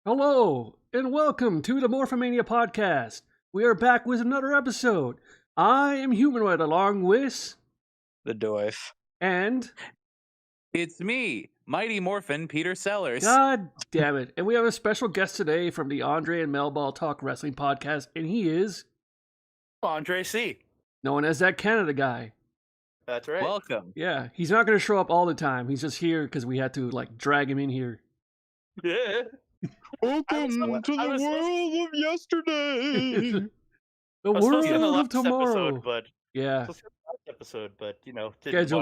Hello, and welcome to the Morph-A-Mania podcast. We are back with another episode. I am Humanoid along with... The Doif. And... It's me, Mighty Morphin Peter Sellers. God damn it. And we have a special guest today from the Andre and Mel Ball Talk Wrestling podcast, and he is... Andre C. known as that Canada guy. That's right. Welcome. Yeah, he's not going to show up all the time. He's just here because we had to, drag him in here. Yeah. Welcome to the world of yesterday. The world of tomorrow. Episode, but Yeah. episode, but didn't watch the shows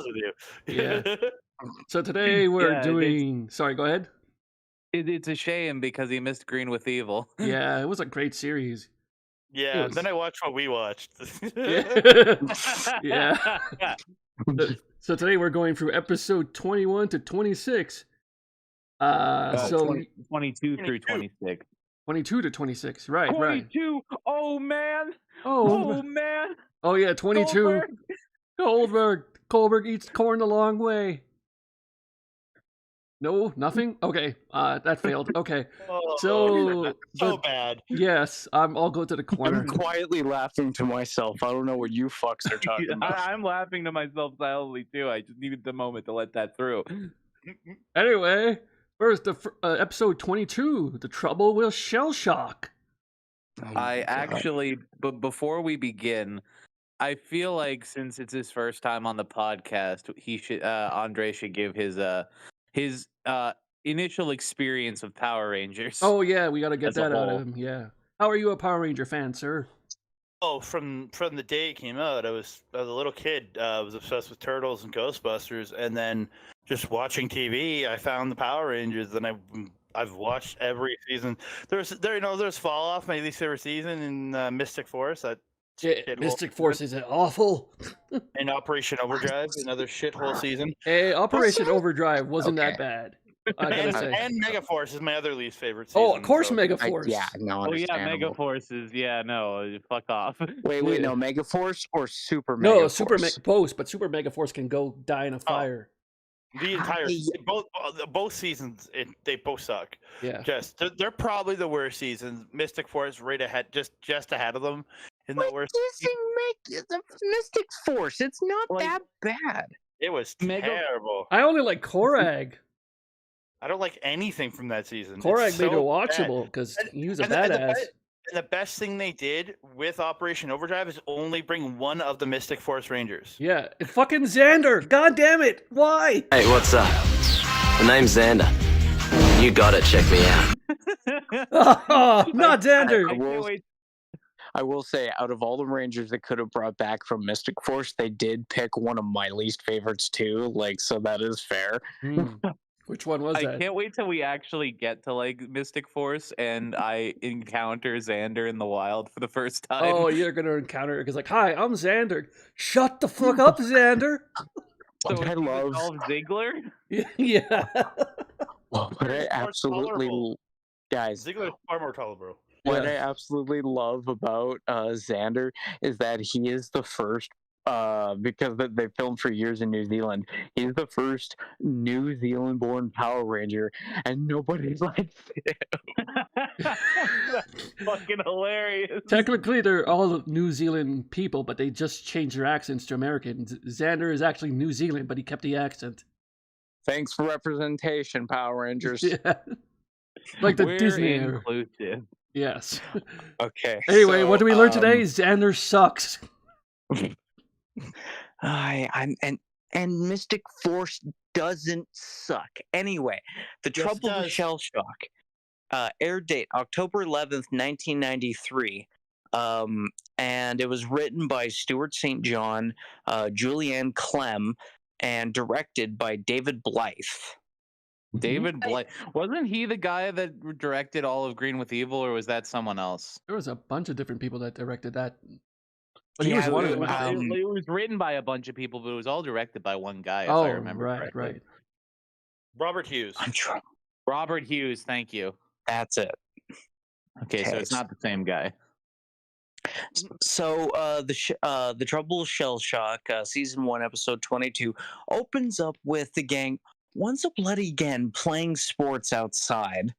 with you. Yeah. So today we're doing... Sorry, go ahead. It's a shame because he missed Green with Evil. Yeah, it was a great series. Yeah, then I watched what we watched. Yeah. So today we're going through episode 21 to 26. So 22 through 26. 22 to 26, right, 22. Oh man. Oh man. Oh yeah, 22. Goldberg eats corn the long way. No, nothing? Okay, that failed. Okay. So bad. Yes, I'll go to the corner. I'm quietly laughing to myself. I don't know what you fucks are talking about. I'm laughing to myself silently too. I just needed the moment to let that through. Anyway, first, episode 22, The Trouble with Shell Shock. I actually, but before we begin, I feel like since it's his first time on the podcast, he should Andre should give his initial experience of Power Rangers. Oh yeah, we got to get that out of him. Yeah. How are you a Power Ranger fan, sir? Oh, from the day it came out, I was a little kid. I was obsessed with Turtles and Ghostbusters, and then just watching TV, I found the Power Rangers, and I've watched every season. There's fall off. My least favorite season in Mystic Force. Mystic Force is awful. And Operation Overdrive, another shithole season. Hey, Operation Overdrive wasn't that bad. And Megaforce is my other least favorite season. Oh, of course, Megaforce. Megaforce is no, fuck off. Wait, no, Megaforce or Super Megaforce? No, both, but Super Megaforce can go die in a fire. The entire both seasons, they both suck. Yeah, they're probably the worst seasons. Mystic Force right ahead, just ahead of them. The Mystic Force. It's not that bad. It was terrible. I only like Korag. I don't like anything from that season. Korag made it watchable because he was a badass. And the best thing they did with Operation Overdrive is only bring one of the Mystic Force Rangers. Yeah, fucking Xander. God damn it. Why? Hey, what's up? The name's Xander. You gotta check me out. Oh, not Xander. I will say, out of all the Rangers that could have brought back from Mystic Force, they did pick one of my least favorites too. So that is fair. Which one was that? I can't wait till we actually get to Mystic Force and I encounter Xander in the wild for the first time. Oh, you're gonna encounter it because hi, I'm Xander. Shut the fuck up, Xander. So I love Ziggler. Yeah. But I absolutely, guys. Ziggler's far more tolerable. What I absolutely love about Xander is that he is the first. Because they filmed for years in New Zealand. He's the first New Zealand-born Power Ranger, and nobody likes him. Fucking hilarious. Technically, they're all New Zealand people, but they just changed their accents to American. Xander is actually New Zealand, but he kept the accent. Thanks for representation, Power Rangers. Yeah. Like the We're Disney inclusive. Yes. Okay. Anyway, what do we learn today? Xander sucks. And Mystic Force doesn't suck. Anyway, The Trouble with Shell Shock. Air date October 11th, 1993. And it was written by Stuart St. John, Julianne Clem, and directed by David Blythe. David Blythe. Wasn't he the guy that directed all of Green with Evil, or was that someone else? There was a bunch of different people that directed that. But he was one of them. It was written by a bunch of people, but it was all directed by one guy, if I remember correctly. Right. Robert Hughes. Robert Hughes, thank you. That's it. Okay, so it's not the same guy. So the Trouble with Shell Shock, season 1, episode 22, opens up with the gang once a bloody again playing sports outside.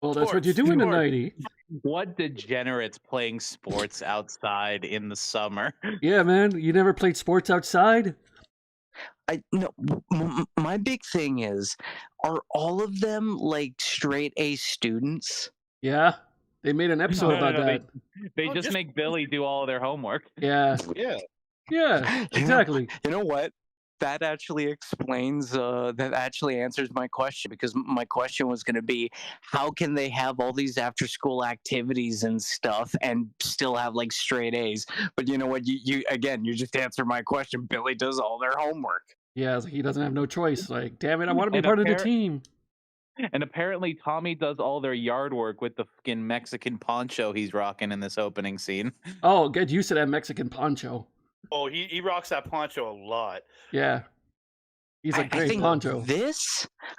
Well, that's what you do in the 90s. What degenerates playing sports outside in the summer? Yeah, man. You never played sports outside? My big thing is, are all of them like straight A students? Yeah. They made an episode about that. They just make Billy do all of their homework. Yeah. Yeah. Yeah, exactly. You know what? That actually explains, that actually answers my question, because my question was going to be, how can they have all these after school activities and stuff and still have like straight A's? But you know what? You just answered my question. Billy does all their homework. Yeah, he doesn't have no choice. Like, damn it, I want to be part of the team. And apparently Tommy does all their yard work with the fucking Mexican poncho he's rocking in this opening scene. Oh, get used to that Mexican poncho. Oh, he rocks that poncho a lot. Yeah. He's a great poncho.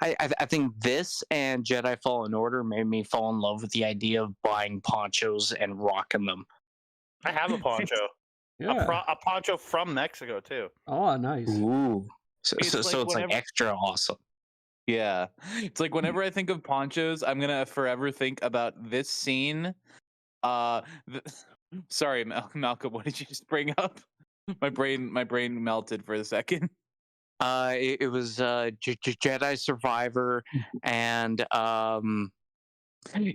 I think this and Jedi Fallen Order made me fall in love with the idea of buying ponchos and rocking them. I have a poncho. Yeah. A poncho from Mexico, too. Oh, nice. Ooh. So it's whenever... like extra awesome. Yeah. It's like whenever I think of ponchos, I'm going to forever think about this scene. Sorry, Malcolm, what did you just bring up? My brain melted for a second. It was Jedi Survivor and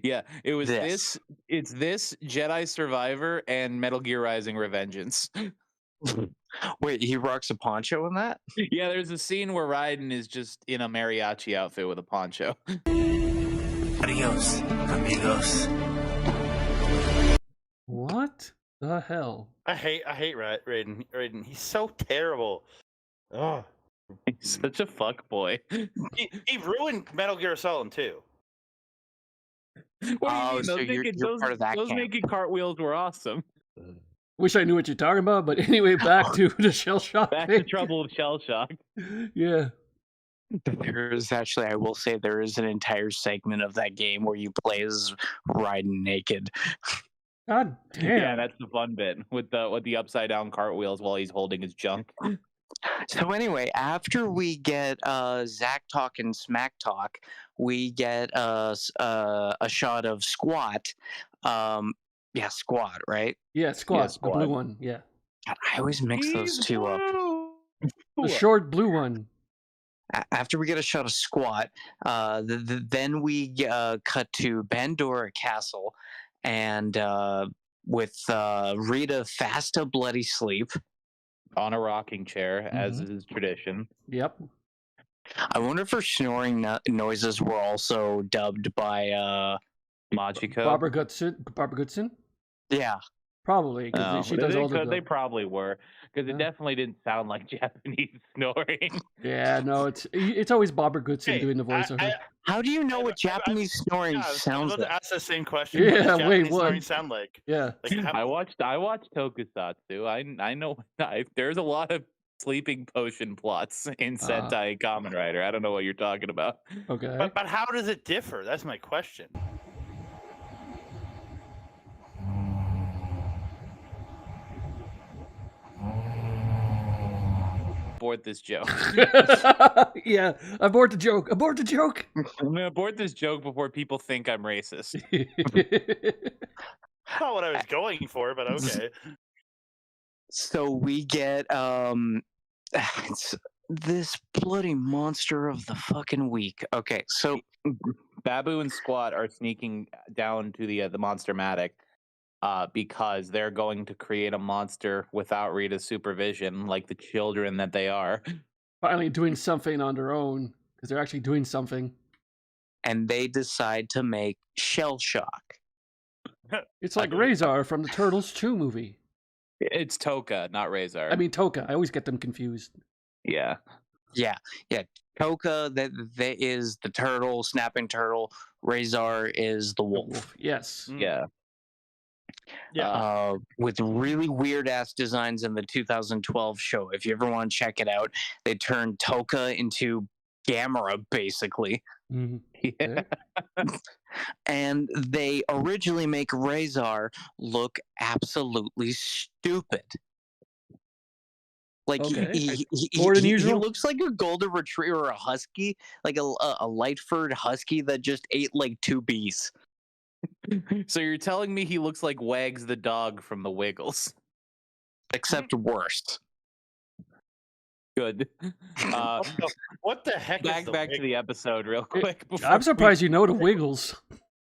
yeah, it was this. It's this Jedi Survivor and Metal Gear Rising: Revengeance. Wait, he rocks a poncho in that? Yeah, there's a scene where Raiden is just in a mariachi outfit with a poncho. Adios, amigos. What the hell? I hate Raiden. Raiden. He's so terrible. Oh, he's such a fuck boy. He ruined Metal Gear Solid 2. What do you mean? Those making cartwheels were awesome. Wish I knew what you're talking about, but anyway, back to the shell shock. Back to trouble with shell shock. Yeah. There is actually, I will say, there is an entire segment of that game where you play as Raiden naked. God damn. Yeah, that's the fun bit with the upside down cartwheels while he's holding his junk. So anyway, after we get Zach Talk and Smack Talk, we get a shot of Squat. Yeah, Squat, right? Yeah, Squat, the blue one. Yeah. God, I always mix those two up. The short blue one. After we get a shot of Squat, then we cut to Bandora Castle, and with Rita fast a bloody sleep on a rocking chair, as is tradition. Yep. I wonder if her snoring noises were also dubbed by Machiko. Barbara Goodson. Yeah. Probably, because she does all the... They probably were, because it definitely didn't sound like Japanese snoring. Yeah, no, it's always Barbara Goodson doing the voiceover. How do you know what Japanese snoring sounds like? I asked the same question. Yeah, what wait, does what? Snoring sound like? Yeah. I watched Tokusatsu. I know there's a lot of sleeping potion plots in Sentai Kamen Rider. I don't know what you're talking about. Okay. But how does it differ? That's my question. Abort this joke. Yeah, abort the joke. Abort the joke. I'm gonna abort this joke before people think I'm racist. Not what I was going for, but okay. So we get this bloody monster of the fucking week. Okay, so Babu and Squat are sneaking down to the Monster-matic. Because they're going to create a monster without Rita's supervision, like the children that they are. Finally doing something on their own, because they're actually doing something. And they decide to make Shell Shock. It's like Razor from the Turtles 2 movie. It's Toka, not Razor. I mean Toka. I always get them confused. Yeah. Toka, that is the turtle, snapping turtle. Razor is the wolf. Yes. Yeah. With really weird ass designs in the 2012 show. If you ever want to check it out, they turned Toka into Gamera, basically. Mm-hmm. Yeah. And they originally make Razor look absolutely stupid. Like Okay. he More than he usual? looks like a golden retriever or a husky, like a light furred husky that just ate like 2 bees. So you're telling me he looks like Wags the dog from the Wiggles? Except worse. Good. What the heck is Back the to the Wiggles? episode real quick. I'm surprised you know the Wiggles.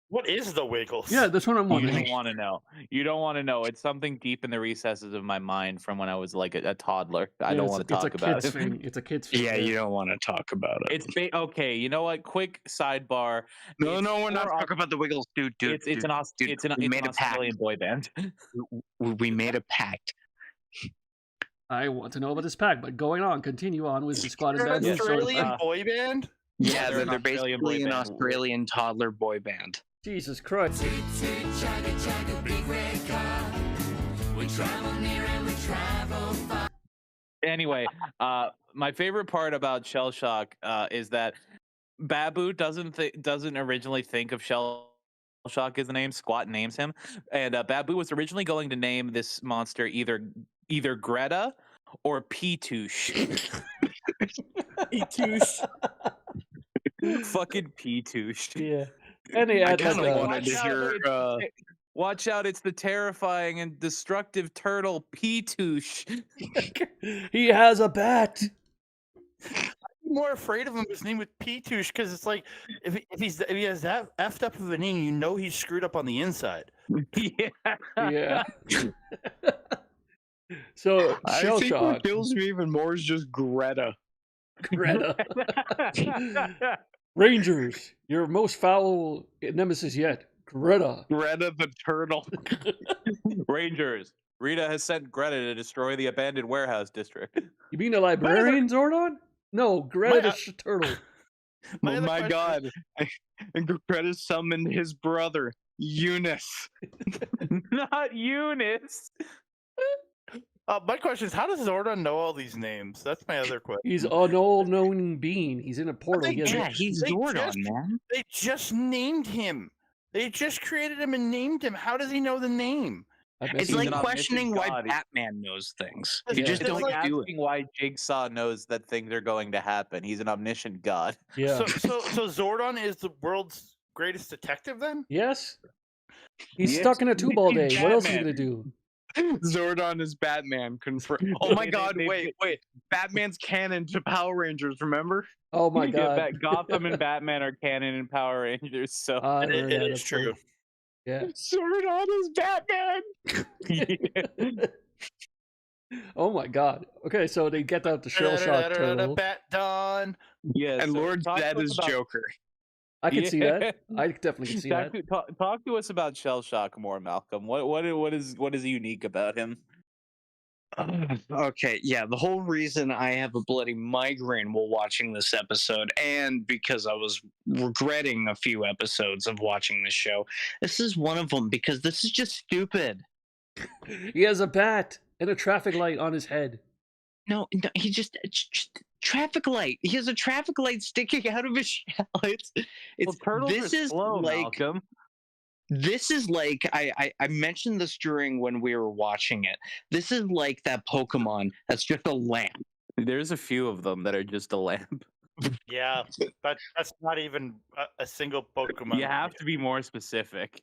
What is the Wiggles? Yeah, that's what I'm You wondering. don't want to know. You don't want to know. It's something deep in the recesses of my mind from when I was like a toddler. I don't want to talk about It's a it. kid's thing. It's a kid's thing. Yeah, you don't want to talk about it. It's okay. You know what? Quick sidebar. No, It's we're not for talking about the Wiggles, dude. It's an we made a pact. Australian boy band. We made a pact. I want to know about this pack, but going on, continue on with the squad and They're an bands. Australian boy band? Yeah, they're they're an Australian boy basically an band. Australian toddler boy band. Jesus Christ. Anyway, my favorite part about Shell Shock is that Babu doesn't originally think of Shell Shock as the name. Squat names him, and Babu was originally going to name this monster either Greta or Petouche. Petouche. Fucking Petouche. Yeah. And they I add kind of like wanted to hear. Watch out! It's the terrifying and destructive turtle Petouche. he has a bat. I'm more afraid of him. His name was Petouche because it's like if he has that effed up of a name, you know he's screwed up on the inside. Yeah. Yeah. So Shell Shock. What kills me even more is just Greta. Greta. Rangers, your most foul nemesis yet. Greta. Greta the turtle. Rangers. Rita has sent Greta to destroy the abandoned warehouse district. You mean the librarian, Zordon? No, Greta the turtle. My Oh other my question- god. Greta summoned his brother, Eunice. Not Eunice. My question is, how does Zordon know all these names? That's my other question. He's an all-knowing being. He's in a portal. they He has do. a- Yeah, he's They Zordon, just- man. They just named him. They just created him and named him. How does he know the name? I bet It's He's like an omniscient questioning why god. Batman knows things. Yeah, You just it's don't like do it. asking why Jigsaw knows that things are going to happen. He's an omniscient god. yeah. So Zordon is the world's greatest detective then? Yes. He's Yes, stuck in a two-ball he's day. What else is he Batman. gonna do? Zordon is Batman. Oh my They- god, they- wait. Batman's canon to Power Rangers, remember? Oh my god. Yeah, Gotham and Batman are canon in Power Rangers, so I It heard that is true. before. Yeah. Zordon is Batman! Oh my god. Okay, so they get out the Shell Shock turtle. Bat Dawn. yeah. And so Lord talk to Zed us is about- Joker. I can see Yeah. that. I definitely can see that. Talk to us about Shell Shock more, Malcolm. What is unique about him? Okay, yeah, the whole reason I have a bloody migraine while watching this episode, and because I was regretting a few episodes of watching this show, this is one of them, because this is just stupid. He has a bat and a traffic light on his head. No, he just traffic light. He has a traffic light sticking out of his shell. It's turtles this are is slow, like Malcolm. this is like I mentioned this during when we were watching it. This is like that Pokemon that's just a lamp. There's a few of them that are just a lamp. Yeah, that's not even a single Pokemon. You have to be more specific.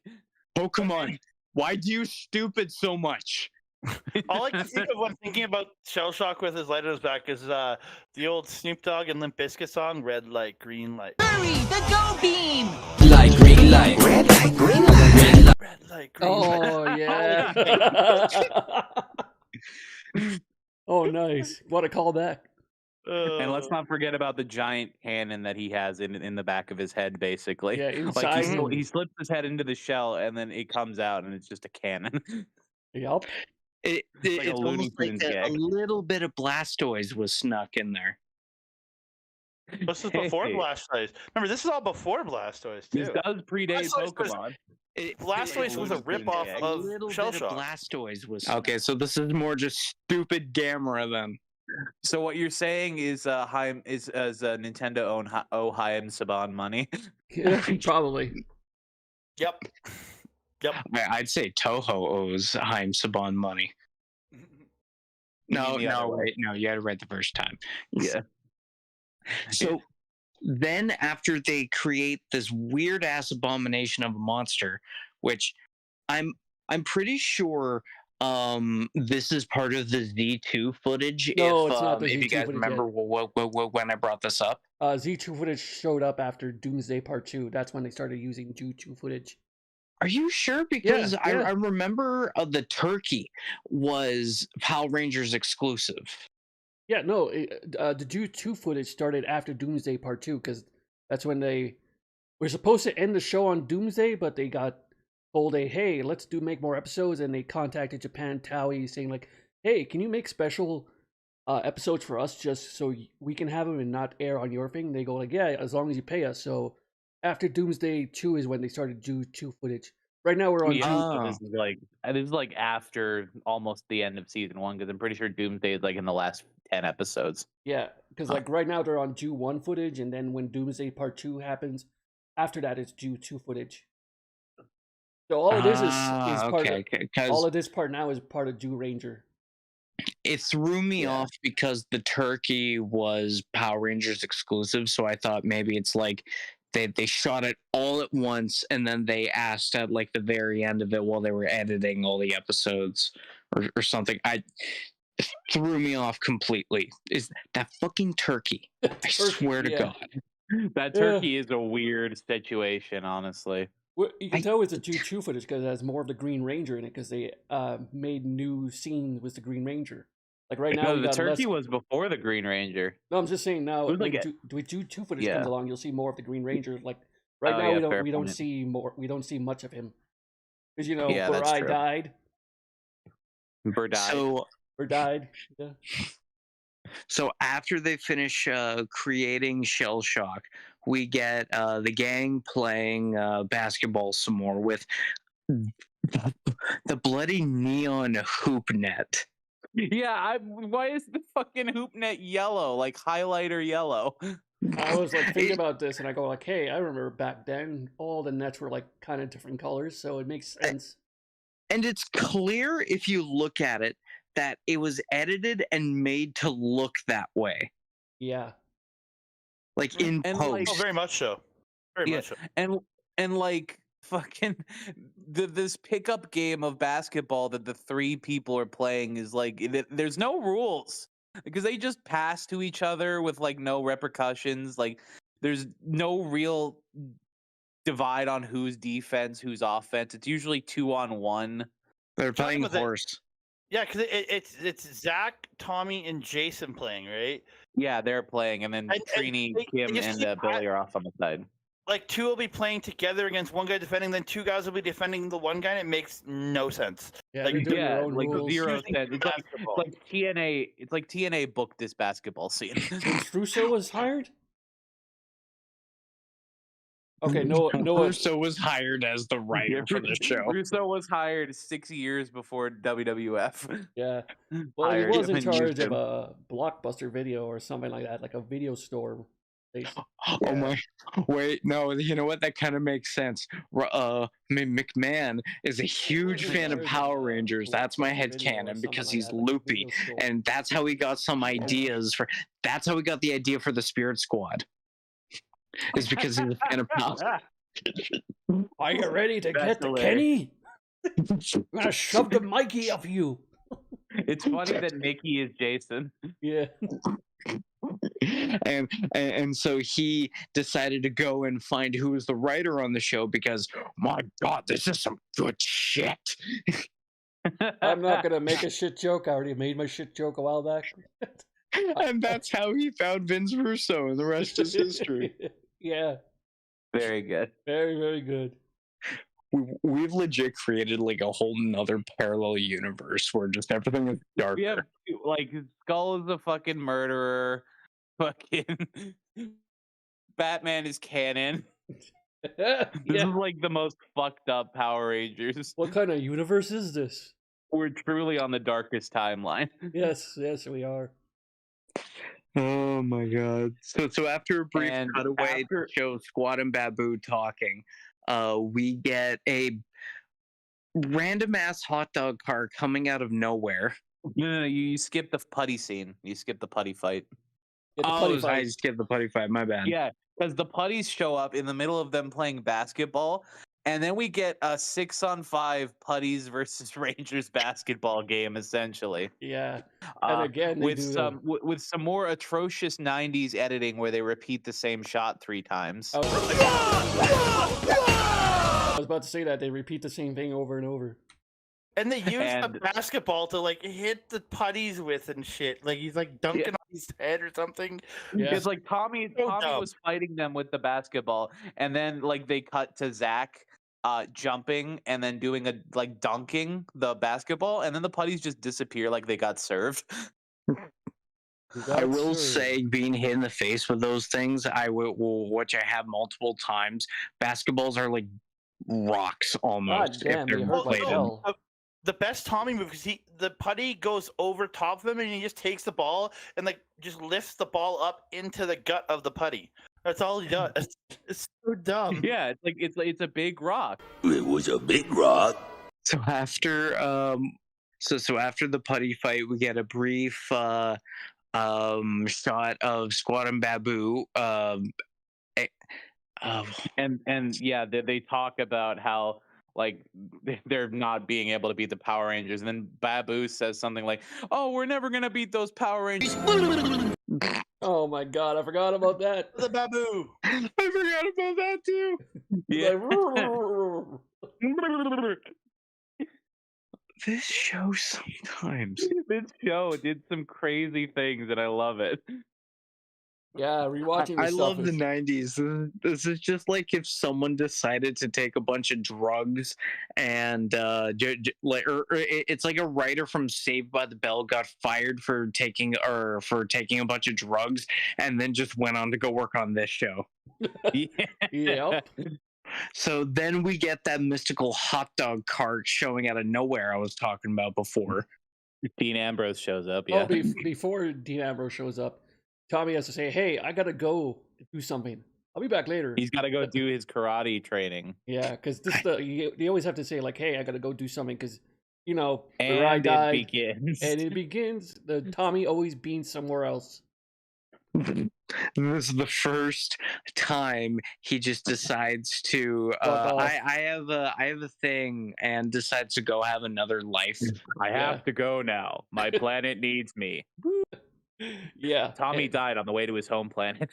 Pokemon, why do you stupid so much? All I can think of when thinking about Shell Shock with his light on his back is the old Snoop Dogg and Limp Bizkit song, Red Light, Green Light. Hurry, the go beam! Light, green light. Red light, green light. Red light. Red Light, Green Light. Oh yeah. Oh nice. What a callback. And let's not forget about the giant cannon that he has in the back of his head, basically. Yeah, Like inside him. he slips his head into the shell, and then it comes out, and it's just a cannon. Yup. like a It's Looney almost like Tunes a gag. little bit of Blastoise was snuck in there. This is before Hey. Blastoise. Remember, this is all before Blastoise This too. does predate Blastoise was- Pokemon. Blastoise was a Looney Tunes ripoff gag. A of little Shell bit of Shock. Blastoise was okay. So this is more just stupid Gamera then. So what you're saying is Nintendo owe Haim Saban money? Yeah, probably. Yep. Yep. I'd say Toho owes Haim Saban money. No, the other way. wait, no, you had it right the first time. Yeah. So then after they create this weird ass abomination of a monster, which I'm pretty sure this is part of the Z2 footage. No, it's not the if you Z2 guys footage remember when I brought this up. Z2 footage showed up after Doomsday Part 2. That's when they started using Z2 footage. Are you sure? Because Yeah. I remember the turkey was Power Rangers exclusive. Yeah, no, the Z2 footage started after Doomsday Part 2 because that's when they were supposed to end the show on Doomsday, but they got told, hey, let's make more episodes, and they contacted Japan Toei saying like, hey, can you make special episodes for us just so we can have them and not air on your thing? They go like, yeah, as long as you pay us. So after Doomsday 2 is when they started Z2 footage. Right now we're on So this is like after almost the end of season 1 because I'm pretty sure Doomsday is like in the last 10 episodes. Yeah, because like right now they're on Ju-1 footage, and then when Doomsday Part 2 happens, after that it's Ju-2 footage. So all of this is part of, all of this part now is part of Ju Ranger. It threw me off because the turkey was Power Rangers exclusive, so I thought maybe it's like they shot it all at once and then they asked at like the very end of it while they were editing all the episodes or something. It threw me off completely. Is that fucking turkey? I swear to God. That turkey is a weird situation, honestly. Well, you can tell it's a Ju-2 footage because it has more of the Green Ranger in it because they made new scenes with the Green Ranger. Like right now, the turkey was before the Green Ranger. No, I'm just saying now. When Ju-2 footage comes along, you'll see more of the Green Ranger. Like right now, we don't see more. We don't see much of him because Burai died. Died. Yeah. So after they finish creating Shell Shock, we get the gang playing basketball some more with the bloody neon hoop net. Yeah, why is the fucking hoop net yellow, like highlighter yellow? I was like thinking about this, and I go like, "Hey, I remember back then all the nets were like kind of different colors, so it makes sense." And it's clear if you look at it that it was edited and made to look that way. Yeah, like in post. Very much so. Very much so. And like fucking this pickup game of basketball that the three people are playing is like there's no rules because they just pass to each other with like no repercussions. Like there's no real divide on who's defense, who's offense. It's usually 2-on-1. They're playing horse. Yeah, because it's Zach, Tommy, and Jason playing, right? Yeah, they're playing, and then Trini, Kim, and Billy are off on the side. Like two will be playing together against one guy defending, then two guys will be defending the one guy, and it makes no sense. Yeah, like, like zero sense. It's like TNA. It's like TNA booked this basketball scene. Vince Russo was hired. Okay, no. Russo was hired as the writer for the show. Russo was hired 6 years before WWF. Yeah, well, he was in charge of a Blockbuster Video or something like that, like a video store. Oh my! Wait, no. You know what? That kind of makes sense. McMahon is a huge fan of Power Rangers. That's my headcanon because he's loopy, and that's how he got some ideas for. That's how we got the idea for the Spirit Squad. Is because he's a fan of Power. Are you ready to get the Kenny? I'm gonna shove the Mikey up you. It's funny that Nikki is Jason. Yeah. And so he decided to go and find who was the writer on the show because my God, this is some good shit. I'm not gonna make a shit joke. I already made my shit joke a while back. And that's how he found Vince Russo, and the rest is history. Yeah. Very good. Very, very good. We've legit created like a whole nother parallel universe where just everything is darker. We have like Skull is a fucking murderer. Fucking Batman is canon. This is like the most fucked up Power Rangers. What kind of universe is this? We're truly on the darkest timeline. Yes, we are. Oh my God. So after a brief cutaway to show Squad and Babu talking, we get a random ass hot dog car coming out of nowhere. No, you skip the putty scene. You skip the putty fight. Yeah, the putty I fight. skipped the putty fight. My bad. Yeah, because the putties show up in the middle of them playing basketball, and then we get a 6-on-5 putties versus Rangers basketball game, essentially. Yeah, and again they with do some with some more atrocious '90s editing where they repeat the same shot 3 times. I was about to say that they repeat the same thing over and over. And they use the And- basketball to like hit the putties with and shit. Like he's like dunking on his head or something. Yeah. It's like Tommy dumb. was fighting them with the basketball, and then like they cut to Zach jumping and then doing a like dunking the basketball, and then the putties just disappear like they got served. I will say, being hit in the face with those things, which I have multiple times. Basketballs are like rocks almost. God damn, if they they're hurt like played. hell. The best Tommy move is the putty goes over top of him and he just takes the ball and like just lifts the ball up into the gut of the putty. That's all he does. It's so dumb. Yeah, it's a big rock. It was a big rock. So after so after the putty fight, we get a brief shot of Squat and Babu. And yeah, they talk about how like they're not being able to beat the Power Rangers, and then Babu says something like, "Oh, we're never gonna beat those Power Rangers." Oh my god, I forgot about that. The babu. I forgot about that too. Yeah. This show sometimes. This show did some crazy things, and I love it. Yeah, rewatching this I stuff love the is- 90s. This is just like if someone decided to take a bunch of drugs and it's like a writer from Saved by the Bell got fired for taking a bunch of drugs and then just went on to go work on this show. Yep. So then we get that mystical hot dog cart showing out of nowhere I was talking about before. Dean Ambrose shows up. Oh, Yeah. before Dean Ambrose shows up, Tommy has to say, "Hey, I gotta go do something. I'll be back later." He's got to go do his karate training. Yeah, because they always have to say like, "Hey, I gotta go do something," because you know And the ride died, it begins. and it begins. The Tommy always being somewhere else. This is the first time he just decides to I have a thing and decides to go have another life. I have to go now. My planet needs me. Yeah, Tommy and- died on the way to his home planet.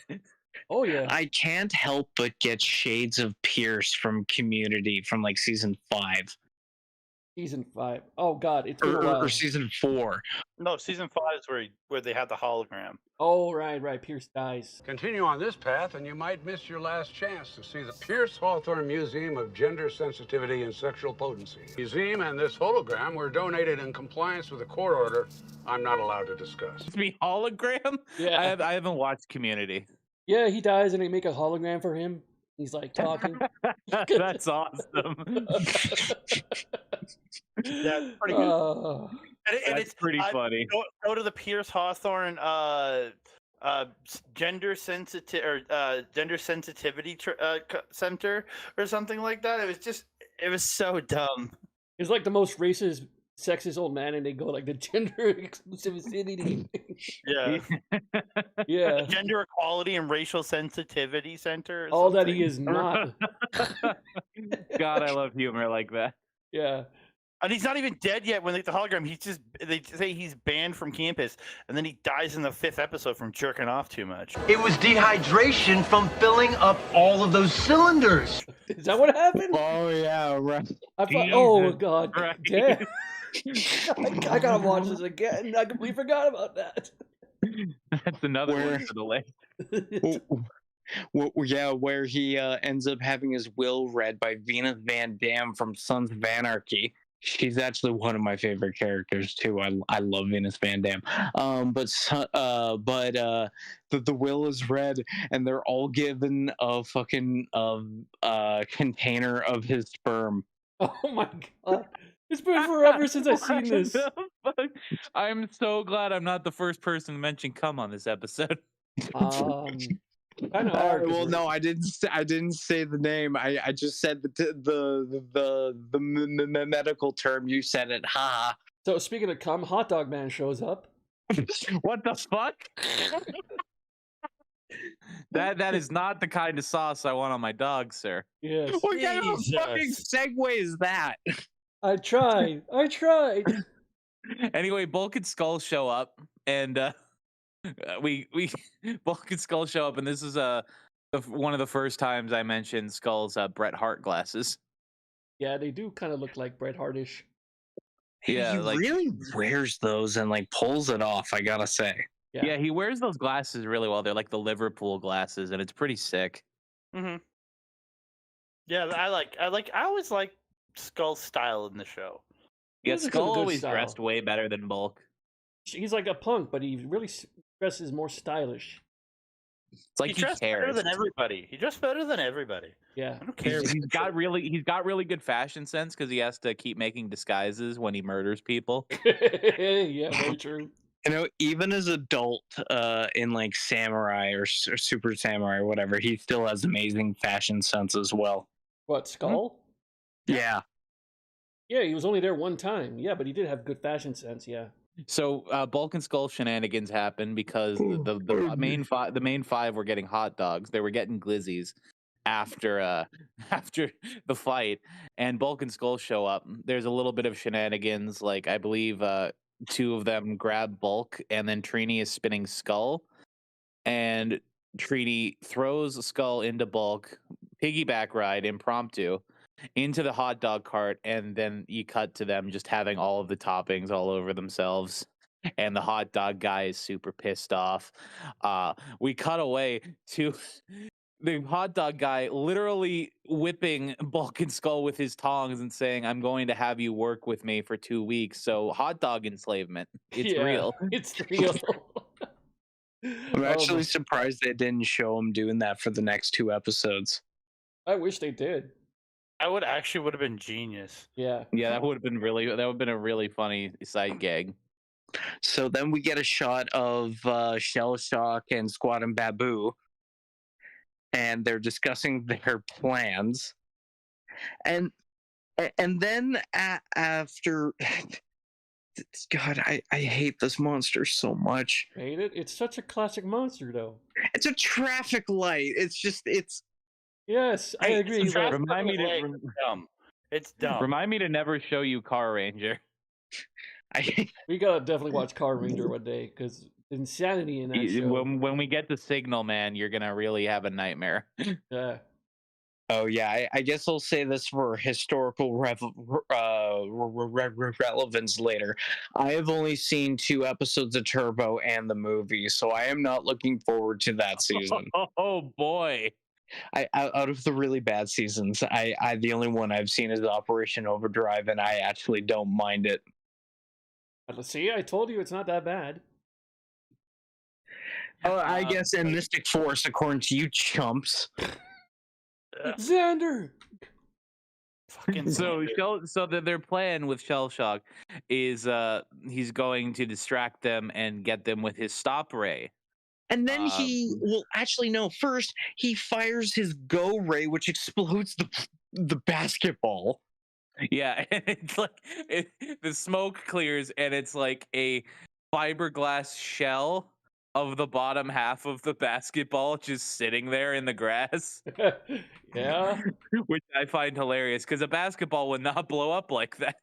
Oh yeah, I can't help but get shades of Pierce from Community from like season 5 season 5. Oh god, it's been a while. or season 4. No, season 5 is where they had the hologram. Oh right, Pierce dies. Continue on this path, and you might miss your last chance to see the Pierce Hawthorne Museum of Gender Sensitivity and Sexual Potency. The museum and this hologram were donated in compliance with a court order I'm not allowed to discuss. It's me hologram. Yeah. I haven't watched Community. Yeah, he dies, and they make a hologram for him. He's like talking. That's awesome. Yeah, pretty good. And That's pretty funny. Go to the Pierce Hawthorne gender sensitivity center or something like that. It was so dumb. He's like the most racist, sexist old man, and they go like the gender exclusivity. Yeah, Yeah, gender equality and racial sensitivity center. Or all that something. he is not. God, I love humor like that. Yeah, And he's not even dead yet when they the hologram. They say he's banned from campus, and then he dies in the 5th episode from jerking off too much. It was dehydration from filling up all of those cylinders. is that what happened? Oh yeah, right. I thought, oh god, Right. damn. I gotta watch this again. I completely forgot about that. That's another Where- one for the list. Where he ends up having his will read by Venus Van Dam from Sons of Anarchy. She's actually one of my favorite characters too. I love Venus Van Dam. But the will is read, and they're all given a fucking container of his sperm. Oh my god, it's been forever since I've seen this. I'm so glad I'm not the first person to mention cum on this episode. Kind of hard. 'cause Well, we're- no, I didn't say the name. I just said the medical term. You said it. Ha. So speaking of cum, Hot Dog Man shows up. What the fuck? That is not the kind of sauce I want on my dog, sir. Yes. What kind of a fucking Jesus. segue is that? I tried. Anyway, Bulk and Skull show up, and we Bulk and Skull show up, and this is one of the first times I mentioned Skull's Bret Hart glasses. Yeah, they do kind of look like Bret Hartish. Yeah, he like- really wears those and like pulls it off, I gotta say. Yeah, he wears those glasses really well. They're like the Liverpool glasses, and it's pretty sick. Mm-hmm. Yeah, I always like Skull's style in the show. He Yeah, has some Skull good always style. dressed way better than Bulk. He's like a punk, but he really dresses more stylish. It's like He he dressed better cares. than everybody. He dressed better than everybody. Yeah. I don't care. He's got really good fashion sense because he has to keep making disguises when he murders people. Yeah, very true. You know, even as adult in like Samurai or Super Samurai or whatever, he still has amazing fashion sense as well. What, Skull? Yeah. Yeah, he was only there one time. Yeah, but he did have good fashion sense, yeah. So Bulk and Skull shenanigans happen because the main five were getting hot dogs. They were getting glizzies after after the fight, and Bulk and Skull show up. There's a little bit of shenanigans. Like I believe two of them grab Bulk, and then Trini is spinning Skull, and Trini throws Skull into Bulk, piggyback ride impromptu into the hot dog cart, and then you cut to them just having all of the toppings all over themselves, and the hot dog guy is super pissed off. We cut away to the hot dog guy literally whipping Bulk and Skull with his tongs and saying, "I'm going to have you work with me for 2 weeks." So hot dog enslavement, it's Yeah, real. It's real. I'm actually surprised they didn't show him doing that for the next 2 episodes. I wish they did. I would have been genius. Yeah. Yeah, that would have been a really funny side gag. So then we get a shot of Shell Shock and Squat and Babu, and they're discussing their plans. And then after, God, I hate this monster so much. Hate it? It's such a classic monster, though. It's a traffic light. It's Yes, I Hey, agree. it's a but- traffic Remind me to light. Dumb. It's dumb. remind me to never show you Car Ranger. We gotta definitely watch Car Ranger one day, because insanity in that show. When we get to Signal Man, you're gonna really have a nightmare. Yeah. Oh yeah, I guess I'll say this for historical relevance later. I have only seen 2 episodes of Turbo and the movie, so I am not looking forward to that season. Oh boy. Out of the really bad seasons, I the only one I've seen is Operation Overdrive, and I actually don't mind it. But see, I told you it's not that bad. Oh, I guess in Mystic Force, according to you chumps. Xander! Fucking So Xander. their plan with Shell Shock is he's going to distract them and get them with his stop ray. And then first he fires his Go Ray, which explodes the basketball. Yeah, and it's like the smoke clears, and it's like a fiberglass shell of the bottom half of the basketball just sitting there in the grass, Yeah. which I find hilarious because a basketball would not blow up like that.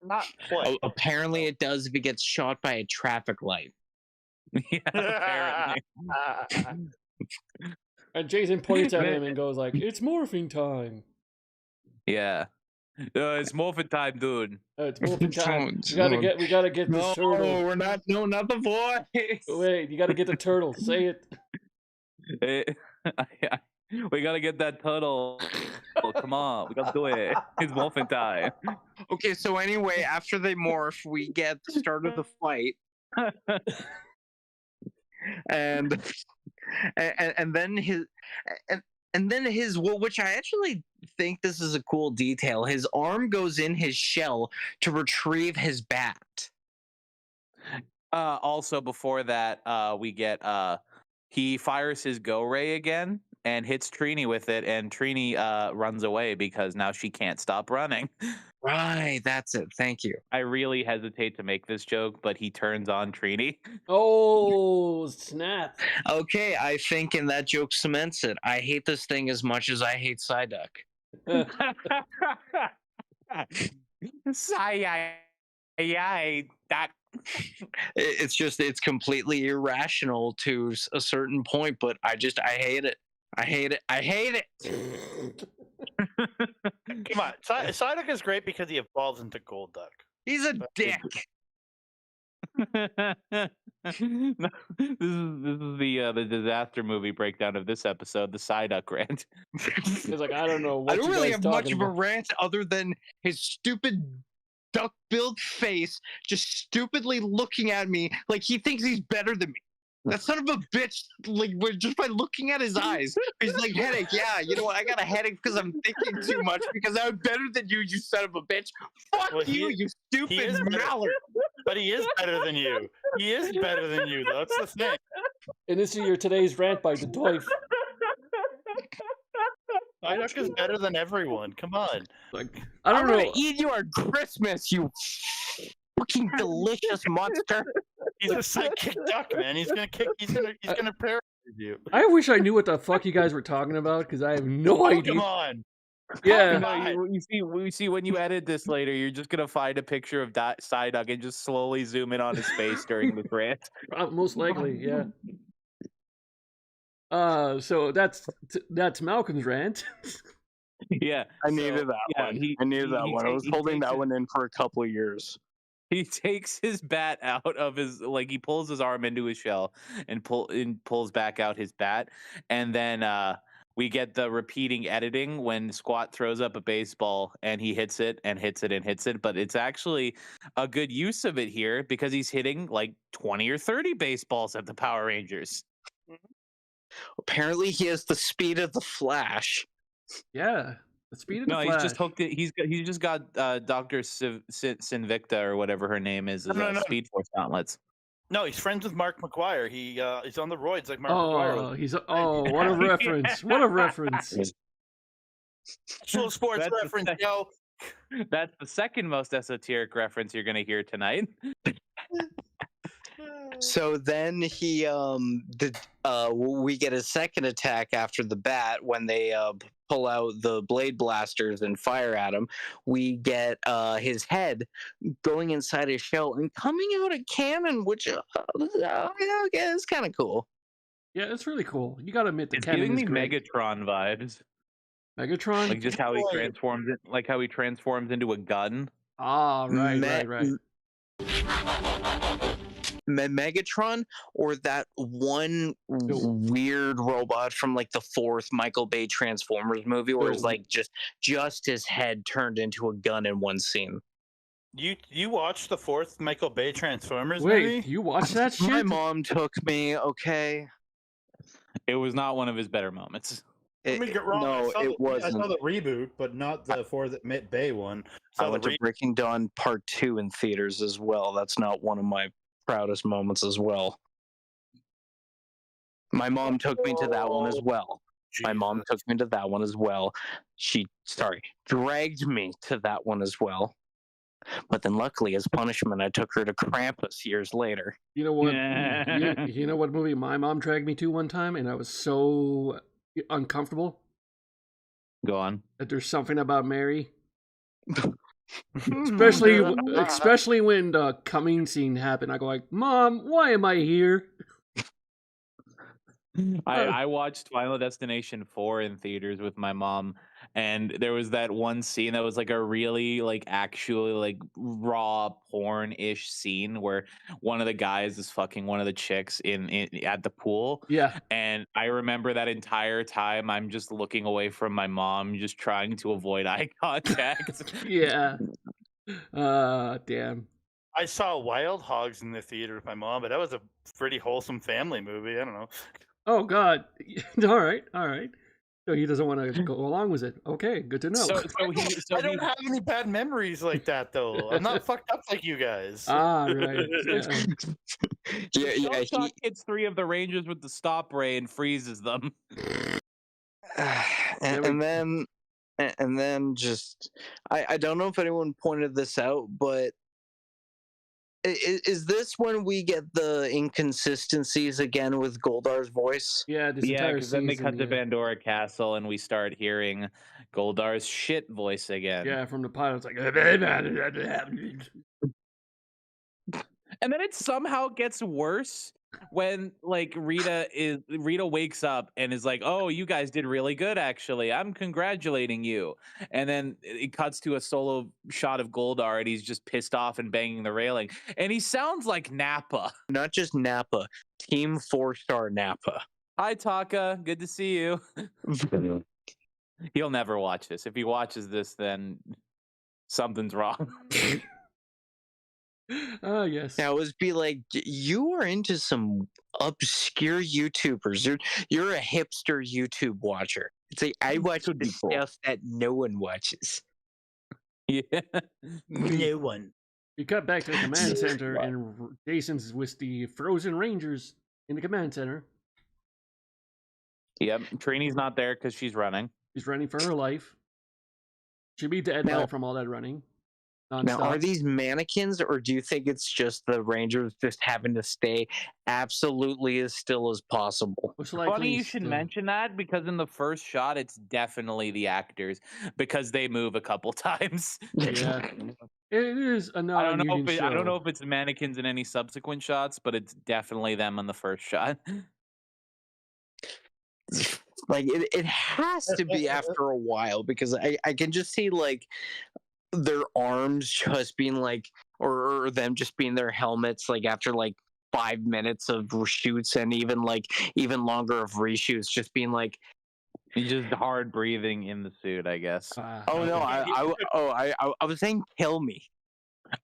Not quite. Apparently it does if it gets shot by a traffic light. Yeah, apparently. And Jason points at him and goes like, "It's morphing time." Yeah. It's morphin' time, dude. It's morphing time. Don't- We gotta get this No, turtle. we're not. No, not the voice. Wait, you gotta get the turtle. Say it. We gotta get that turtle. Oh, come on, we gotta do it. It's morphin' time. Okay, so anyway, after they morph, we get the start of the fight, and then his which I actually think this is a cool detail. His arm goes in his shell to retrieve his bat. Also, before that, we get he fires his Go Ray again and hits Trini with it, and Trini runs away because now she can't stop running. Right, that's it. Thank you. I really hesitate to make this joke, but he turns on Trini. Oh, snap. Okay, I think and that joke cements it. I hate this thing as much as I hate Psyduck. It's completely irrational to a certain point, but I hate it. I hate it. I hate it. Come on, Psyduck is great because he evolves into Golduck. He's a dick. This is the disaster movie breakdown of this episode, the Psyduck rant. He's like, I don't know what I don't you really guys have much talking of a about. rant other than his stupid duck-billed face just stupidly looking at me like he thinks he's better than me. That son of a bitch, like, just by looking at his eyes, he's like, headache. Yeah, you know what? I got a headache because I'm thinking too much because I'm better than you, you son of a bitch. Fuck Well, you, you stupid mallard. But he is better than you. He is better than you, though. That's the thing. And this is your today's rant by the Doif. Psyduck is better than everyone. Come on. Like, I don't I'm know. gonna eat you on Christmas, you fucking delicious monster. He's a sidekick duck, man. He's gonna parachute you. I wish I knew what the fuck you guys were talking about because I have no idea. Come on. Yeah. No, you see when you edit this later, you're just gonna find a picture of Psyduck and just slowly zoom in on his face during the rant. Most likely, yeah. So that's Malcolm's rant. Yeah, I needed that one. I needed that one. I was holding that one in for a couple of years. He takes his bat out of his, like, he pulls his arm into his shell and pulls back out his bat, and then we get the repeating editing when Squat throws up a baseball and he hits it and hits it and hits it, but it's actually a good use of it here because he's hitting like 20 or 30 baseballs at the Power Rangers. Apparently, he has the speed of the Flash. Yeah, the speed of the Flash. He's just hooked it. He's just got Dr. Sinvicta or whatever her name is. No. Speed Force gauntlets. No, he's friends with Mark McGuire. He's on the roids like Mark McGuire. What a reference! What a reference! Actual sports reference, yo. That's the second most esoteric reference you're gonna hear tonight. So then we get a second attack after the bat when they pull out the blade blasters and fire at him. We get his head going inside his shell and coming out a cannon, which is kind of cool. Yeah, it's really cool. You gotta admit the It's cannon giving is me great. Megatron vibes, Megatron, like just how he transforms it, like how he transforms into a gun. Ah, right. Megatron, or that one weird robot from like the fourth Michael Bay Transformers movie where it's like just his head turned into a gun in one scene. You watched the fourth Michael Bay Transformers Wait, movie? you watched that shit? My mom took me, okay? It was not one of his better moments. Let me get wrong. No, it wasn't. I saw the reboot, but not the fourth Bay one. I went to Breaking Dawn Part 2 in theaters as well. That's not one of my proudest moments as well. My mom took me to that one as well. She dragged me to that one as well. But then luckily, as punishment, I took her to Krampus years later. You know what? you know what movie my mom dragged me to one time, and I was so uncomfortable. Go on. That there's something about Mary. especially when the coming scene happened. I go like, Mom, why am I here? I watched Final Destination 4 in theaters with my mom, and there was that one scene that was like a really actually raw porn-ish scene where one of the guys is fucking one of the chicks in at the pool. Yeah. And I remember that entire time I'm just looking away from my mom, just trying to avoid eye contact. Yeah. Damn. I saw Wild Hogs in the theater with my mom, but that was a pretty wholesome family movie. I don't know. Oh God! All right. So he doesn't want to go along with it. Okay, good to know. I don't have any bad memories like that, though. I'm not fucked up like you guys. Ah, right. Yeah. Shell Shock hits 3 of the Rangers with the stop ray and freezes them. and then just I don't know if anyone pointed this out, but is this when we get the inconsistencies again with Goldar's voice? Yeah, this Yeah, entire because then they season, cut to yeah. Pandora Castle and we start hearing Goldar's shit voice again. Yeah, from the pilot, it's like. And then it somehow gets worse when like Rita wakes up and is like, "Oh, you guys did really good actually. I'm congratulating you." And then it cuts to a solo shot of Goldar and he's just pissed off and banging the railing. And he sounds like Nappa. Not just Nappa, Team 4-star Nappa. Hi Taka, good to see you. He'll never watch this. If he watches this, then something's wrong. Oh, yes. Now, it would be like, you are into some obscure YouTubers. You're a hipster YouTube watcher. It's like, I watch the stuff that no one watches. Yeah. No one. We cut back to the command center, and Jason's with the Frozen Rangers in the command center. Yep. Trini's not there because she's running. She's running for her life. She beat the Ed from all that running. Now, are these mannequins, or do you think it's just the Rangers just having to stay absolutely as still as possible? Funny you should mention that, because in the first shot, it's definitely the actors, because they move a couple times. Yeah, it is a I don't know if it's mannequins in any subsequent shots, but it's definitely them on the first shot. Like, it has to be after a while, because I can just see, like, their arms just being like, or them just being their helmets, like after like 5 minutes of reshoots, and even longer of reshoots, just being like, just hard breathing in the suit, I guess. Oh no, I was saying kill me.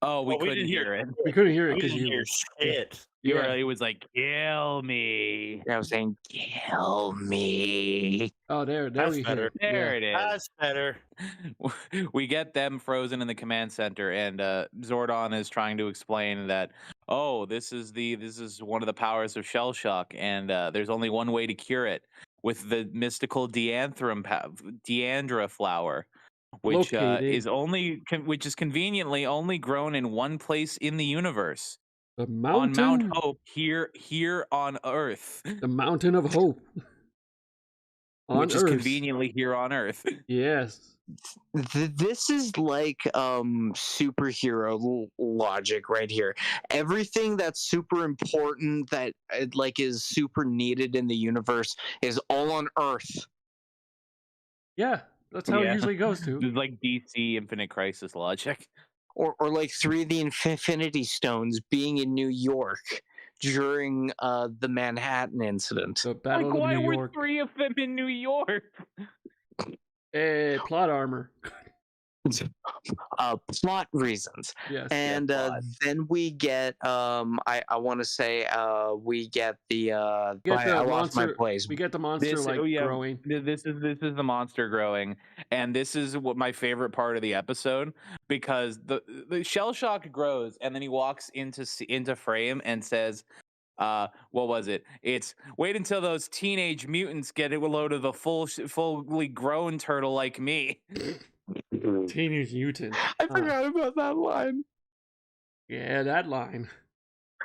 Oh, we couldn't hear it. We couldn't hear it We because didn't you. hear shit. It was like, kill me. I was saying, kill me. Oh, there That's we better. hear. There it is. That's better. We get them frozen in the command center, and Zordon is trying to explain that, oh, this is one of the powers of shell shock, and there's only one way to cure it, with the mystical Deandra flower, which is conveniently only grown in one place in the universe. The mountain on Mount Hope, here on Earth. The mountain of hope. Which is conveniently here on Earth. Yes. This is like superhero logic right here. Everything that's super important, that like is super needed in the universe, is all on Earth. Yeah, that's how it usually goes to. It's like DC Infinite Crisis logic. Or like 3 of the Infinity Stones being in New York during the Manhattan incident. The Battle of why New were York. 3 of them in New York? Plot armor. Plot reasons. Yes. And then we get I want to say we get the I lost my place. We get the monster growing. This is the monster growing, and this is what my favorite part of the episode, because the shell shock grows, and then he walks into frame and says, what was it? It's wait until those teenage mutants get a load of the fully grown turtle like me. Teenage mutant. I forgot about that line. Yeah, that line.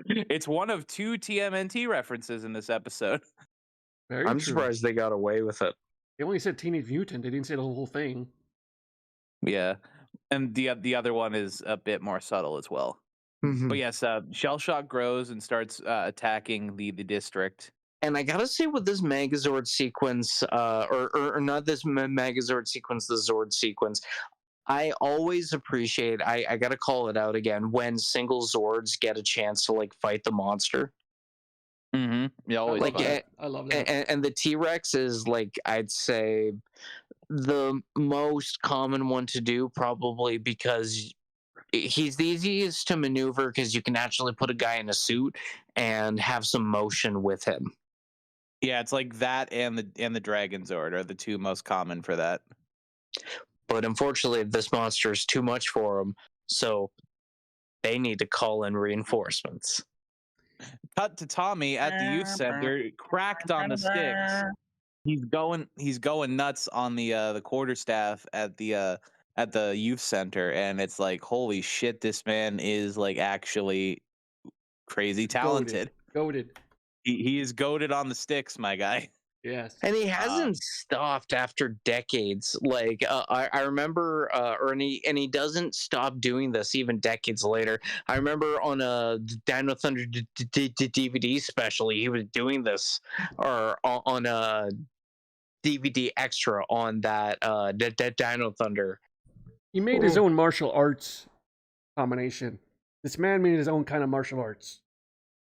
It's one of 2 TMNT references in this episode. I'm surprised they got away with it. They only said teenage mutant. They didn't say the whole thing. Yeah, and the other one is a bit more subtle as well. Mm-hmm. But yes, shell shock grows and starts attacking the district. And I gotta say, with this Megazord sequence, or not this Megazord sequence, the Zord sequence, I always appreciate, I gotta call it out again, when single Zords get a chance to like fight the monster. Mm-hmm. Yeah, always. I love that. And the T-Rex is like, I'd say, the most common one to do, probably because he's the easiest to maneuver, because you can actually put a guy in a suit and have some motion with him. Yeah, it's like that and the Dragon Zord are the 2 most common for that. But unfortunately, this monster is too much for them, so they need to call in reinforcements. Cut to Tommy at the youth center, cracked on the sticks. He's going nuts on the quarterstaff at the youth center, and it's like, holy shit, this man is like actually crazy talented. Goated. He is goated on the sticks, my guy. Yes. And he hasn't stopped after decades. Like I remember, and he doesn't stop doing this even decades later. I remember on a Dino Thunder DVD special, he was doing this, or on a DVD extra on that Dino Thunder. He made his own martial arts combination. This man made his own kind of martial arts.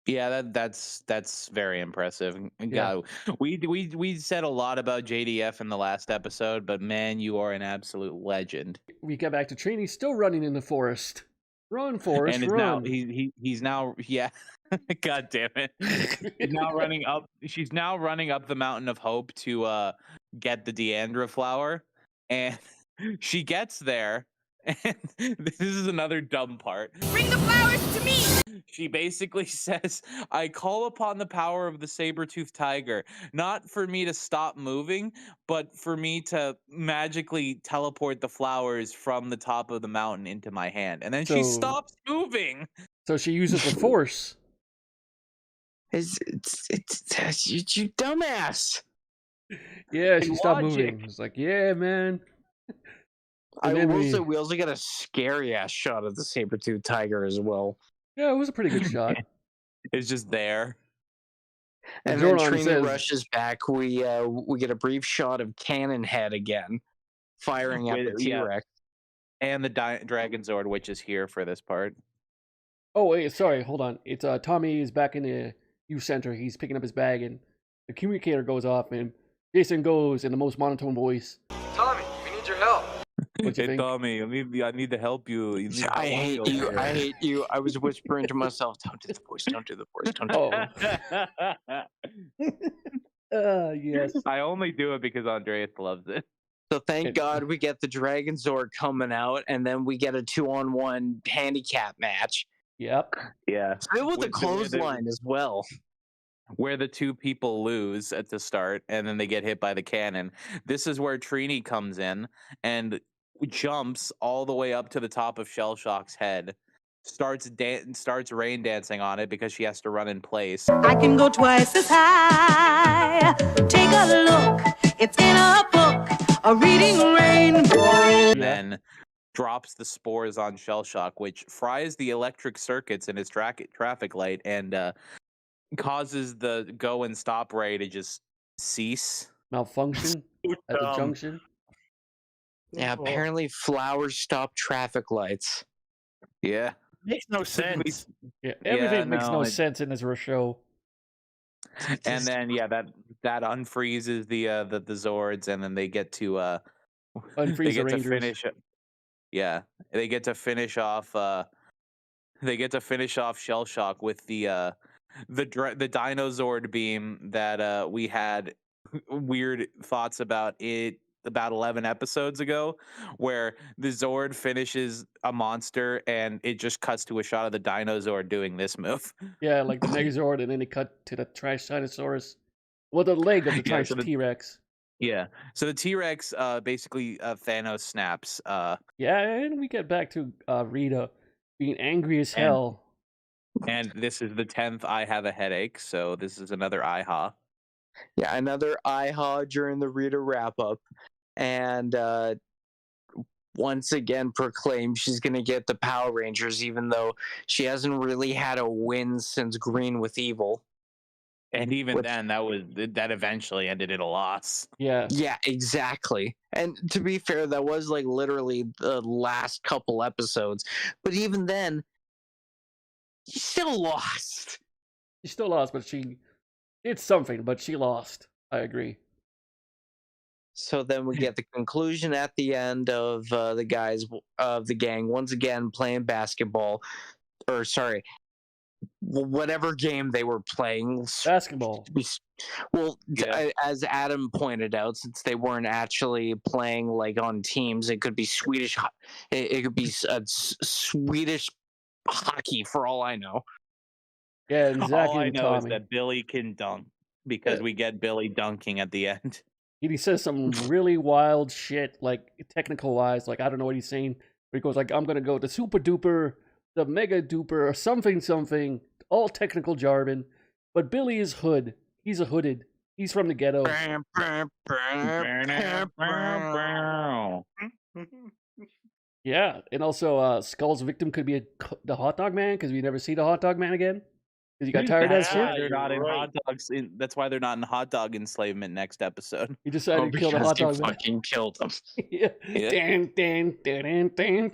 Yeah, that's very impressive. Yeah. God, we said a lot about JDF in the last episode, but man, you are an absolute legend. We get back to Trini, still running in the forest. Run, Forrest, And is run. now he's now, yeah. God damn it. She's now running up the Mountain of Hope to get the Deandra flower, and she gets there, and this is another dumb part. Bring the flowers to me! She basically says, I call upon the power of the saber-toothed tiger, not for me to stop moving, but for me to magically teleport the flowers from the top of the mountain into my hand. And then she stops moving. So she uses the force. It's you dumbass. Yeah, she stopped Logic. moving. It's like, yeah, man. I then will say we also got a scary ass shot of the saber-toothed tiger as well. Yeah, it was a pretty good shot. It's just there. And then Zordon Trini says- rushes back. We get a brief shot of Cannon Head again, firing at the Yeah. T-Rex. And the Dragon Zord, which is here for this part. Oh, wait, sorry, hold on. It's Tommy is back in the youth center. He's picking up his bag, and the communicator goes off, and Jason goes in the most monotone voice. Tommy, we need your help. What you Hey, think? Tommy, I need to help you. I hate you. I hate you. I was whispering to myself, "Don't do the voice. Don't do the voice. Don't do." Oh. Yes. I only do it because Andreas loves it. So thank God we get the Dragon Zord coming out, and then we get a 2-on-1 handicap match. Yep. Yeah. Still with the clothesline as well. Where the two people lose at the start, and then they get hit by the cannon. This is where Trini comes in and jumps all the way up to the top of Shellshock's head, starts rain dancing on it because she has to run in place. I can go twice as high. Take a look. It's in a book. A reading rainbow. And then drops the spores on Shellshock, which fries the electric circuits in his traffic light and causes the go and stop ray to just cease. Malfunction at the junction. Yeah, apparently flowers stop traffic lights. Yeah. Makes no sense. Yeah, everything makes no sense in this show. And then that unfreezes the Zords, and then they get to Unfreeze they the get to Rangers. finish. Yeah, they get to finish off. They get to finish off Shellshock with the Dino Zord beam that we had weird thoughts about it about 11 episodes ago, where the Zord finishes a monster and it just cuts to a shot of the Dino Zord doing this move. Yeah, like the Megazord, and then they cut to the Trash Dinosaurus. Well, the leg of the Yeah, Trash so the- T-Rex. Yeah. So the T-Rex basically Thanos snaps. Yeah, and we get back to Rita being angry as hell. And this is the 10th I have a headache, so this is another IHA. Yeah, another IHA during the Rita wrap-up. And once again proclaimed she's going to get the Power Rangers, even though she hasn't really had a win since Green with Evil. And even then, that eventually ended in a loss. Yeah. Yeah, exactly. And to be fair, that was like literally the last couple episodes. But even then, she still lost. She still lost, but she did something, but she lost. I agree. So then we get the conclusion at the end of the guys of the gang once again playing basketball, or sorry, whatever game they were playing. Basketball. Well, as Adam pointed out, since they weren't actually playing like on teams, it could be Swedish. It could be Swedish hockey for all I know. Yeah, and Zach All I and know is Tommy. that Billy can dunk because Yeah. we get Billy dunking at the end. He says some really wild shit, like technical wise, like I don't know what he's saying. But he goes like, "I'm gonna go the super duper, the mega duper, or something, all technical jargon." But Billy is hood. He's a hooded. He's from the ghetto. Yeah, and also Skull's victim could be the hot dog man because we never see the hot dog man again because he got tired of that That's shit. why they're not in right. hot dogs. That's why they're not in hot dog enslavement next episode. He decided to kill the because hot he dog man. fucking killed him. Yeah. Yeah. Dan.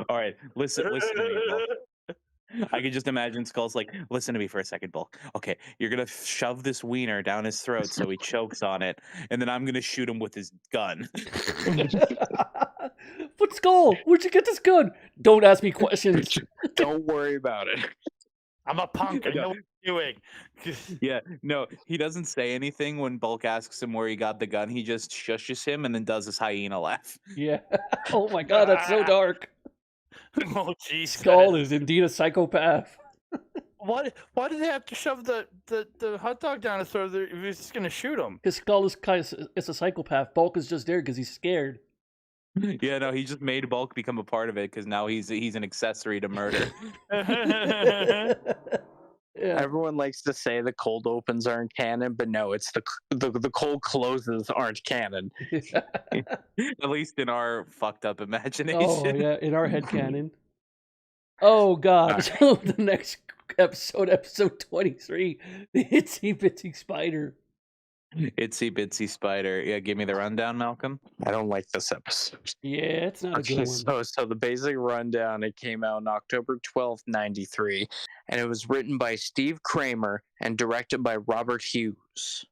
All right, listen to me, Bulk. I can just imagine Skull's like, listen to me for a second, Bulk. Okay, you're gonna shove this wiener down his throat so he chokes on it, and then I'm gonna shoot him with his gun. But Skull, where'd you get this gun? Don't ask me questions. Don't worry about it. I'm a punk. I know what I'm doing. Yeah, no, he doesn't say anything when Bulk asks him where he got the gun. He just shushes him and then does his hyena laugh. Yeah. Oh my god, that's so dark. Oh, jeez. Skull is indeed a psychopath. Why did they have to shove the hot dog down his throat if he was just going to shoot him? Because Skull is it's a psychopath. Bulk is just there because he's scared. Yeah, no, he just made Bulk become a part of it because now he's an accessory to murder. Yeah. Everyone likes to say the cold opens aren't canon, but no, it's the cold closes aren't canon. At least in our fucked up imagination. Oh yeah, in our headcanon. Oh god. So the next episode 23, the Itsy Bitsy Spider. Itsy Bitsy Spider. Yeah, give me the rundown, Malcolm. I don't like this episode. Yeah, it's not a good one. So the basic rundown, it came out on October 12th, 93, and it was written by Steve Kramer and directed by Robert Hughes.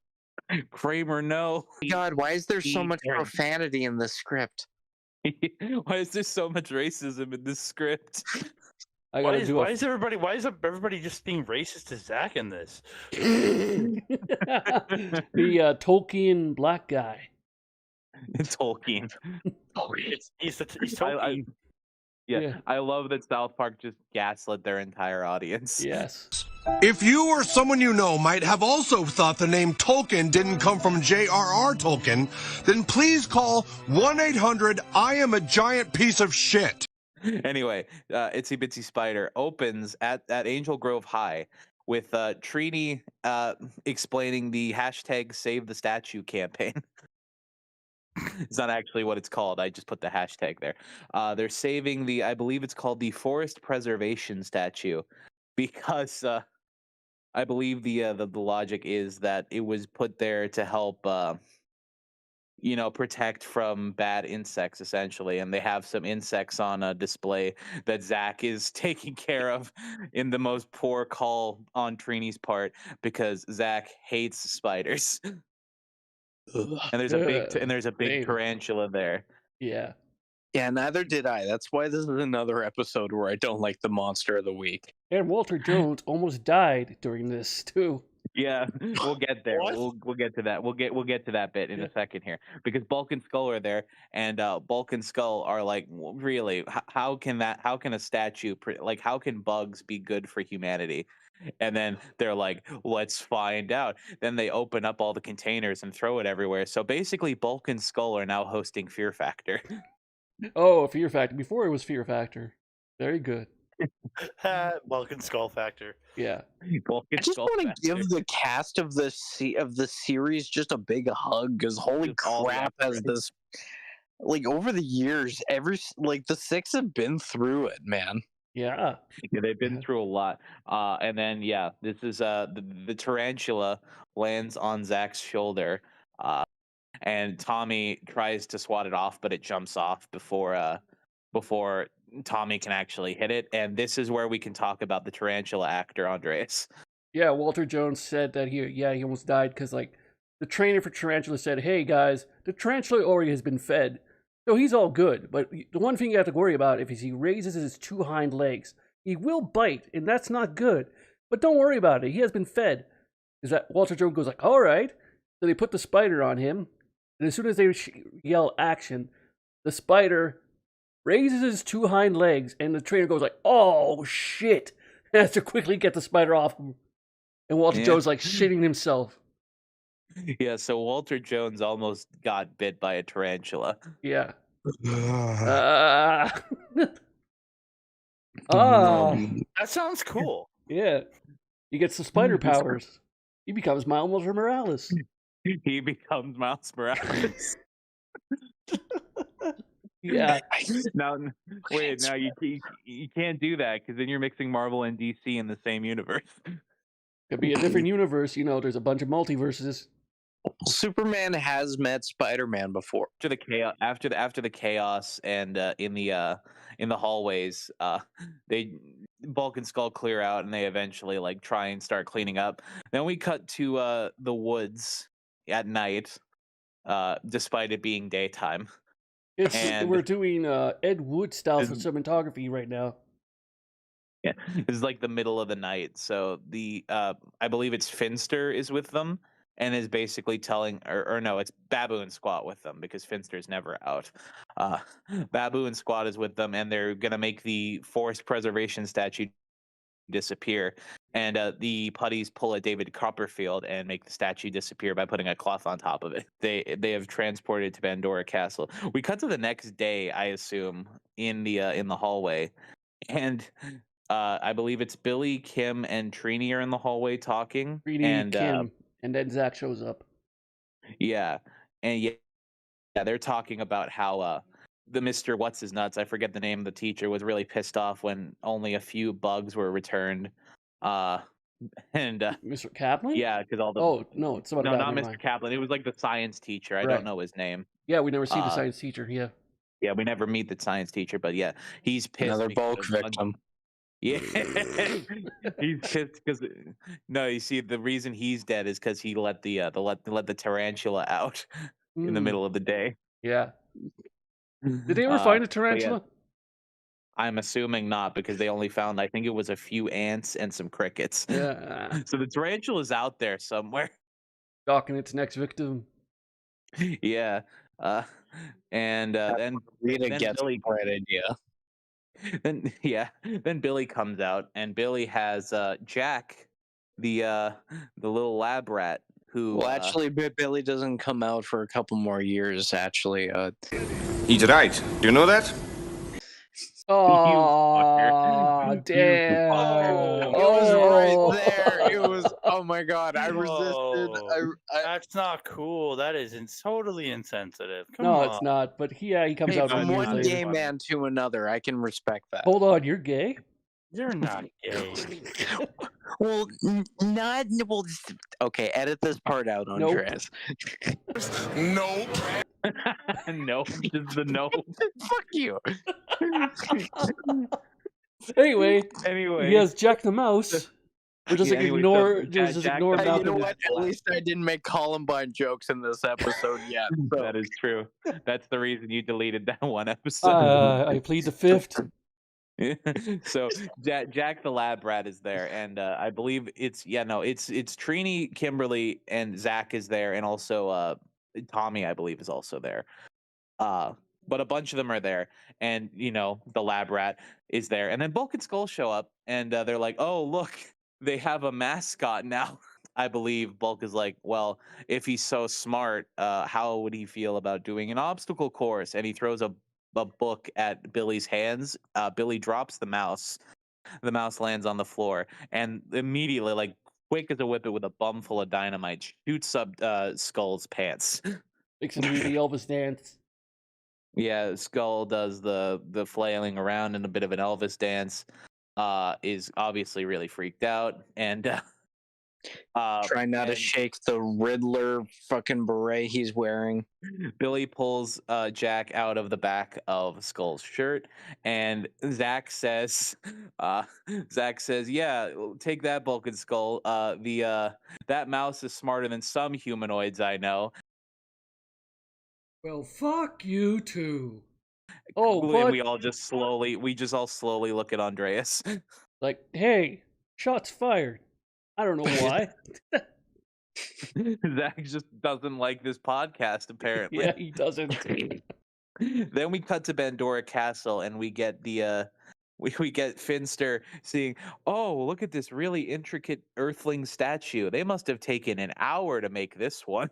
Kramer, no. God, why is there so much profanity in this script? Why is there so much racism in this script? Why is everybody just being racist to Zach in this? The Tolkien black guy. Tolkien. He's Tolkien. Yeah, I love that South Park just gaslit their entire audience. Yes. If you or someone you know might have also thought the name Tolkien didn't come from J.R.R. Tolkien, then please call 1-800-I-am-a-giant-piece-of-shit. Anyway, Itsy Bitsy Spider opens at Angel Grove High with Trini explaining the hashtag Save the Statue campaign. It's not actually what it's called. I just put the hashtag there. They're saving I believe it's called the Forest Preservation Statue because I believe the logic is that it was put there to help protect from bad insects, essentially. And they have some insects on a display that Zach is taking care of in the most poor call on Trini's part because Zach hates spiders. And there's a big tarantula there. Yeah. Yeah, neither did I. That's why this is another episode where I don't like the monster of the week. And Walter Jones almost died during this too. Yeah, we'll get there. We'll get to that. We'll get to that bit in a second here because Bulk and Skull are there, and Bulk and Skull are like, really, how can a statue how can bugs be good for humanity? And then they're like, let's find out. Then they open up all the containers and throw it everywhere. So basically, Bulk and Skull are now hosting Fear Factor. Oh, Fear Factor. Before it was Fear Factor. Very good. Welcome Skull Factor. Yeah. I just want to give the cast of the series just a big hug because holy crap, has this over the years the six have been through it, man. Yeah. They've been through a lot. And then this is the tarantula lands on Zach's shoulder. And Tommy tries to swat it off, but it jumps off before Tommy can actually hit it. And this is where we can talk about the tarantula actor, Andreas. Yeah, Walter Jones said that he almost died because the trainer for tarantula said, "Hey guys, the tarantula already has been fed, so he's all good. But the one thing you have to worry about if he raises his two hind legs, he will bite, and that's not good. But don't worry about it. He has been fed." Is that Walter Jones goes like, "All right." So they put the spider on him, and as soon as they yell action, the spider raises his two hind legs, and the trainer goes like, "Oh shit!" has to quickly get the spider off him. And Walter Yeah. Jones like shitting himself. Yeah, so Walter Jones almost got bit by a tarantula. Yeah. That sounds cool. Yeah. He gets the spider powers. He becomes Miles Morales. He becomes Miles Morales. Yeah. Now, wait, now you can't do that because then you're mixing Marvel and DC in the same universe. Could be a different universe, you know, there's a bunch of multiverses. Superman has met Spider-Man before. After the chaos and in the hallways, they Bulk and Skull clear out and they eventually like try and start cleaning up. Then we cut to the woods at night, despite it being daytime. We're doing Ed Wood style for cinematography right now. Yeah, this is like the middle of the night. So the I believe it's Finster is with them and is basically telling, or no, it's Babu and Squat with them because Finster's never out. Babu and Squat is with them, and they're gonna make the forest preservation statue disappear. And the putties pull a David Copperfield and make the statue disappear by putting a cloth on top of it. They have transported to Pandora Castle. We cut to the next day, I assume, in the hallway, and I believe it's Billy, Kim, and Trini are in the hallway talking. Trini, and Kim, and then Zach shows up. Yeah, and yeah, they're talking about how the Mr. What's His Nuts, I forget the name of the teacher, was really pissed off when only a few bugs were returned. And Mr. Kaplan? yeah, because all the no, it's about not Mr. Kaplan. It was like the science teacher. I don't know his name. Yeah, we never see the science teacher. Yeah, we never meet the science teacher, but yeah, he's pissed. Another bulk victim. Yeah, he's pissed because no, you see, the reason he's dead is because he let the tarantula out in the middle of the day. Yeah. Did they ever find a tarantula? Yeah. I'm assuming not because they only found, I think it was a few ants and some crickets. Yeah. So the tarantula's out there somewhere. Stalking its next victim. Yeah. And then Rita gets Billy, the right idea. Then Billy comes out and Billy has Jack, the little lab rat who. Well, actually, Billy doesn't come out for a couple more years. Actually, He's right. Do you know that? Oh, damn. It was right there. It was, oh my god, I resisted. That's not cool. That is totally insensitive. Come no, on. it's not. But he comes Hey, out from years one later. gay man to another, I can respect that. Hold on, you're gay? You're not gay. Well, not well. Okay, edit this part out, Nope. Andreas. Nope. No, just the no. Fuck you. Anyway, Anyway, he has Jack the Mouse. We're just Yeah, anyway, ignore, so just Jack ignore the Hey, you know Malcolm. what? At least I didn't make Columbine jokes in this episode yet. So. that is true. That's the reason you deleted that one episode. I plead the fifth. So Jack the lab rat is there, and I believe it's Trini, Kimberly, and Zach is there, and also Tommy, I believe, is also there. But a bunch of them are there, and the lab rat is there, and then Bulk and Skull show up, and they're like, "Oh, look, they have a mascot now." I believe Bulk is like, "Well, if he's so smart, how would he feel about doing an obstacle course?" And he throws a book at Billy's hands. Billy drops the mouse. The mouse lands on the floor, and immediately, like quick as a whippet with a bum full of dynamite, shoots up Skull's pants. Makes him do the Elvis dance. Yeah, Skull does the flailing around in a bit of an Elvis dance. Is obviously really freaked out, and Try not to shake the Riddler fucking beret he's wearing. Billy pulls Jack out of the back of Skull's shirt, and Zach says, "Yeah, take that, Bulk and Skull. That mouse is smarter than some humanoids I know." Well, fuck you too. Oh, And but we just all slowly look at Andreas. like, hey, shots fired. I don't know why. Zach just doesn't like this podcast, apparently. Yeah, he doesn't. Then we cut to Pandora Castle, and we get the we get Finster seeing, oh, look at this really intricate Earthling statue. They must have taken an hour to make this one.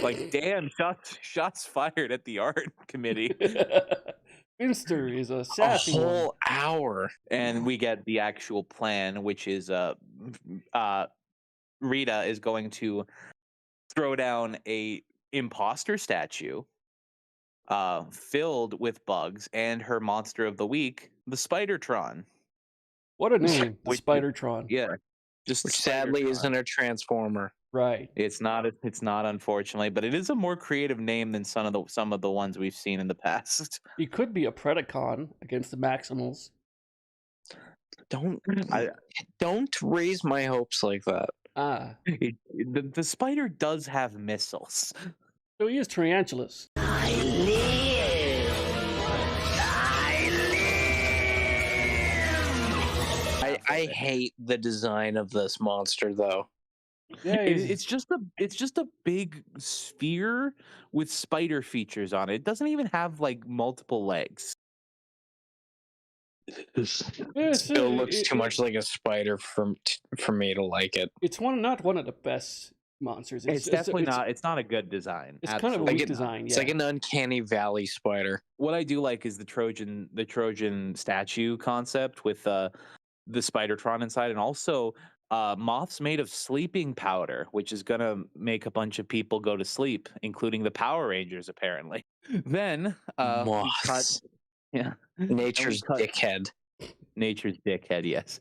Like, damn, shots fired at the art committee. Finster is a A sassy one. whole hour. And we get the actual plan, which is Rita is going to throw down a imposter statue filled with bugs and her monster of the week, the Spidertron. What a name, the Which- Spidertron. Yeah, just Which sadly Spidertron. isn't a transformer. Right. It's not unfortunately, but it is a more creative name than some of the ones we've seen in the past. He could be a Predacon against the Maximals. Don't raise my hopes like that. Ah. The spider does have missiles. So he is Tarantulas. I hate the design of this monster though. Yeah, It's just a big sphere with spider features on it. It doesn't even have like multiple legs. It still looks too much like a spider for me to like it. It's not one of the best monsters. It's definitely not. It's not a good design. It's kind of a Absolutely weak not. design. It's Yeah. like an uncanny valley spider. What I do like is the Trojan statue concept with the Spidertron inside, and also moths made of sleeping powder, which is gonna make a bunch of people go to sleep, including the Power Rangers, apparently. Then we cut, Moths. yeah, Nature's dickhead. Nature's dickhead, yes.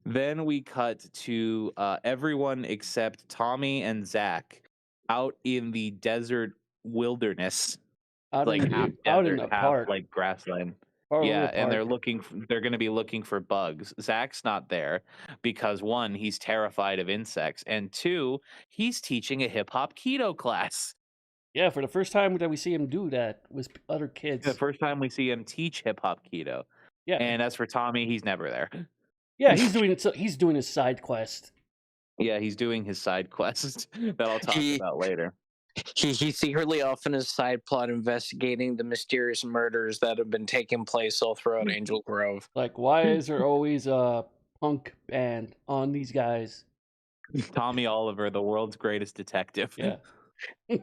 Then we cut to everyone except Tommy and Zach out in the desert wilderness, Out like in, half out in desert, the half park. like grassland. Far Yeah, over the and park. they're going to be looking for bugs. Zach's not there because one, he's terrified of insects, and two, he's teaching a hip hop keto class. Yeah, for the first time that we see him do that with other kids. The first time we see him teach hip hop keto. Yeah. And as for Tommy, he's never there. Yeah, he's doing his side quest. Yeah, he's doing his side quest that I'll talk about later. He's secretly off in his side plot investigating the mysterious murders that have been taking place all throughout Angel Grove. Like, why is there always a punk band on these guys? Tommy Oliver, the world's greatest detective. Yeah.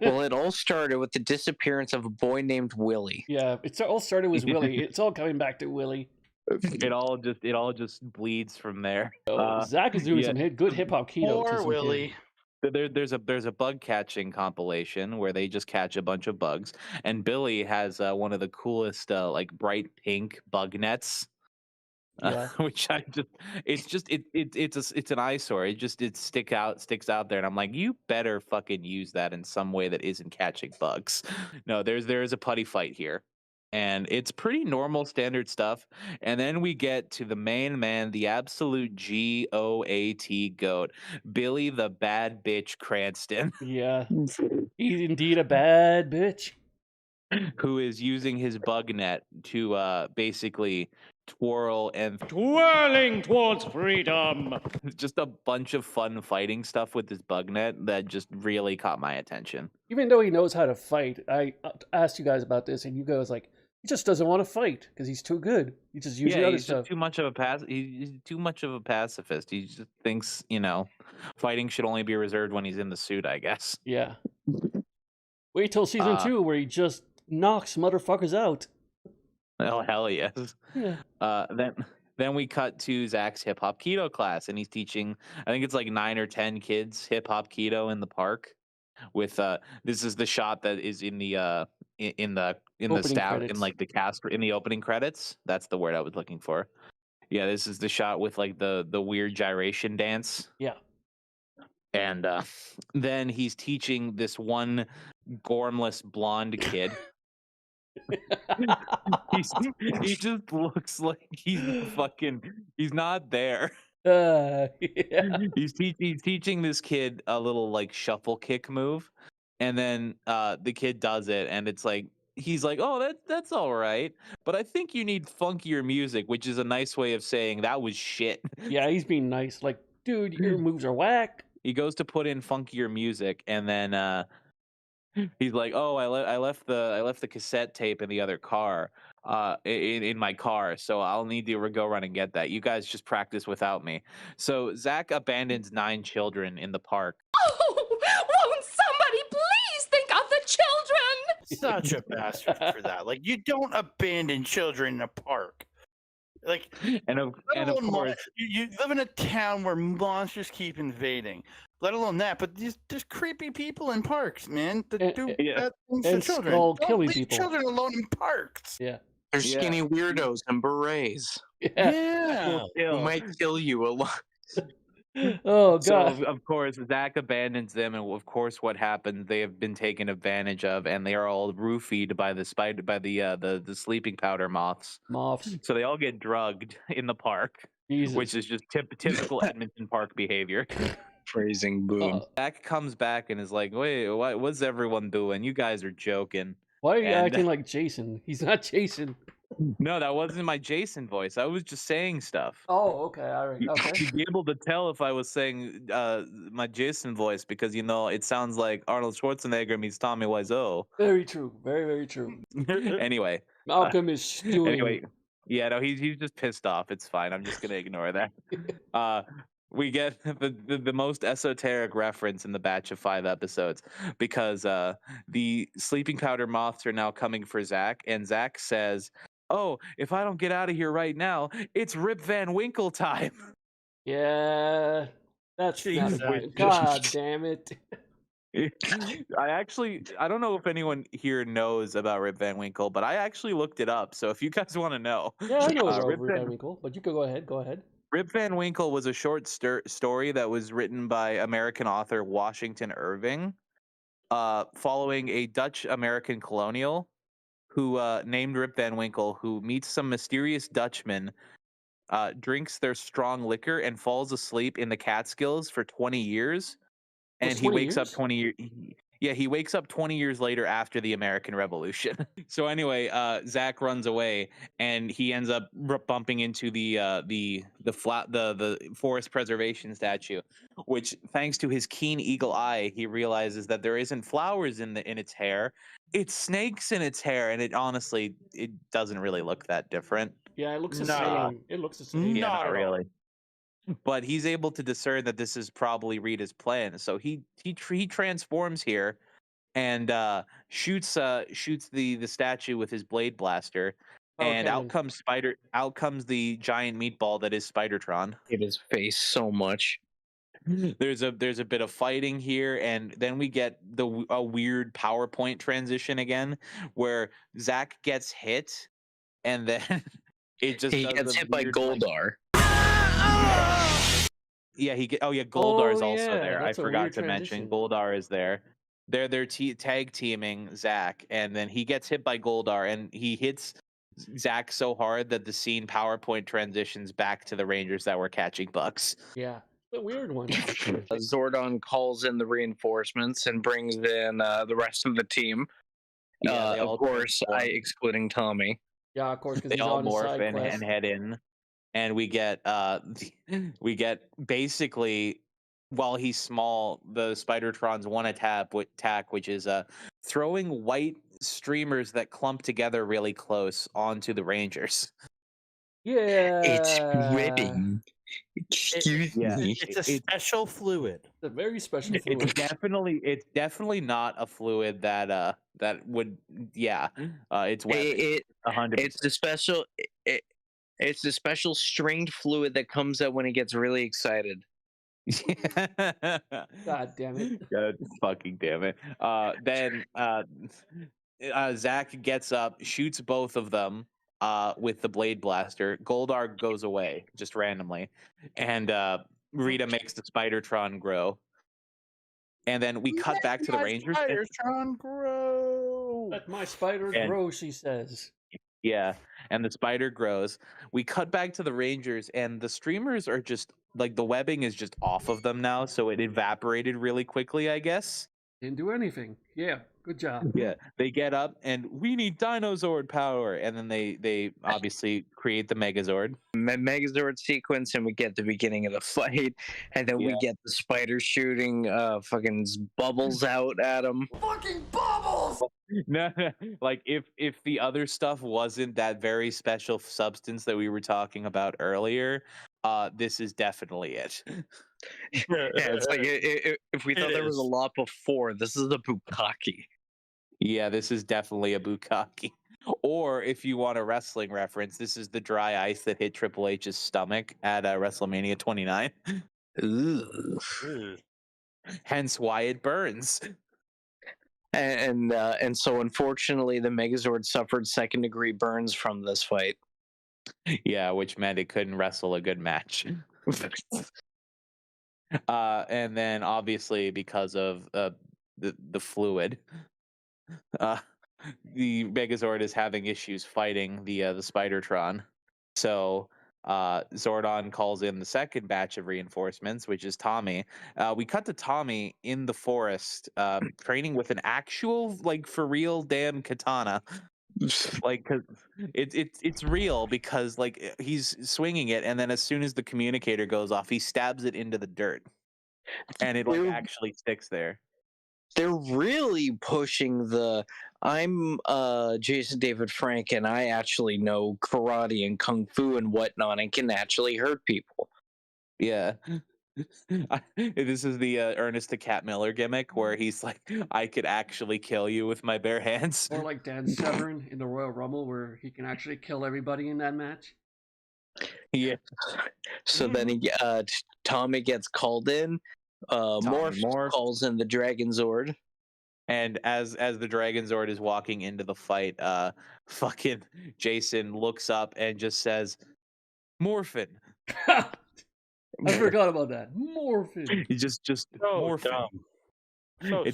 Well, it all started with the disappearance of a boy named Willie. Yeah, it all started with Willie. It's all coming back to Willie. It all just bleeds from there. Zach is doing some good hip hop keto. Poor Willie. There's a bug catching compilation where they just catch a bunch of bugs, and Billy has one of the coolest like bright pink bug nets, Yeah. which it's an eyesore. It sticks out there, and I'm like, you better fucking use that in some way that isn't catching bugs. No, there is a putty fight here. And it's pretty normal standard stuff. And then we get to the main man, the absolute GOAT, Billy the Bad Bitch Cranston. Yeah. He's indeed a bad bitch. Who is using his bug net to basically twirling towards freedom. Just a bunch of fun fighting stuff with this bug net that just really caught my attention. Even though he knows how to fight, I asked you guys about this, and you guys like, he just doesn't want to fight because he's too good. He just uses other he's stuff. Just he's too much of a pacifist. He just thinks, fighting should only be reserved when he's in the suit, I guess. Yeah. Wait till season 2 where he just knocks motherfuckers out. Oh hell yes. Yeah. Then we cut to Zach's hip hop keto class, and he's teaching, I think it's like 9 or 10 kids hip hop keto in the park. With this is the shot that is in the Opening in like the cast in the opening credits. That's the word I was looking for. Yeah, this is the shot with like the weird gyration dance. Yeah. And then he's teaching this one gormless blonde kid. He just looks like he's not there. Yeah. He's teaching this kid a little like shuffle kick move, and then the kid does it, and it's like he's like, oh, that's all right, but I think you need funkier music, which is a nice way of saying that was shit. Yeah, he's being nice. Like, dude, your moves are whack. He goes to put in funkier music, and then He's like, "Oh, I left the cassette tape in the other car, in my car, so I'll need to go run and get that. You guys just practice without me." So Zach abandons 9 children in the park. Oh, won't somebody please think of the children? Such a bastard for that. Like, you don't abandon children in a park. Like, and of course, you live in a town where monsters keep invading. Let alone that, but there's creepy people in parks, man. That do bad things to and children. skull Don't killing leave people. children alone in parks. Yeah. They're skinny weirdos and berets. Yeah. Who might kill you a lot. Oh So god. of course Zach abandons them, and of course what happens? They have been taken advantage of, and they are all roofied by the the sleeping powder moths. Moths. So they all get drugged in the park, which is just typical Edmonton park behavior. Phrasing boom. Zach comes back and is like, "Wait, what's everyone doing? You guys are joking." Why are you And- acting like Jason? He's not Jason. No, that wasn't my Jason voice. I was just saying stuff. Oh, okay, all right, okay. You'd be able to tell if I was saying my Jason voice because it sounds like Arnold Schwarzenegger meets Tommy Wiseau. Very true. Very, very true. Anyway, Malcolm is stewing. Anyway, yeah, no, he's just pissed off. It's fine. I'm just gonna ignore that. We get the most esoteric reference in the batch of 5 episodes because the sleeping powder moths are now coming for Zach, and Zach says, "Oh, if I don't get out of here right now, it's Rip Van Winkle time." Yeah, that's Jesus. not. God damn it. I don't know if anyone here knows about Rip Van Winkle, but I actually looked it up. So if you guys want to know, Yeah, I know about Rip Rip Van Winkle, but you can go ahead. Go ahead. Rip Van Winkle was a short story that was written by American author Washington Irving, following a Dutch-American colonial who named Rip Van Winkle, who meets some mysterious Dutchman, drinks their strong liquor, and falls asleep in the Catskills for 20 years. And he wakes up 20 years. Yeah, he wakes up 20 years later after the American Revolution. So anyway, Zach runs away, and he ends up bumping into the forest preservation statue, which, thanks to his keen eagle eye, he realizes that there isn't flowers in its hair. It's snakes in its hair, and it doesn't really look that different. Yeah, it looks the same. It looks the same. Yeah, not really. But he's able to discern that this is probably Rita's plan, so he transforms here, and shoots the statue with his blade blaster, and out comes the giant meatball that is Spidertron. Hit his face so much. There's a bit of fighting here, and then we get a weird PowerPoint transition again, where Zach gets hit, and then he gets hit by Goldar. Yeah, Goldar's also there. I forgot to mention Goldar is there. They're tag teaming Zach, and then he gets hit by Goldar, and he hits Zach so hard that the scene PowerPoint transitions back to the Rangers that were catching bucks. Yeah, the weird one. Zordon calls in the reinforcements and brings in the rest of the team. Yeah, of course, excluding Tommy. Yeah, of course, because they all morph and head in. And we get basically, while he's small, the Spidertron's one attack, which is throwing white streamers that clump together really close onto the Rangers. Yeah, it's ribbing. Excuse me. It's a special fluid. It's a very special fluid. It's definitely not a fluid that would it's webbing. 100%. It's the special. It's the special stringed fluid that comes out when he gets really excited. God damn it. God fucking damn it. Then Zach gets up, shoots both of them with the blade blaster. Goldar goes away just randomly. And Rita makes the Spidertron grow. And then we cut back to the Rangers. Spidertron grow. Let my spider grow, she says. Yeah, and the spider grows. We cut back to the Rangers, and the streamers are just like the webbing is just off of them now, so it evaporated really quickly, I guess. Didn't do anything. Yeah. Good job. Yeah, they get up and we need Dinozord power, and then they obviously create the Megazord. Megazord sequence, and we get the beginning of the fight, and then we get the spider shooting fucking bubbles out at him. Fucking bubbles! No, like if the other stuff wasn't that very special substance that we were talking about earlier, this is definitely it. Yeah, it's like if we thought there was a is. lot before, this is the bukkake. Yeah, this is definitely a bukkake. Or if you want a wrestling reference, this is the dry ice that hit Triple H's stomach at WrestleMania 29. Ugh. Hence why it burns. And so unfortunately, the Megazord suffered second-degree burns from this fight. Yeah, which meant it couldn't wrestle a good match. And then obviously because of the fluid, the Megazord is having issues fighting the Spidertron. So Zordon calls in the second batch of reinforcements, which is Tommy. We cut to Tommy in the forest, training with an actual, like, for real damn katana. Like, 'cause it's real, because like he's swinging it, and then as soon as the communicator goes off, he stabs it into the dirt, and it like actually sticks there. They're really pushing the I'm Jason David Frank, and I actually know karate and kung fu and whatnot, and can actually hurt people. Yeah. This is the Ernest the Cat Miller gimmick, where he's like, I could actually kill you with my bare hands. Or like Dan Severn in the Royal Rumble, where he can actually kill everybody in that match. Yeah. So then Tommy gets called in. Morph calls in the Dragon Zord. And as the Dragon Zord is walking into the fight, fucking Jason looks up and just says, "Morphin." I forgot about that. Morphin. He just Morphin. So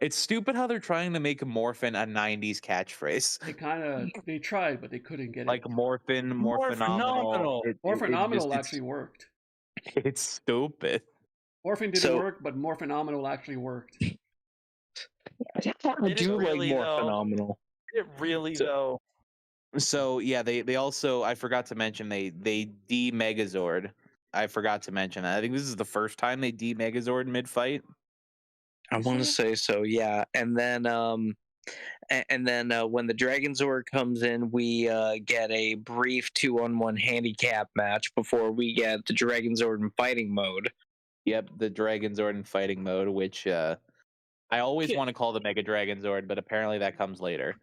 It's stupid how they're trying to make Morphin a 90s catchphrase. They tried, but they couldn't get like it. Morphin, Morphinominal. Morphinominal actually worked. It's stupid. Morphin didn't work, but Morphinominal actually worked. I do really, like Morphinominal. It really though. So yeah, they also, I forgot to mention, they de-Megazord. I forgot to mention that. I think this is the first time they de-Megazord mid-fight. I want to say so, yeah. And then when the Dragon Zord comes in, we get a brief 2-on-1 handicap match before we get the Dragon Zord in fighting mode. Yep, the Dragon Zord in fighting mode, which I always want to call the Mega Dragon Zord, but apparently that comes later.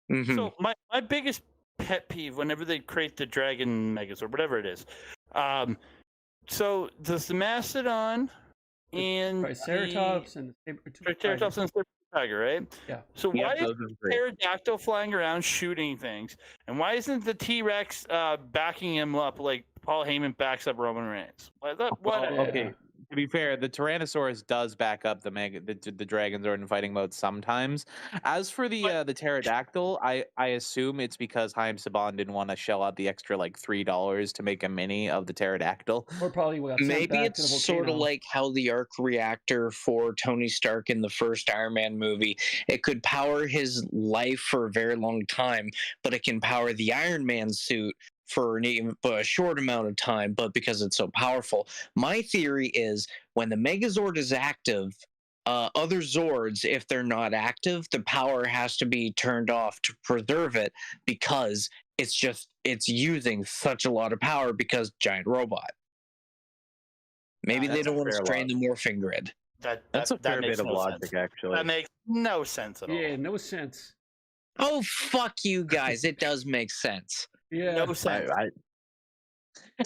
Mm-hmm. So my biggest pet peeve whenever they create the Dragon Megazord, whatever it is, so does the Mastodon and Triceratops and the Triceratops and the Tiger, right? Yeah. So why is the pterodactyl flying around shooting things, and why isn't the T-Rex backing him up like Paul Heyman backs up Roman Reigns? Okay. To be fair, the Tyrannosaurus does back up the Dragon Zord in fighting mode sometimes. As for the pterodactyl, I assume it's because Haim Saban didn't want to shell out the extra like $3 to make a mini of the pterodactyl. Or probably maybe it's sort of like how the arc reactor for Tony Stark in the first Iron Man movie. It could power his life for a very long time, but it can power the Iron Man suit for a short amount of time, but because it's so powerful. My theory is when the Megazord is active, other Zords, if they're not active, the power has to be turned off to preserve it, because it's using such a lot of power because giant robot. Maybe they don't want to strain the morphing grid. That's a fair bit of logic, actually. That makes no sense at all. Yeah, no sense. Oh, fuck you guys. It does make sense. Yeah. No sense.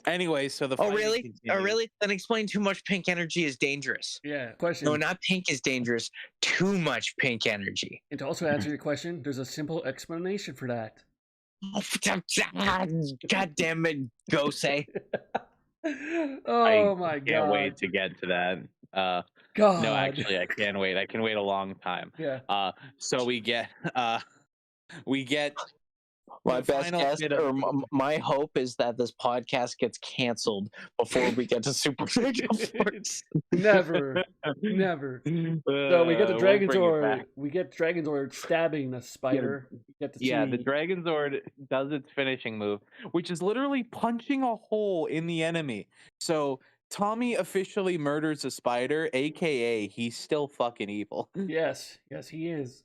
Anyway, so the really? continues. Oh, really? Then explain too much pink energy is dangerous. Yeah. Question. No, not pink is dangerous. Too much pink energy. And to also answer your question, there's a simple explanation for that. God damn it, Gosei. Oh my god. I can't wait to get to that. God. No, actually, I can't wait. I can wait a long time. Yeah. So we get My The best final guess, bit of- or my hope, is that this podcast gets canceled before we get to Super Mega Force. Never. Never. So we get the We'll bring it back. Dragonzord. We get Dragonzord stabbing a spider. We get to Yeah, see. the Dragonzord does its finishing move, which is literally punching a hole in the enemy. So Tommy officially murders a spider, aka he's still fucking evil. Yes, he is.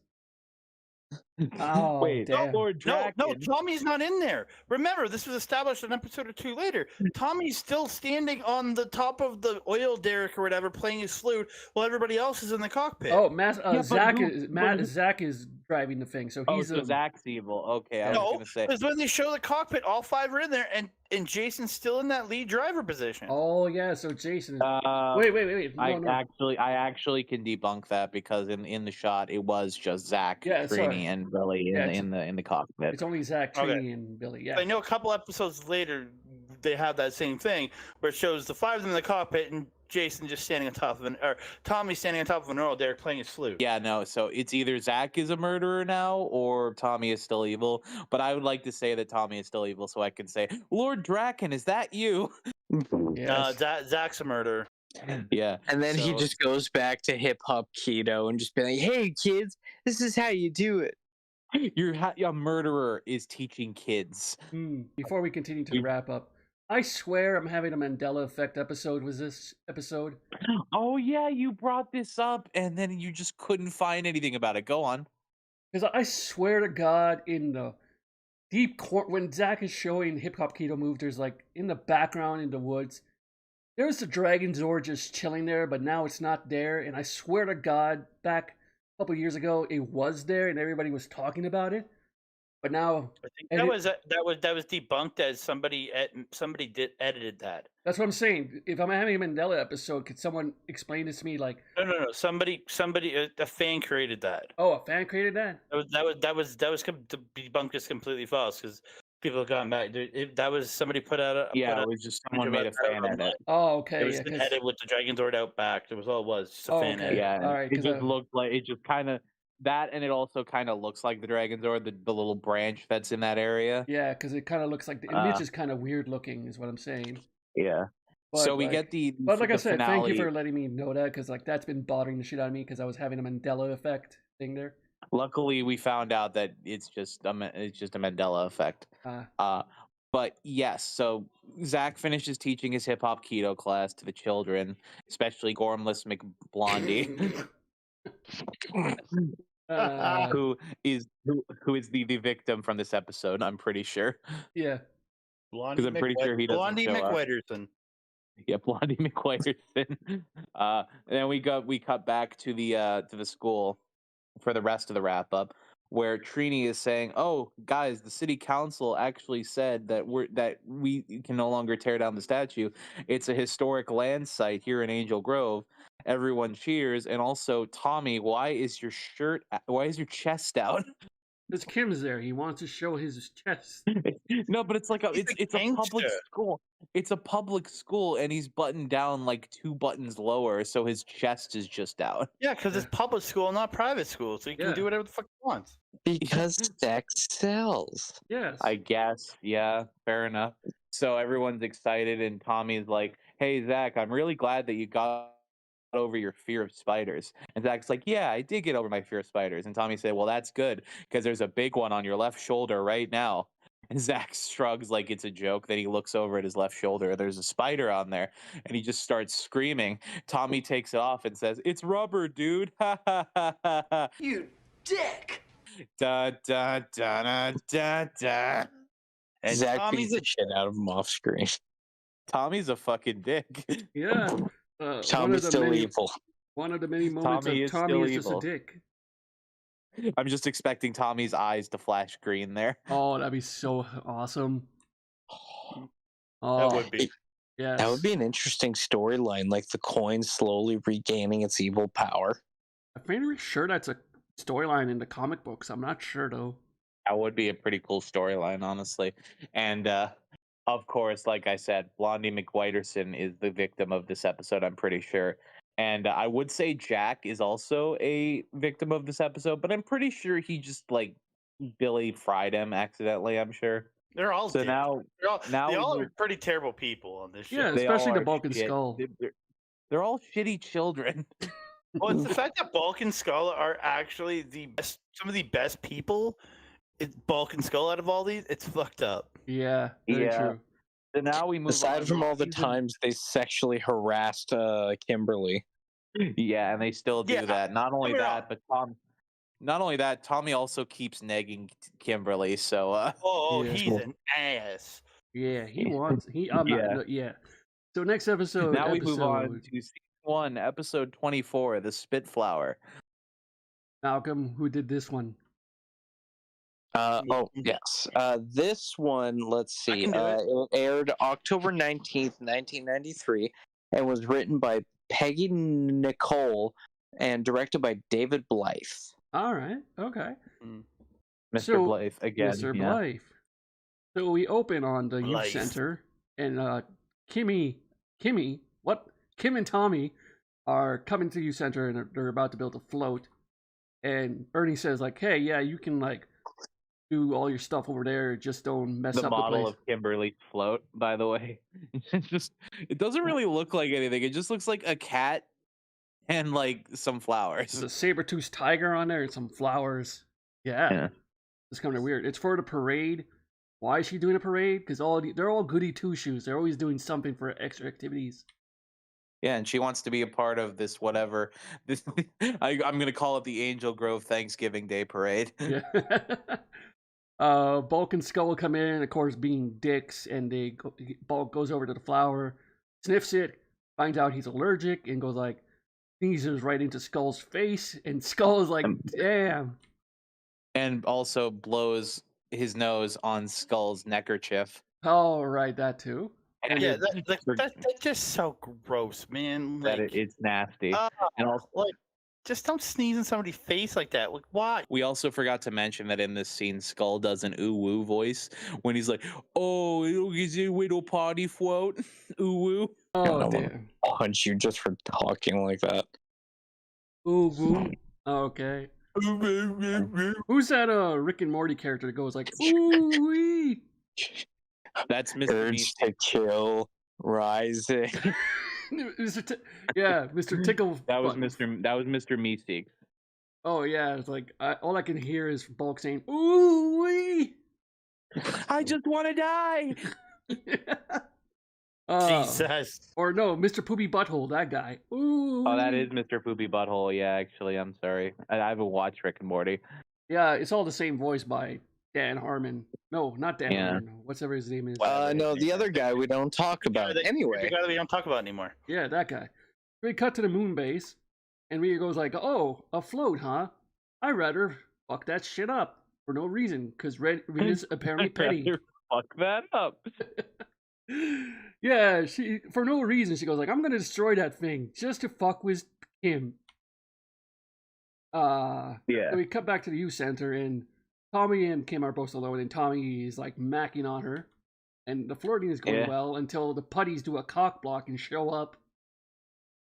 Oh, Wait, damn. Lord Draken. No, Tommy's not in there. Remember, this was established an episode or two later. Tommy's still standing on the top of the oil derrick or whatever, playing his flute, while everybody else is in the cockpit. Oh, but Zach is driving the thing, so he's so Zach's evil. Okay, I was no, gonna say. because when they show the cockpit, all five are in there, and Jason's still in that lead driver position. Oh yeah, so Jason is. Uh, wait. No, I actually can debunk that because in the shot it was just Zach, Yeah, sorry. Trini, and Billy in the cockpit. It's only Zach, Okay. Trini, and Billy. Yeah. I know a couple episodes later, they have that same thing where it shows the five of them in the cockpit and Jason just standing on top of or Tommy standing on top of an oil derrick playing his flute. Yeah, no. So it's either Zach is a murderer now or Tommy is still evil. But I would like to say that Tommy is still evil, so I can say, Lord Draken, is that you? Yes. Zach's a murderer. Yeah. And then he So- just goes back to hip hop keto and just be like, "Hey kids, this is how you do it." Your murderer is teaching kids. Before we continue to the wrap up, I swear I'm having a Mandela effect episode. Was this episode? Oh yeah, you brought this up, and then you just couldn't find anything about it. Go on. Because I swear to God, in the deep when Zach is showing hip hop keto move, there's like in the background in the woods, there's the Dragonzord just chilling there, but now it's not there. And I swear to God, back a couple years ago, it was there, and everybody was talking about it. But now I think that was debunked as somebody edited that. That's what I'm saying. If I'm having a Mandela episode, could someone explain this to me? Like, No. Somebody, a fan created that. oh, a fan created that? That was debunked as completely false because people have gone back. That was somebody put out. Yeah, it was just someone made a fan edit. Oh, okay. It was an edit with the Dragonzord out back. That was all it was. Just a fan edit. Yeah, All right, it just looked like it just kind of that, and it also kind of looks like the Dragonzord, the little branch that's in that area. Yeah, because it kind of looks like the image is kind of weird looking, is what I'm saying. Yeah. But So we like, get the. But like the I said, thank you finale. for letting me know that, because like that's been bothering the shit out of me because I was having a Mandela effect thing there. Luckily, we found out that it's just a Mandela effect. But yes, so Zach finishes teaching his hip hop keto class to the children, especially Gormless McBlondie, who is the victim from this episode. I'm pretty sure. Yeah. Blondie I'm pretty sure he doesn't Blondie show up. McWhiterson. Yeah, Blondie McWhiterson. And then we cut back to the school for the rest of the wrap up, where Trini is saying, "Oh, guys, the city council actually said that we can no longer tear down the statue. It's a historic land site here in Angel Grove." Everyone cheers, and also Tommy, why is your chest out? Because Kim's there. He wants to show his chest. No, but it's like it's a public school. It's a public school, and he's buttoned down like 2 buttons lower, so his chest is just out. Yeah, because it's public school, not private school, so you can do whatever the fuck you want. Because sex sells. Yes. I guess. Yeah, fair enough. So everyone's excited, and Tommy's like, "Hey, Zach, I'm really glad that you got over your fear of spiders." And Zach's like, "Yeah, I did get over my fear of spiders." And Tommy said, "Well, that's good, because there's a big one on your left shoulder right now." And Zach shrugs like it's a joke. Then he looks over at his left shoulder. There's a spider on there, and he just starts screaming. Tommy takes it off and says, "It's rubber, dude." Ha ha ha ha ha. You dick! Da da da da da da. And Zach beats the shit out of him off screen. Tommy's a fucking dick. Yeah. Tommy's still evil. One of the many moments Tommy of is Tommy still is just evil. a dick. I'm just expecting Tommy's eyes to flash green there. Oh, that'd be so awesome. Oh, That would be. Yes. That would be an interesting storyline, like the coin slowly regaining its evil power. I'm pretty sure that's a storyline in the comic books. I'm not sure though. That would be a pretty cool storyline, honestly. And of course, like I said, Blondie McWhiterson is the victim of this episode, I'm pretty sure. And I would say Jack is also a victim of this episode, but I'm pretty sure he just like Billy fried him accidentally, I'm sure. They're all So dicks. now they all we are pretty terrible people on this show. Yeah, They all especially the are Balkan shit. Skull. They're all shitty children. Well, it's the fact that Bulk and Skull are actually some of the best people. It's Bulk and Skull out of all these. It's fucked up. Yeah, very true. So now we move Aside on from to all the season- times they sexually harassed Kimberly. Yeah, and they still do Yeah, that. Not only I mean, that, but not only that, Tommy also keeps negging Kimberly. So Oh, Yeah. he's an ass. Yeah, he wants. I'm Yeah. not. Yeah. So next episode. now we move on to season 1, episode 24, the Spitflower. Malcolm, who did this one? Yes. This one, let's see. can do it. It aired October 19th, 1993, and was written by Peggy Nicole and directed by David Blythe. All right. Okay. Mr. So, Blythe again. Mr. yeah. Blythe. So we open on the youth Blythe. center, and Kim and Tommy are coming to the youth center, and they're about to build a float. And Ernie says, like, "Hey, yeah, you can like do all your stuff over there. Just don't mess The up model the place." of Kimberly's float, by the way. It doesn't really look like anything. It just looks like a cat and like some flowers. There's a saber-toothed tiger on there and some flowers. Yeah. It's kind of weird. It's for the parade. Why is she doing a parade? Because they're all goody two-shoes. They're always doing something for extra activities. Yeah, and she wants to be a part of this whatever. This I'm gonna call it the Angel Grove Thanksgiving Day Parade. Yeah. Bulk and Skull come in, of course, being dicks, and Bulk goes over to the flower, sniffs it, finds out he's allergic, and goes like, sneezes right into Skull's face, and Skull is like, damn. And also blows his nose on Skull's neckerchief. Oh, right, that too. And Yeah, that's just so gross, man. that Like, it's nasty. And also, like, just don't sneeze in somebody's face like that. Like, why? we also forgot to mention that in this scene, Skull does an ooh woo voice when he's like, "Oh, is it widow party float? Ooh woo." Oh, damn. Punch you just for talking like that. Ooh, woo. Okay. Who's that Rick and Morty character that goes like, ooh wee? That's Mr. Urge to kill rising. Mr. Tickle. That was Mr. Meeseek. Oh yeah, it's like all I can hear is Bulk saying "ooh wee." I just want to die. Jesus. Or no, Mr. Poopy Butthole, that guy. Ooh. Oh, that is Mr. Poopy Butthole. Yeah, actually, I'm sorry. I haven't watched Rick and Morty. Yeah, it's all the same voice by Dan Harmon. No, not Dan Yeah. Harmon. Whatever his name is. No, the other guy we don't talk about. Anyway. The guy that we don't talk about anymore. Yeah, that guy. We cut to the moon base, and Rita goes like, "Oh, a float, huh? I'd rather fuck that shit up for no reason, because Rita's apparently petty." Fuck that up. Yeah, she for no reason she goes like, "I'm gonna destroy that thing just to fuck with Kim." Yeah. So we cut back to the youth center, and Tommy and Kim are both alone, and Tommy is like macking on her, and the flirting is going well until the putties do a cock block and show up.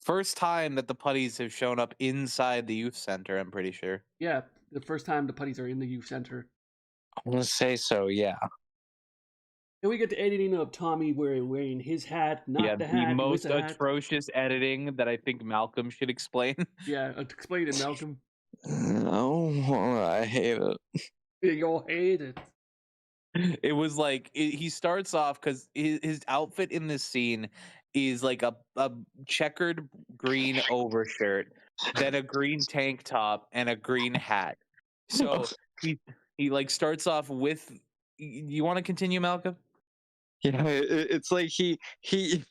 First time that the putties have shown up inside the youth center, I'm pretty sure. Yeah, the first time the putties are in the youth center. I'm gonna say so, yeah. And we get the editing of Tommy wearing his hat, not the hat. The most with the hat. atrocious editing that I think Malcolm should explain. Yeah, explain it, Malcolm. No, I hate it. You all hate it. It was like he starts off because his outfit in this scene is like a checkered green overshirt, then a green tank top, and a green hat. So he like starts off with. You want to continue, Malcolm? Yeah, it's like it's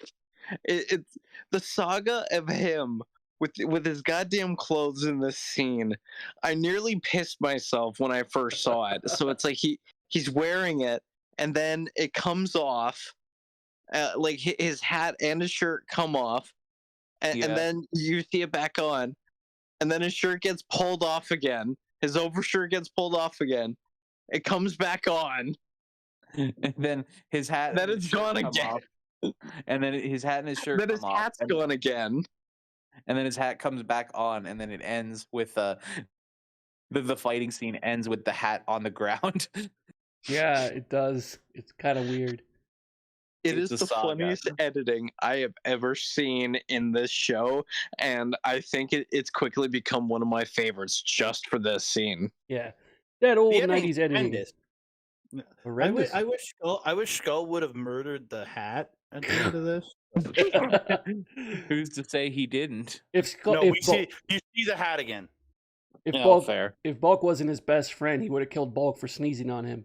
the saga of him with his goddamn clothes in this scene. I nearly pissed myself when I first saw it. So it's like he's wearing it, and then it comes off, like his hat and his shirt come off, and then you see it back on, and then his shirt gets pulled off again. His overshirt gets pulled off again. It comes back on. And then his hat. Then it's gone again. Off, and then his hat and his shirt. Then his come hat's off, gone again. And then his hat comes back on, and then it ends with the fighting scene ends with the hat on the ground. Yeah, it does. It's kind of weird. It It's is a the saga. funniest editing I have ever seen in this show, and I think it's quickly become one of my favorites just for this scene. Yeah, that old The editing's 90s editing. horrendous. Horrendous. I wish Skull would have murdered the hat at the end of this. Who's to say he didn't? If Skull, No, if you see the hat again. if Yeah, Bulk, fair. if Bulk wasn't his best friend, he would have killed Bulk for sneezing on him.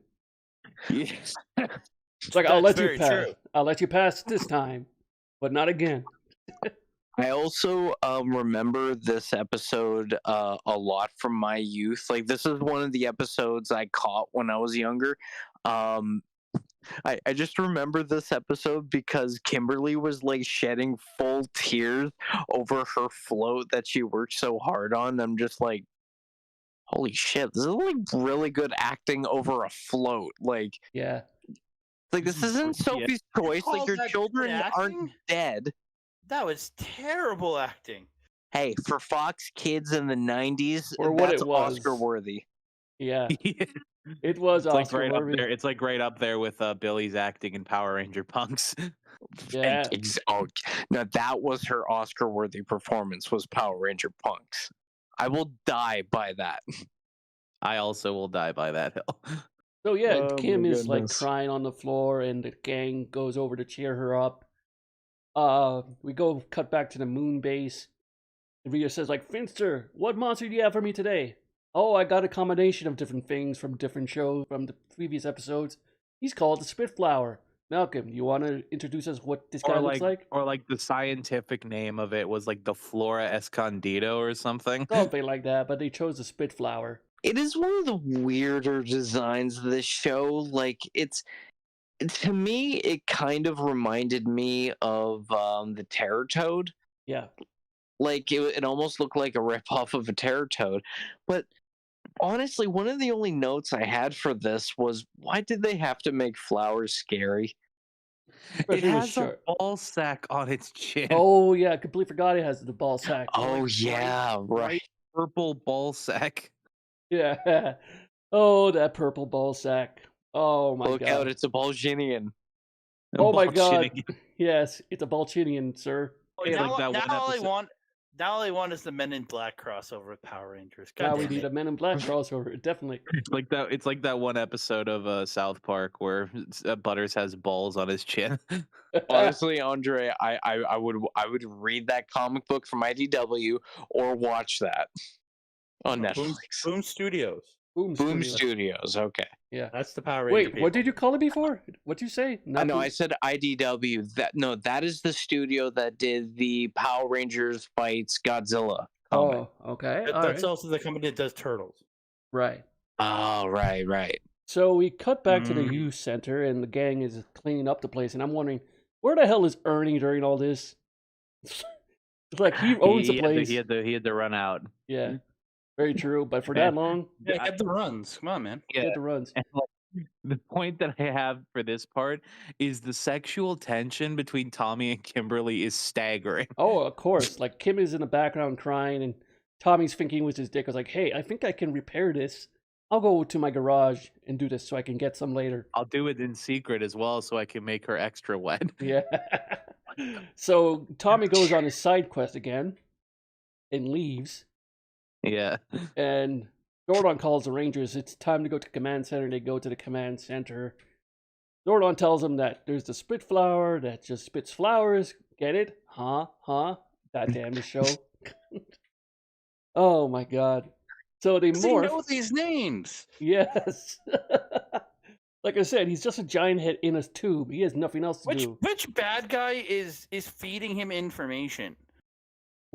Yes. It's like, I'll That's let you very pass. true. I'll let you pass this time, but not again. I also remember this episode a lot from my youth. Like, this is one of the episodes I caught when I was younger. I just remember this episode because Kimberly was like shedding full tears over her float that she worked so hard on. I'm just like, holy shit, this is like really good acting over a float. Like, Yeah. like this isn't Sophie's Choice. Like, called your that good children aren't acting? dead. That was terrible acting. Hey, for Fox Kids in the 90s, For what that's it was. Oscar worthy. Yeah. It's It was like Oscar right up worthy. there. It's like right up there with Billy's acting in Power Ranger Punks. Yeah. Now that was her Oscar-worthy performance. Was Power Ranger Punks. I will die by that. I also will die by that hill. So yeah, Oh, Kim my is like goodness. crying on the floor, and the gang goes over to cheer her up. We go cut back to the moon base. And Rita says like, Finster, what monster do you have for me today? Oh, I got a combination of different things from different shows from the previous episodes. He's called the Spitflower. Malcolm, you want to introduce us what this guy looks like? Or like the scientific name of it was like the Flora Escondido or something. Something like that, but they chose the Spitflower. It is one of the weirder designs of this show. Like, to me, it kind of reminded me of the Terror Toad. Yeah. Like, it almost looked like a ripoff of a Terror Toad. But honestly, one of the only notes I had for this was, why did they have to make flowers scary? It Especially with has a short- ball sack on its chin. Oh yeah, I completely forgot it has the ball sack. Oh, yeah, right. Purple ball sack. Yeah. Oh, that purple ball sack. Oh my Look god. out, it's a Balginian. Oh my god. Bullshitting. Yes, it's a Balchinian, sir. It's now, like that now one all I episode- want, now all I want is the Men in Black crossover with Power Rangers. God Now we damn need it. a Men in Black crossover, definitely. It's like that one episode of South Park where Butters has balls on his chin. Honestly, Andre, I would read that comic book from IDW or watch that on Netflix. Boom Studios. Boom Boom Studios. Studios. Okay. Yeah. That's the Power Ranger. Wait, people. what did you call it before? What'd you say? I know. Boom- I said IDW. That is the studio that did the Power Rangers fights Godzilla comic. Oh, okay. All That's right. also the company that does Turtles. Right. Oh, right. So we cut back to the Mm. youth center, and the gang is cleaning up the place. And I'm wondering, where the hell is Ernie during all this? It's like he owns the place. He had to run out. Yeah, very true. But for that long, Yeah, get the runs. Come on, man. get the runs. And like, the point that I have for this part is the sexual tension between Tommy and Kimberly is staggering. Oh, of course. Like Kim is in the background crying, and Tommy's thinking with his dick. I was like, hey, I think I can repair this. I'll go to my garage and do this so I can get some later. I'll do it in secret as well so I can make her extra wet. Yeah. So Tommy goes on his side quest again and leaves. Yeah. And Zordon calls the Rangers. It's time to go to the command center. They go to the command center. Zordon tells them that there's the Spitflower that just spits flowers. Get it? Huh? God damn the show. Oh my god. So they Does he morph. know these names? Yes. Like I said, he's just a giant head in a tube. He has nothing else to do. Which bad guy is feeding him information?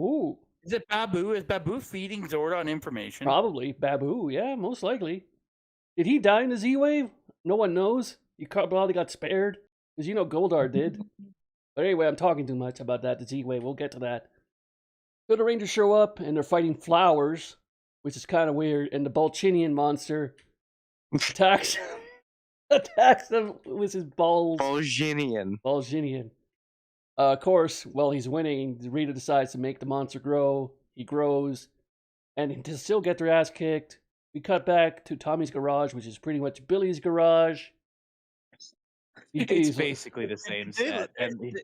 Ooh. Is it Babu? Is Babu feeding Zordon information? Probably. Babu, yeah, most likely. Did he die in the Z-Wave? No one knows. He probably got spared. Because you know Goldar did. But anyway, I'm talking too much about that, the Z-Wave. We'll get to that. So the Rangers show up, and they're fighting flowers, which is kind of weird. And the Balchinian monster attacks them with his balls. Balginian. Of course, while he's winning, Rita decides to make the monster grow. He grows, and to still get their ass kicked. we cut back to Tommy's garage, which is pretty much Billy's garage. It's basically the same set. And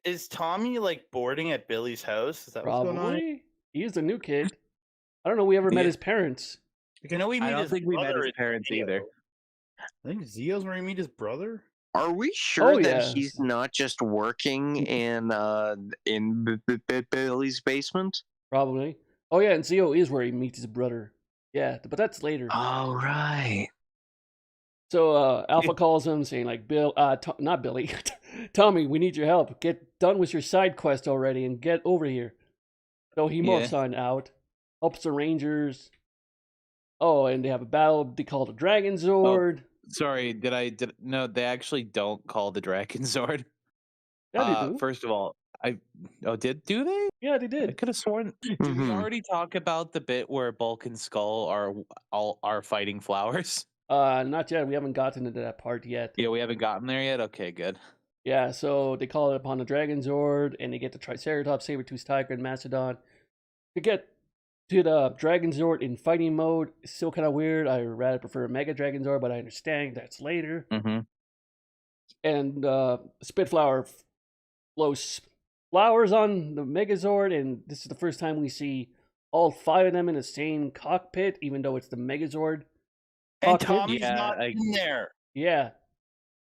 Is Tommy like boarding at Billy's house? Is that what's going on? probably he's the new kid. I don't know. We ever met his parents? I know we meet I don't his think we met brother his in parents Zio. either. I think Zio's where we meet his brother. Are we sure Oh, that yeah. he's not just working in Billy's basement? Probably. Oh yeah, and Zio is where he meets his brother. Yeah, but that's later. Oh, right. So Alpha calls him saying like, not Billy, Tommy, we need your help. Get done with your side quest already and get over here. So he morphs on out, helps the Rangers. Oh, and they have a battle they call the Dragon Zord. Sorry, no, they actually don't call the Dragon Zord. Yeah, they do. First of all, do they? Yeah, they did. I could have sworn. Did we already talk about the bit where Bulk and Skull are fighting flowers? Not yet. We haven't gotten into that part yet. Yeah, we haven't gotten there yet? Okay, good. Yeah, so they call it upon the Dragon Zord, and they get the Triceratops, Sabertooth Tiger, and Mastodon. To get to the Dragon Zord in fighting mode, it's still kind of weird. I rather prefer a Mega Dragon Zord, but I understand that's later. Mm-hmm. And Spitflower blows flowers on the Megazord, and this is the first time we see all 5 of them in the same cockpit, even though it's the Megazord. And Tommy's not in there. Yeah.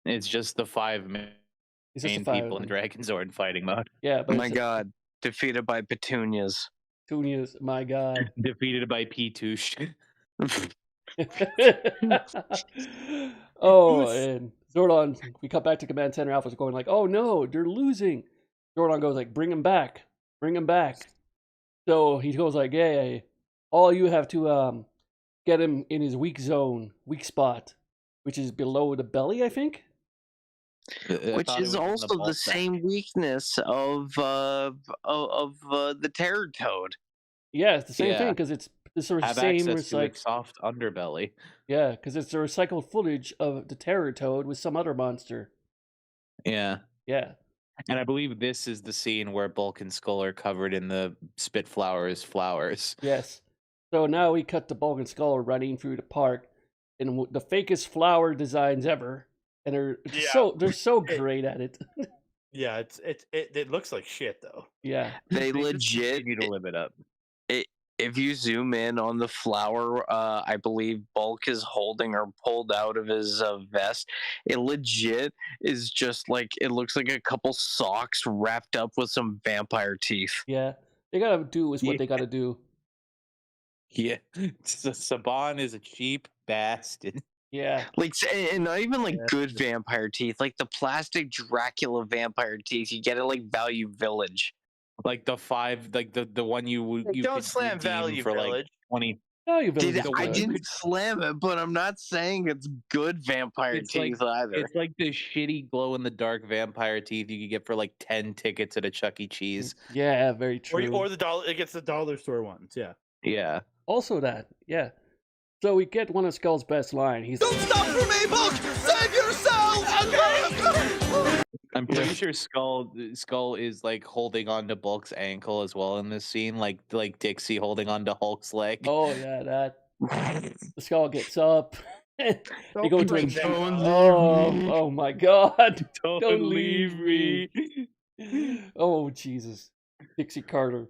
It's just the 5 main people in Dragon Zord fighting mode. Yeah, but my God, defeated by Petunias. Petunias, my God. Defeated by P-Touche. Oh, and Zordon, we cut back to Command Center. Alpha's going like, oh no, they're losing. Zordon goes like, bring him back. Bring him back. So he goes like, yeah, all you have to get him in his weak zone, weak spot, which is below the belly, I think. Which is also the same weakness of the Terror Toad. Yeah, it's the same thing because it's the sort of Have same access to its soft underbelly. Yeah, because it's the recycled footage of the Terror Toad with some other monster. Yeah. Yeah. And I believe this is the scene where Bulk and Skull are covered in the Spitflower's flowers. Yes. So now we cut to Bulk and Skull running through the park in the fakest flower designs ever. And they're so great at it. Yeah, it looks like shit though. Yeah, they legit need to live it up. If you zoom in on the flower, I believe Bulk is holding or pulled out of his vest. It legit is just like it looks like a couple socks wrapped up with some vampire teeth. Yeah, they gotta do is what they gotta do. Yeah, Saban is a cheap bastard. Yeah, like, and not even like good vampire teeth, like the plastic Dracula vampire teeth you get at like Value Village, like the 5, like the one you don't slam Value for Village. Like 20. Value Village. I didn't slam it, but I'm not saying it's good vampire teeth either. It's like the shitty glow in the dark vampire teeth you could get for like 10 tickets at a Chuck E. Cheese. Yeah, very true. Or the dollar. It gets the dollar store ones. Yeah. Yeah. Also that. Yeah. So we get one of Skull's best line. He's Don't stop for me, Bulk! Save yourself! I'm pretty sure Skull is like holding on to Bulk's ankle as well in this scene, like Dixie holding on to Hulk's leg. Oh yeah, that. The Skull gets up. They go to him. Oh my God! Don't leave me. Oh Jesus, Dixie Carter.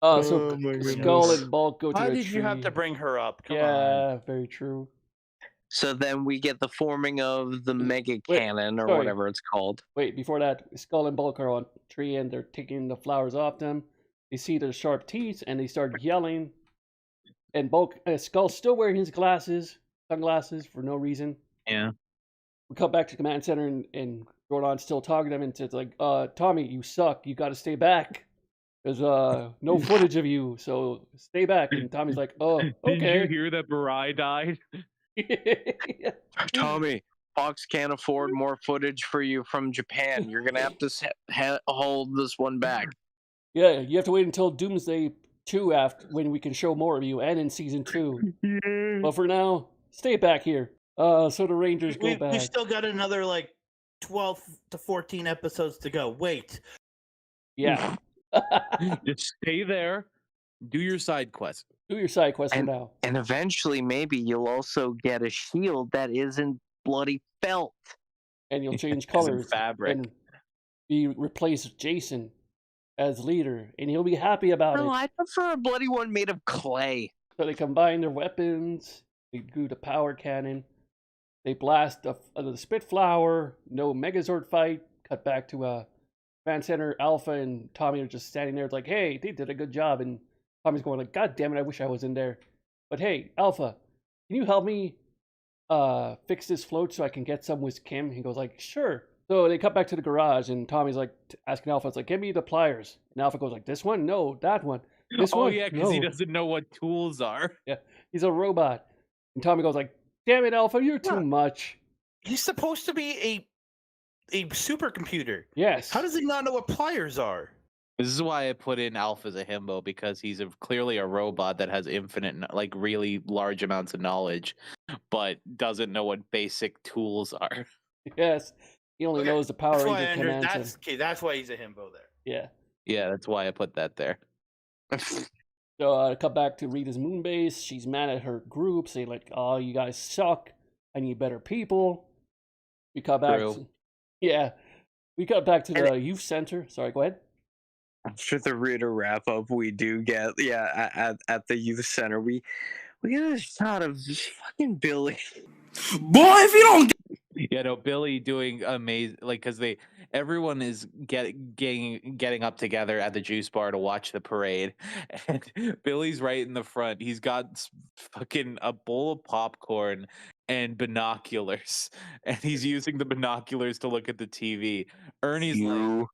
So Skull and Bulk go to Why a did tree. you have to bring her up? Come on. Very true. So then we get the forming of the Mega Cannon or whatever it's called. Wait, before that, Skull and Bulk are on a tree and they're taking the flowers off them. They see their sharp teeth and they start yelling. And Skull's still wearing his sunglasses for no reason. Yeah. We come back to Command Center and Gordon's still talking to him and says like, Tommy, you suck. You got to stay back. There's no footage of you, so stay back. And Tommy's like, oh, okay. Did you hear that Barai died? Tommy, Fox can't afford more footage for you from Japan. You're going to have to hold this one back. Yeah, you have to wait until Doomsday 2 when we can show more of you, and in Season 2. Yeah. But for now, stay back here. So the Rangers go back. We still got another like 12 to 14 episodes to go. Wait. Yeah. Just stay there. Do your side quest. Do your side quest for now. And eventually, maybe you'll also get a shield that isn't bloody felt. And you'll change colors fabric. and replace Jason as leader, and he'll be happy about it. No, I prefer a bloody one made of clay. So they combine their weapons. They do the power cannon. They blast the Spitflower. No Megazord fight. Cut back to Fan Center. Alpha and Tommy are just standing there. It's like, hey, they did a good job. And Tommy's going like, God damn it, I wish I was in there. But hey, Alpha, can you help me fix this float so I can get some with Kim? He goes like, sure. So they cut back to the garage, and Tommy's like asking Alpha, it's like, give me the pliers. And Alpha goes like, this one? No, that one. This one? Yeah, because he No. doesn't know what tools are. Yeah, he's a robot. And Tommy goes like, damn it, Alpha, you're too much. He's supposed to be a supercomputer. Yes. How does he not know what pliers are? This is why I put in Alpha as a himbo, because he's clearly a robot that has infinite, like really large amounts of knowledge, but doesn't know what basic tools are. Yes. He only knows the Power Ranger commands. That's why he's a himbo there. Yeah. Yeah, that's why I put that there. So cut back to Rita's moon base. She's mad at her group, saying like, "Oh, you guys suck. I need better people." We cut back. We cut back to the youth center. Sorry, go ahead. After the Rita wrap up, we do get at the youth center. We get a shot of fucking Billy. Boy, if you don't. Yeah, no, Billy doing amazing, like, because everyone is getting up together at the juice bar to watch the parade, and Billy's right in the front. He's got fucking a bowl of popcorn and binoculars, and he's using the binoculars to look at the TV. Ernie's you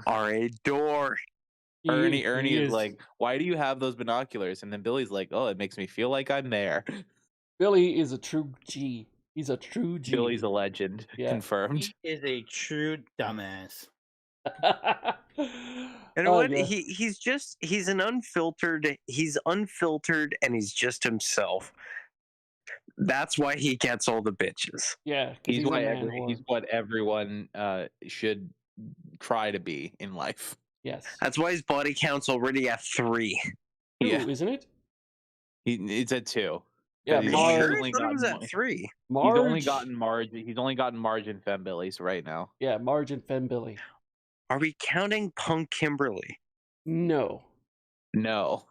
are a dork. Ernie is like, why do you have those binoculars? And then Billy's like, oh, it makes me feel like I'm there. Billy is a true G. He's a true G. Billy's a legend. Yeah. Confirmed. He is a true dumbass. You know what? Yeah. He's unfiltered and he's just himself. That's why he gets all the bitches. Yeah, he's what everyone should try to be in life. Yes. That's why his body count's already at 3. Yeah, isn't it? It's at 2. Yeah, Marge was at 3. He's only gotten Marge and Fembillies right now. Yeah, Marge and Fembilly. Are we counting Punk Kimberly? No. No.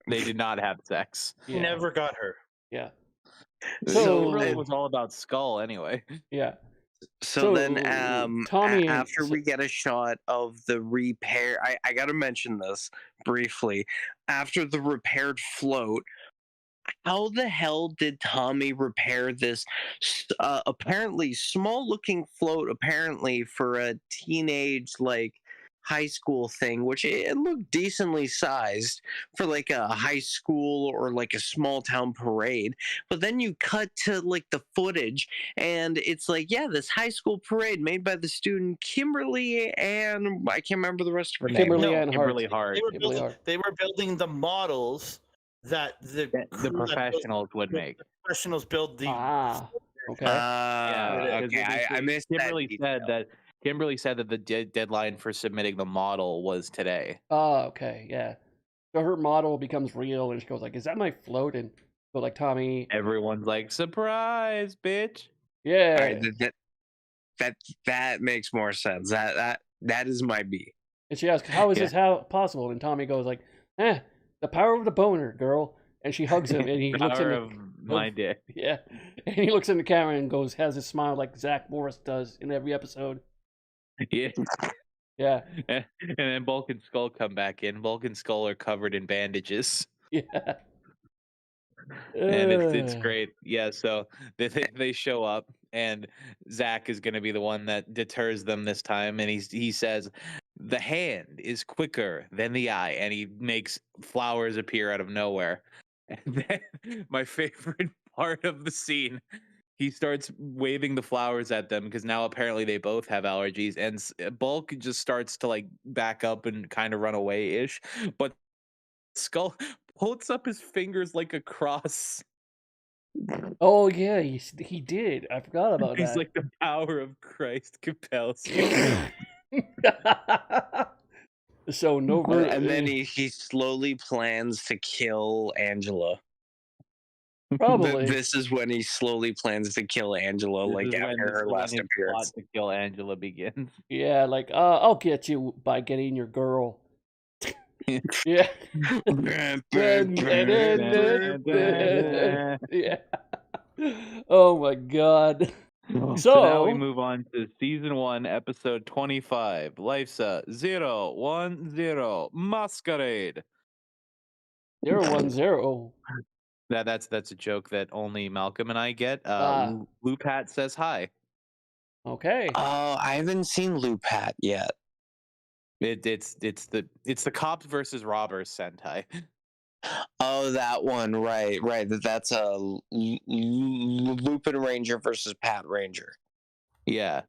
They did not have sex. He never got her. Yeah. So it was all about Skull anyway. Yeah. So then Tommy after we get a shot of the repair, I gotta mention this briefly. After the repaired float, how the hell did Tommy repair this apparently small looking float apparently for a teenage like high school thing, which it looked decently sized for like a high school or like a small town parade. But then you cut to like the footage and it's like, yeah, this high school parade made by the student Kimberly and I can't remember the rest of her name. Kimberly Hart. They were building the models that the professionals would make. The professionals build the. Okay. I missed Kimberly that. Kimberly said that the deadline for submitting the model was today. Oh, okay, yeah. So her model becomes real, and she goes like, "Is that my float?" And so like Tommy, everyone's like, "Surprise, bitch!" Yeah. Right, that makes more sense. That is my B. And she asks, "How is this possible?" And Tommy goes like, the power of the boner, girl." And she hugs him, and he looks in my dick. Yeah, and he looks in the camera and has a smile like Zach Morris does in every episode. Yeah. Yeah. And then Bulk and Skull come back in. Bulk and Skull are covered in bandages. Yeah. And it's great. Yeah, so they show up, and Zach is going to be the one that deters them this time, and he says, "The hand is quicker than the eye," and he makes flowers appear out of nowhere. And then my favorite part of the scene, he starts waving the flowers at them because now apparently they both have allergies, and Bulk just starts to like back up and kind of run away-ish, but Skull holds up his fingers like a cross. Oh yeah, he did. I forgot about that. He's like, the power of Christ compels you. So no. And then he slowly plans to kill Angela. Probably. This is when he slowly plans to kill Angela, like after her last appearance. Plot to kill Angela begins. Yeah, like I'll get you by getting your girl. Yeah. Yeah. Oh my god. So now we move on to season 1, episode 25. Life's 010 Masquerade. 010. That's a joke that only Malcolm and I get. Lupat says hi. Okay. I haven't seen Lupat yet. It's the cops versus robbers Sentai. Oh, that one, right. That's a Lupin Ranger versus Pat Ranger. Yeah.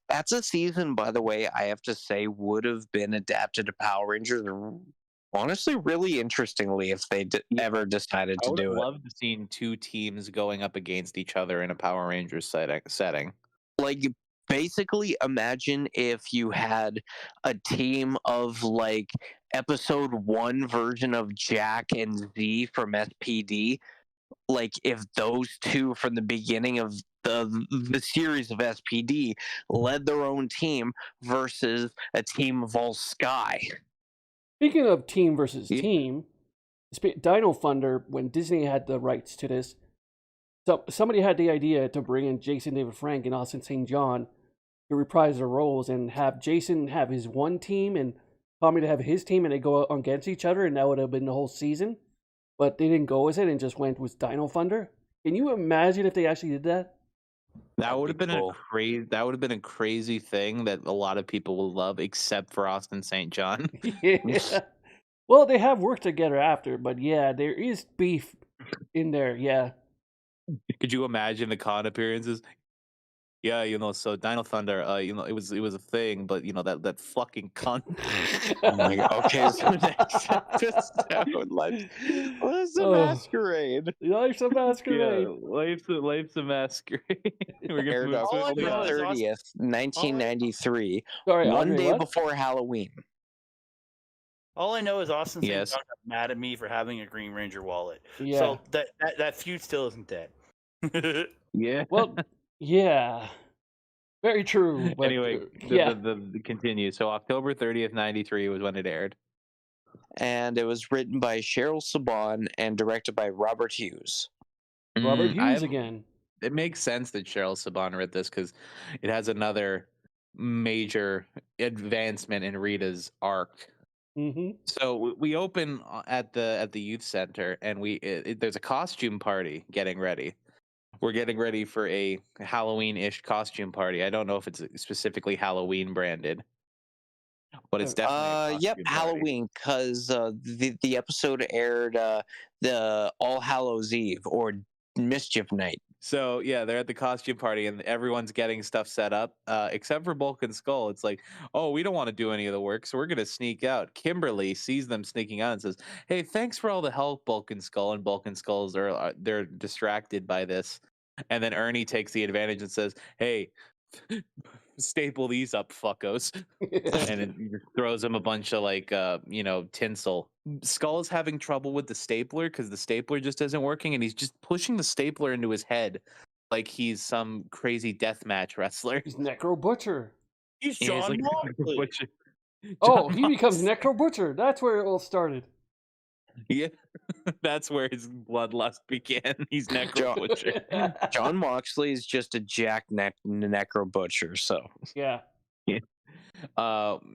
That's a season, by the way, I have to say, would have been adapted to Power Rangers, honestly, really interestingly, if they ever decided to do it. I would have loved seeing 2 teams going up against each other in a Power Rangers setting. Like, basically, imagine if you had a team of, like, episode 1 version of Jack and Z from SPD. Like, if those 2 from the beginning of the series of SPD led their own team versus a team of all Sky. Speaking of team versus team, Dino Thunder, when Disney had the rights to this, so somebody had the idea to bring in Jason David Frank and Austin St. John to reprise their roles and have Jason have his one team and Tommy to have his team, and they go against each other, and that would have been the whole season. But they didn't go with it and just went with Dino Thunder. Can you imagine if they actually did that? That would have been cool. a crazy thing that a lot of people will love, except for Austin St. John. Yeah. Well, they have worked together after, but yeah, there is beef in there. Yeah. Could you imagine the con appearances? Yeah, so Dino Thunder, it was a thing, but that fucking cunt. Oh my god. Okay, so next episode, Life's a Masquerade. Life's a Masquerade. Yeah, Life's a Masquerade. We're gonna October 30th, 1993. One day before Halloween. All I know is Austin St. John got mad at me for having a Green Ranger wallet. Yeah. So that feud still isn't dead. Yeah. Well, yeah. Very true. But, anyway, the continue. So October 30th, 93 was when it aired. And it was written by Cheryl Saban and directed by Robert Hughes. Robert Hughes again. It makes sense that Cheryl Saban wrote this because it has another major advancement in Rita's arc. Mm-hmm. So we open at the youth center, and there's a costume party getting ready. We're getting ready for a Halloween-ish costume party. I don't know if it's specifically Halloween branded, but it's definitely yep, Halloween, because the episode aired the All Hallows Eve or Mischief Night. So yeah, they're at the costume party and everyone's getting stuff set up, except for Bulk and Skull. It's like, oh, we don't want to do any of the work, so we're gonna sneak out. Kimberly sees them sneaking out and says, "Hey, thanks for all the help, Bulk and Skull." And Bulk and Skulls they're distracted by this, and then Ernie takes the advantage and says, "Hey, staple these up, fuckos," and it just throws him a bunch of tinsel. Skull is having trouble with the stapler because the stapler just isn't working, and he's just pushing the stapler into his head like he's some crazy deathmatch wrestler. He's Necro Butcher. He's John Moxley. Oh, he becomes Necro Butcher. That's where it all started. Yeah, that's where his bloodlust began. He's Necro Butcher. John Moxley is just a Jack Necro Butcher, so. Yeah.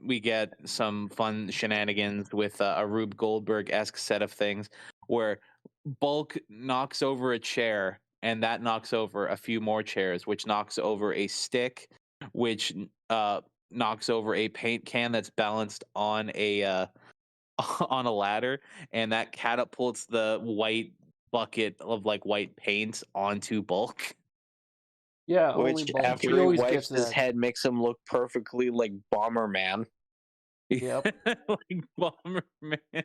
We get some fun shenanigans with a Rube Goldberg-esque set of things where Bulk knocks over a chair, and that knocks over a few more chairs, which knocks over a stick, which knocks over a paint can that's balanced on a ladder, and that catapults the white bucket of white paint onto Bulk. Yeah, which after he wipes his head makes him look perfectly like Bomberman. Yep. Like Bomberman.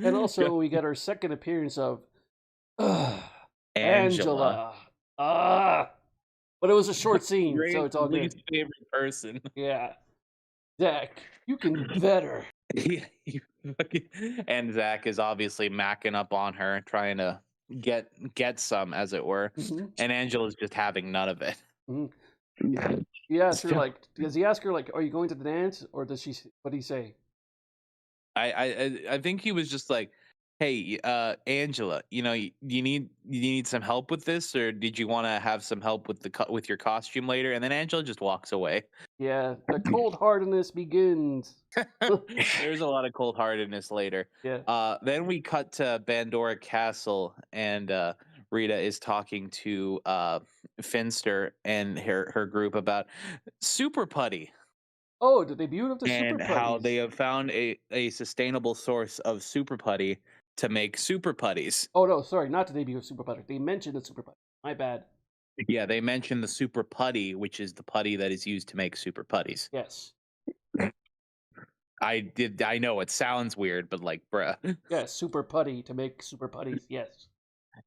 And also we got our second appearance of Angela. But it was a short scene, so it's all good. Least favorite person. Yeah. Zach, you can do better. And Zach is obviously macking up on her, trying to get some, as it were. And Angela's just having none of it. He asked her, like, does he ask her, like, are you going to the dance? Or does she, what did he say? I think he was just like, hey, Angela, you need some help with this, or did you want to have some help with with your costume later? And then Angela just walks away. Yeah, the cold hardness begins. There's a lot of cold heartedness later. Yeah. Then we cut to Bandora Castle, and Rita is talking to Finster and her group about Super Putty. Oh, the debut of the Super And Putties. how they have found a sustainable source of Super Putty to make Super Putties. Oh no, sorry, not the debut of Super Putty. They mentioned the Super Putty. My bad. Yeah, they mentioned the Super Putty, which is the putty that is used to make Super Putties. Yes. I know it sounds weird, but like, bruh. Yeah, Super Putty to make Super Putties, yes.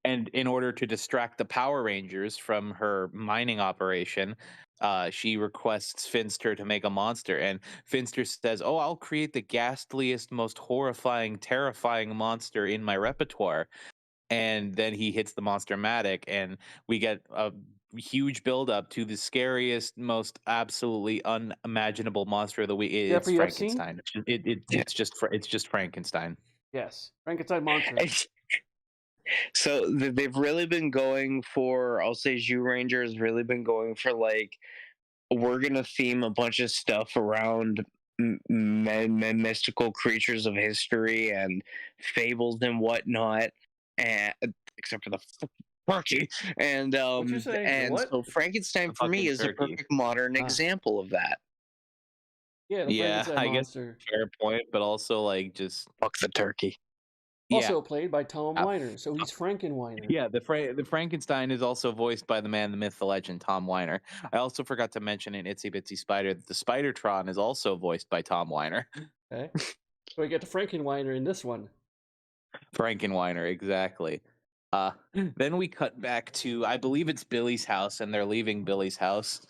And in order to distract the Power Rangers from her mining operation, she requests Finster to make a monster. And Finster says, oh, I'll create the ghastliest, most horrifying, terrifying monster in my repertoire. And then he hits the Monster-matic, and we get a huge build-up to the scariest, most absolutely unimaginable monster of the week. It's Jeffrey Epstein? Frankenstein. It's just Frankenstein. Yes, Frankenstein monster. So they've really been going for, I'll say Zyuranger has really been going for, like, we're going to theme a bunch of stuff around mystical creatures of history and fables and whatnot, and except for the turkey. And so Frankenstein for me is a perfect modern example of that. Yeah, the Frankenstein I monster. guess fair point, but also like just fuck the turkey. Also played by Tom Weiner, so he's Frankenweiner. Yeah, the Frankenstein is also voiced by the man, the myth, the legend, Tom Weiner. I also forgot to mention in Itsy Bitsy Spider that the Spidertron is also voiced by Tom Weiner. Okay, so we get the Frankenweiner in this one. Frankenweiner, exactly. Then we cut back to, I believe it's Billy's house, and they're leaving Billy's house,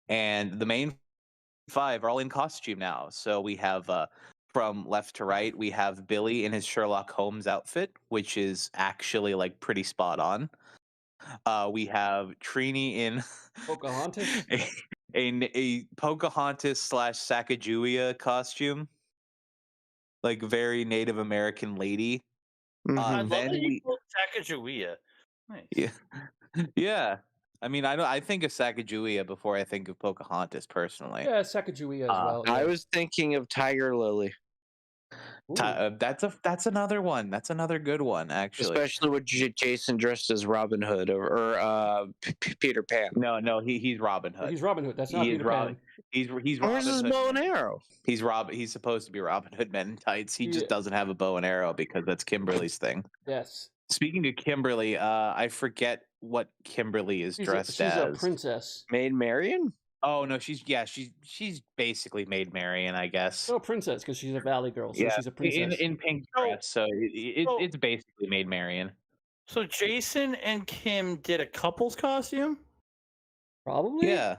and the main five are all in costume now. So we have from left to right, we have Billy in his Sherlock Holmes outfit, which is actually like pretty spot on. We have Trini in Pocahontas, a Pocahontas / Sacagawea costume, like very Native American lady. I love that you called Sacagawea. Nice. Yeah, yeah. I mean, I think of Sacagawea before I think of Pocahontas personally. Yeah, Sacagawea as well. I was thinking of Tiger Lily. That's another one. That's another good one, actually. Especially with Jason dressed as Robin Hood or Peter Pan. No, he's Robin Hood. He's Robin Hood. That's not Peter Pan. He's Robin Where's his bow and arrow? He's supposed to be Robin Hood Men in Tights. He just doesn't have a bow and arrow because that's Kimberly's thing. Yes. Speaking of Kimberly, I forget what Kimberly is dressed as. She's a princess. Maid Marian? Oh no, she's basically Maid Marian, I guess. Oh, princess, because she's a valley girl, so she's a princess. In pink dress, so it's basically Maid Marian. So Jason and Kim did a couple's costume? Probably. Yeah.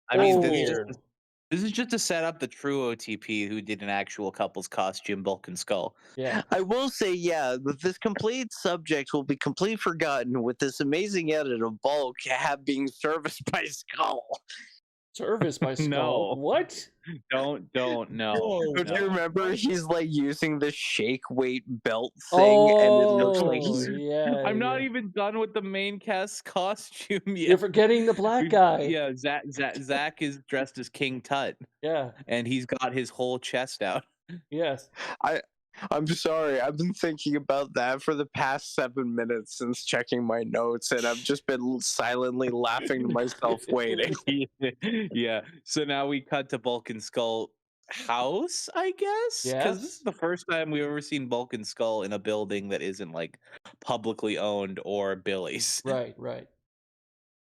I mean, this is just to set up the true OTP who did an actual couple's costume, Bulk and Skull. Yeah. I will say, this complete subject will be completely forgotten with this amazing edit of Bulk being serviced by Skull. Service by Skull. No. What? Don't no. Do you remember he's like using the shake weight belt thing, and it looks like he's... I'm not even done with the main cast costume yet. You're forgetting the black guy. Yeah, Zach is dressed as King Tut. Yeah. And he's got his whole chest out. Yes. I'm sorry. I've been thinking about that for the past 7 minutes since checking my notes, and I've just been silently laughing to myself waiting. Yeah. So now we cut to Bulk and Skull house, I guess? Because this is the first time we've ever seen Bulk and Skull in a building that isn't like publicly owned or Billy's. Right.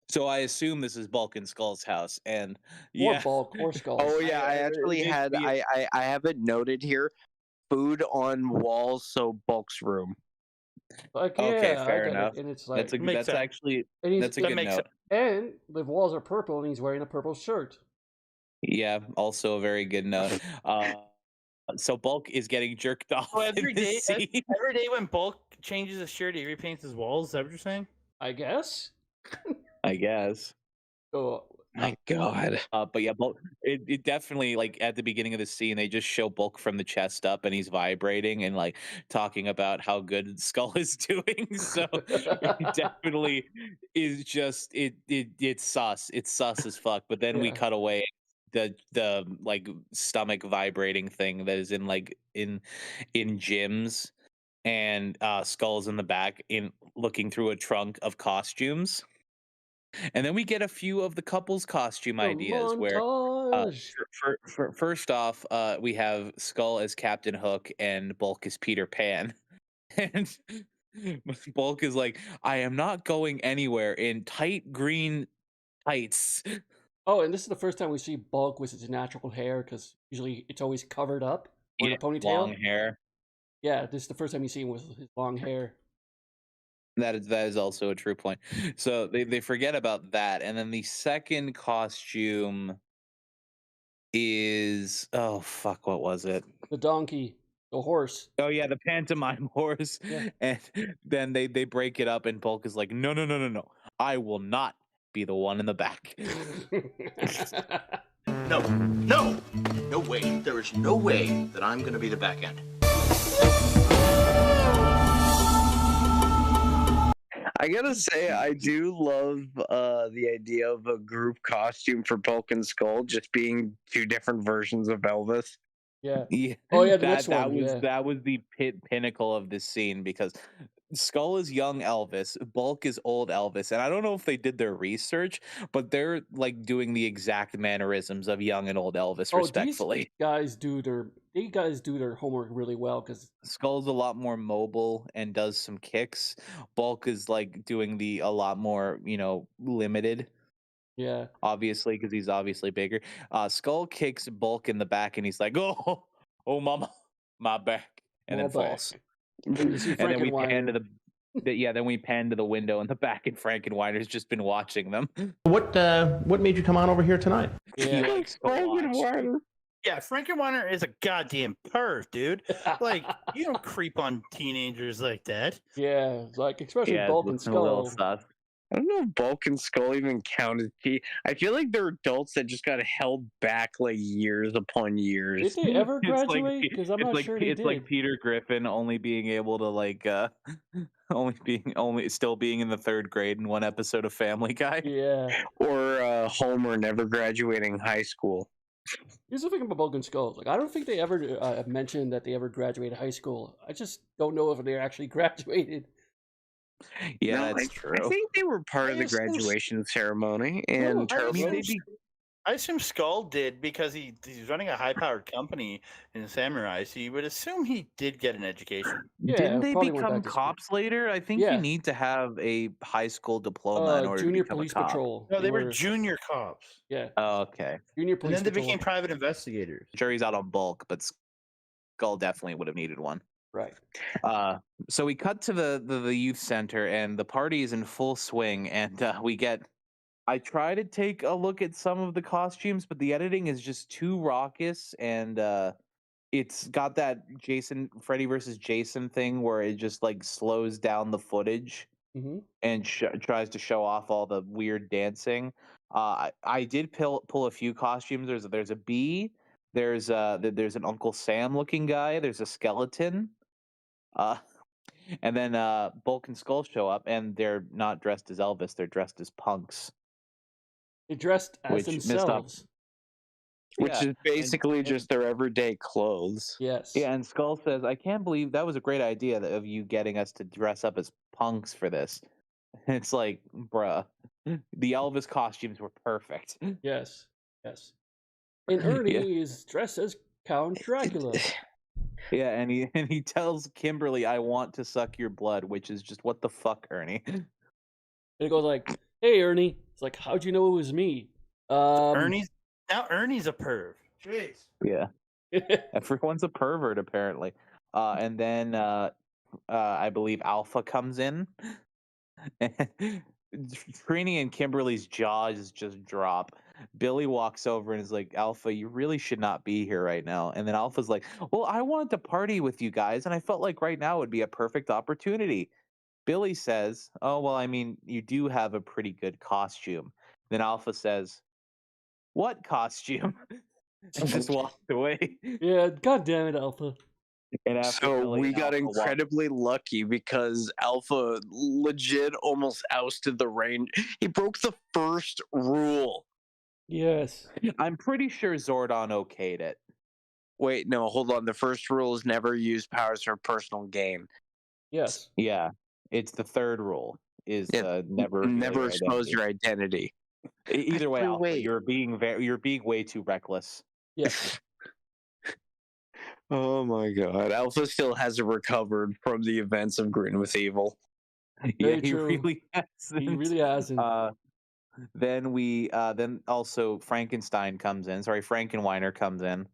So I assume this is Bulk and Skull's house, and or Bulk or Skull. Oh yeah, I actually had I have it noted here. Food on walls, so Bulk's room. Like, okay, fair enough. And it's like, that's actually a good note. And the walls are purple, and he's wearing a purple shirt. Yeah, also a very good note. So Bulk is getting jerked off So every in this day, scene. every day when Bulk changes his shirt, he repaints his walls. Is that what you're saying? I guess. I guess. So My God. But yeah, Bulk, it definitely, like, at the beginning of the scene, they just show Bulk from the chest up and he's vibrating and like talking about how good Skull is doing. So it definitely is just it's sus. It's sus as fuck. But then we Yeah. cut away the like stomach vibrating thing that is in like in gyms, and Skull's in the back in looking through a trunk of costumes. And then we get a few of the couple's costume The ideas where montage. first off, we have Skull as Captain Hook and Bulk as Peter Pan. And Bulk is like, I am not going anywhere in tight green tights. Oh, and this is the first time we see Bulk with his natural hair, because usually it's always covered up or in a ponytail. Long hair. Yeah, this is the first time you see him with his long hair. That is also a true point. So they forget about that. And then the second costume is, oh fuck, what was it? The donkey, the horse. Oh yeah, the pantomime horse. Yeah. And then they break it up and Bulk is like, no, no, no, no, no. I will not be the one in the back. No, no, no way. There is no way that I'm going to be the back end. I gotta say, I do love the idea of a group costume for Bulk and Skull just being two different versions of Elvis. Yeah. Yeah. Oh yeah, the that next one. was Yeah. that was the pinnacle of this scene, because Skull is young Elvis, Bulk is old Elvis, and I don't know if they did their research, but they're like doing the exact mannerisms of young and old Elvis, respectfully. These guys do their homework really well, because Skull's a lot more mobile and does some kicks. Bulk is like doing a lot more, limited. Yeah. Obviously, because he's obviously bigger. Skull kicks Bulk in the back, and he's like, "Oh, mama, my back," and then falls. And you see And then we pan to Frankenweiner. then we pan to the window in the back, and Frankenweiner's just been watching them. What made you come on over here tonight? He likes to watch. Yeah, Frankenweiner is a goddamn perv, dude. Like, you don't creep on teenagers like that. Yeah, like especially Bulk and it's a little Skull. sus. I don't know if Bulk and Skull even count as I feel like they're adults that just got held back like years upon years. Did they ever It's like graduate? Because I'm not sure they it's did. like Peter Griffin only being able to like still being in the third grade in one episode of Family Guy. Yeah. Or Homer never graduating high school. Here's the thing about Bulk and Skull. Like, I don't think they ever mentioned that they ever graduated high school. I just don't know if they actually graduated. Yeah, No, that's true. I think they were part of the graduation ceremony. And I assume Skull did, because he's running a high-powered company in Samurai, so you would assume he did get an education. Yeah, Didn't they probably went become back to school. cops later? I think Yeah. you need to have a high school diploma in order Junior to become Police a cop. Patrol. No, they were junior cops. Yeah. Oh, okay. Junior And Police then they Patrol. became private investigators. Jury's out on Bulk, but Skull definitely would have needed one. Right. So we cut to the youth center, and the party is in full swing, and I try to take a look at some of the costumes, but the editing is just too raucous, and it's got that Freddy versus Jason thing where it just like slows down the footage and tries to show off all the weird dancing. I did pull a few costumes. There's a bee. There's an Uncle Sam looking guy. There's a skeleton. And then Bulk and Skull show up, and they're not dressed as Elvis. They're dressed as punks. They dressed as themselves. Which Yeah, is basically just their everyday clothes. Yes. Yeah, and Skull says, "I can't believe that was a great idea of you getting us to dress up as punks for this." And it's like, bruh, the Elvis costumes were perfect. Yes. Yes. And Ernie is dressed as Count Dracula. Yeah, and he tells Kimberly, "I want to suck your blood," which is just, what the fuck, Ernie? And it goes like, "Hey, Ernie." It's like, "How'd you know it was me?" Ernie's a perv. Jeez. Yeah. Everyone's a pervert, apparently. And then I believe Alpha comes in. And Trini and Kimberly's jaws just drop. Billy walks over and is like, Alpha, you really should not be here right now. And then Alpha's like, well, I wanted to party with you guys, and I felt like right now would be a perfect opportunity. Billy says, oh, well, I mean, you do have a pretty good costume. Then Alpha says, what costume? And just walked away. Yeah, god damn it, Alpha. And after So Billy we and got Alpha walked- incredibly lucky because Alpha legit almost ousted the range. He broke the first rule. Yes. I'm pretty sure Zordon okayed it. Wait, no, hold on. The first rule is never use powers for personal gain. Yes. Yeah, it's the third rule. Is never Never expose your identity. Either way, Actually, Alpha, wait. you're being way too reckless. Yes. Oh my god. Alpha still hasn't recovered from the events of Green with Evil. Yeah, Very he true. really hasn't. He really hasn't. Then also Frankenstein comes in. Sorry, Frankenweiner comes in,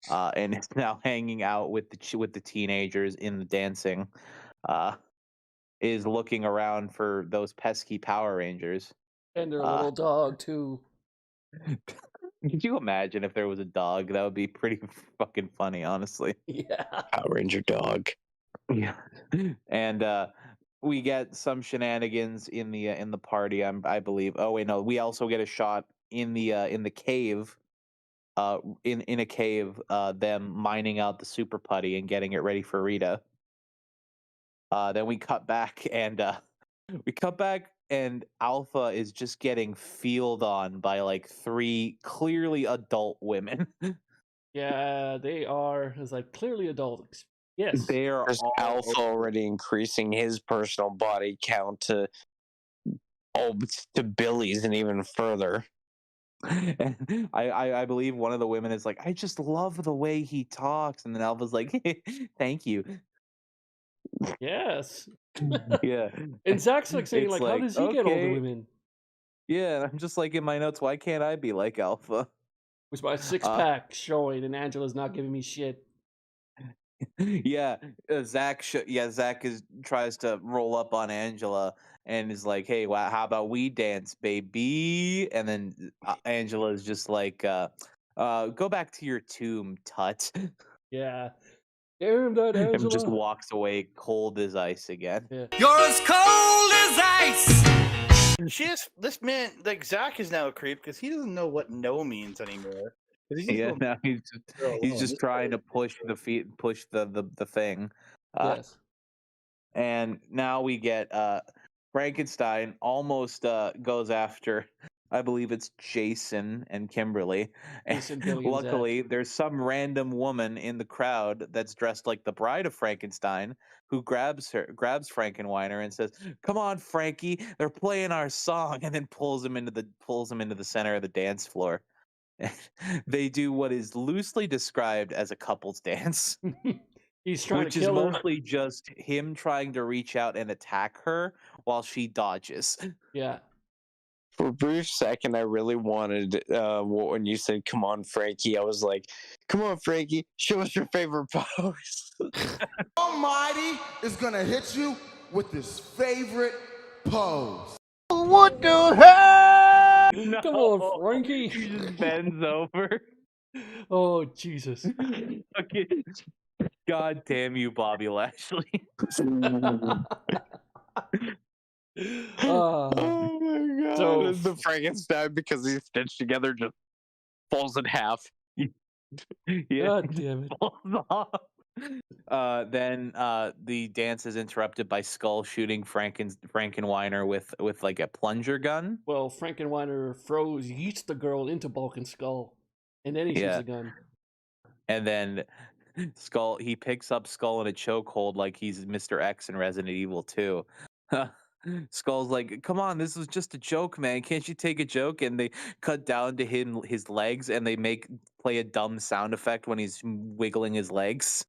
and is now hanging out with the teenagers in the dancing. Is looking around for those pesky Power Rangers. And their little dog too. Could you imagine if there was a dog? That would be pretty fucking funny, honestly. Yeah. Power Ranger dog. Yeah. And we get some shenanigans in the party, I believe. Oh wait, no, we also get a shot in the cave. In a cave, them mining out the super putty and getting it ready for Rita. Then we cut back and Alpha is just getting feeled on by like 3 clearly adult women. Yeah, they are. It's like clearly adults. Yes. They are all Alpha already increasing his personal body count to Billy's and even further. And I believe one of the women is like, I just love the way he talks, and then Alpha's like, thank you. Yes. Yeah. And Zach's like saying, It's like, how does he get all the okay. women? Yeah, I'm just like in my notes, why can't I be like Alpha? With my 6-pack showing, and Angela's not giving me shit. Yeah, Zach tries to roll up on Angela and is like, "Hey, how about we dance, baby?" And then Angela is just like, "Go back to your tomb, tut." Yeah. Damn that, Angela. And just walks away cold as ice again. Yeah. You're as cold as ice. This man, like Zach, is now a creep because he doesn't know what no means anymore. Yeah, now he's just trying to push the thing. Yes. And now we get Frankenstein almost goes after, I believe it's Jason and Kimberly. Jason, And Billy, and luckily, there's some random woman in the crowd that's dressed like the bride of Frankenstein who grabs Frankenweiner and says, "Come on, Frankie, they're playing our song," and then pulls him into the center of the dance floor. They do what is loosely described as a couple's dance. He's trying which to is kill her. mostly just him trying to reach out and attack her while she dodges. Yeah. For a brief second, I really wanted when you said, "Come on, Frankie," I was like, "Come on, Frankie, show us your favorite pose." Almighty is gonna hit you with his favorite pose. What the hell? No, Come on, Frankie. He just bends over. Oh, Jesus. Okay. God damn you, Bobby Lashley. Oh my god. So- The Frankenstein, because he's stitched together, just falls in half. Yeah. God damn it. Falls off. Then the dance is interrupted by Skull shooting Frankenweiner with like a plunger gun. Well, Frankenweiner yeets the girl into Bulk and Skull, and then he shoots the gun. And then Skull, he picks up Skull in a chokehold like he's Mr. X in Resident Evil 2. Skull's like, "Come on, this was just a joke, man. Can't you take a joke?" And they cut down to his legs, and they play a dumb sound effect when he's wiggling his legs.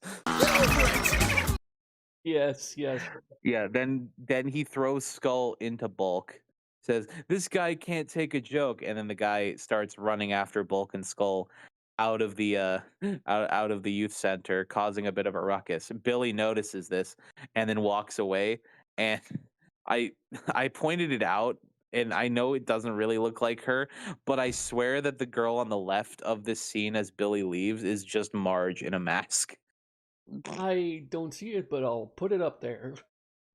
Yes, yes. Yeah. Then he throws Skull into Bulk. Says, "This guy can't take a joke," and then the guy starts running after Bulk and Skull out of the out of the youth center, causing a bit of a ruckus. Billy notices this and then walks away. And I pointed it out and I know it doesn't really look like her, but I swear that the girl on the left of this scene as Billy leaves is just Marge in a mask. I don't see it, but I'll put it up there.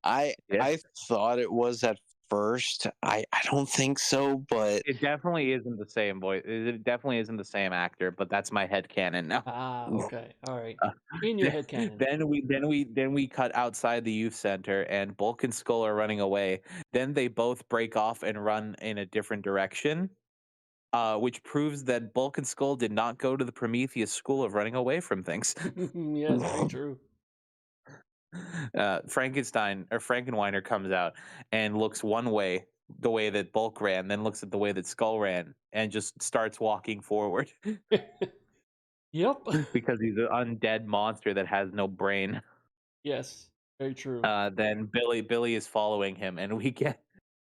I Yeah. I thought it was at first. I don't think so, but It definitely isn't the same voice. It definitely isn't the same actor, but that's my headcanon now. Ah, okay, all right. Uh, In your head canon. then we cut outside the youth center, and Bulk and Skull are running away. Then they both break off and run in a different direction, which proves that Bulk and Skull did not go to the Prometheus school of running away from things. Yes, very true. Frankenweiner comes out and looks one way, the way that Bulk ran, then looks at the way that Skull ran, and just starts walking forward Yep. because he's an undead monster that has no brain. Yes, very true. Then Billy is following him, and we get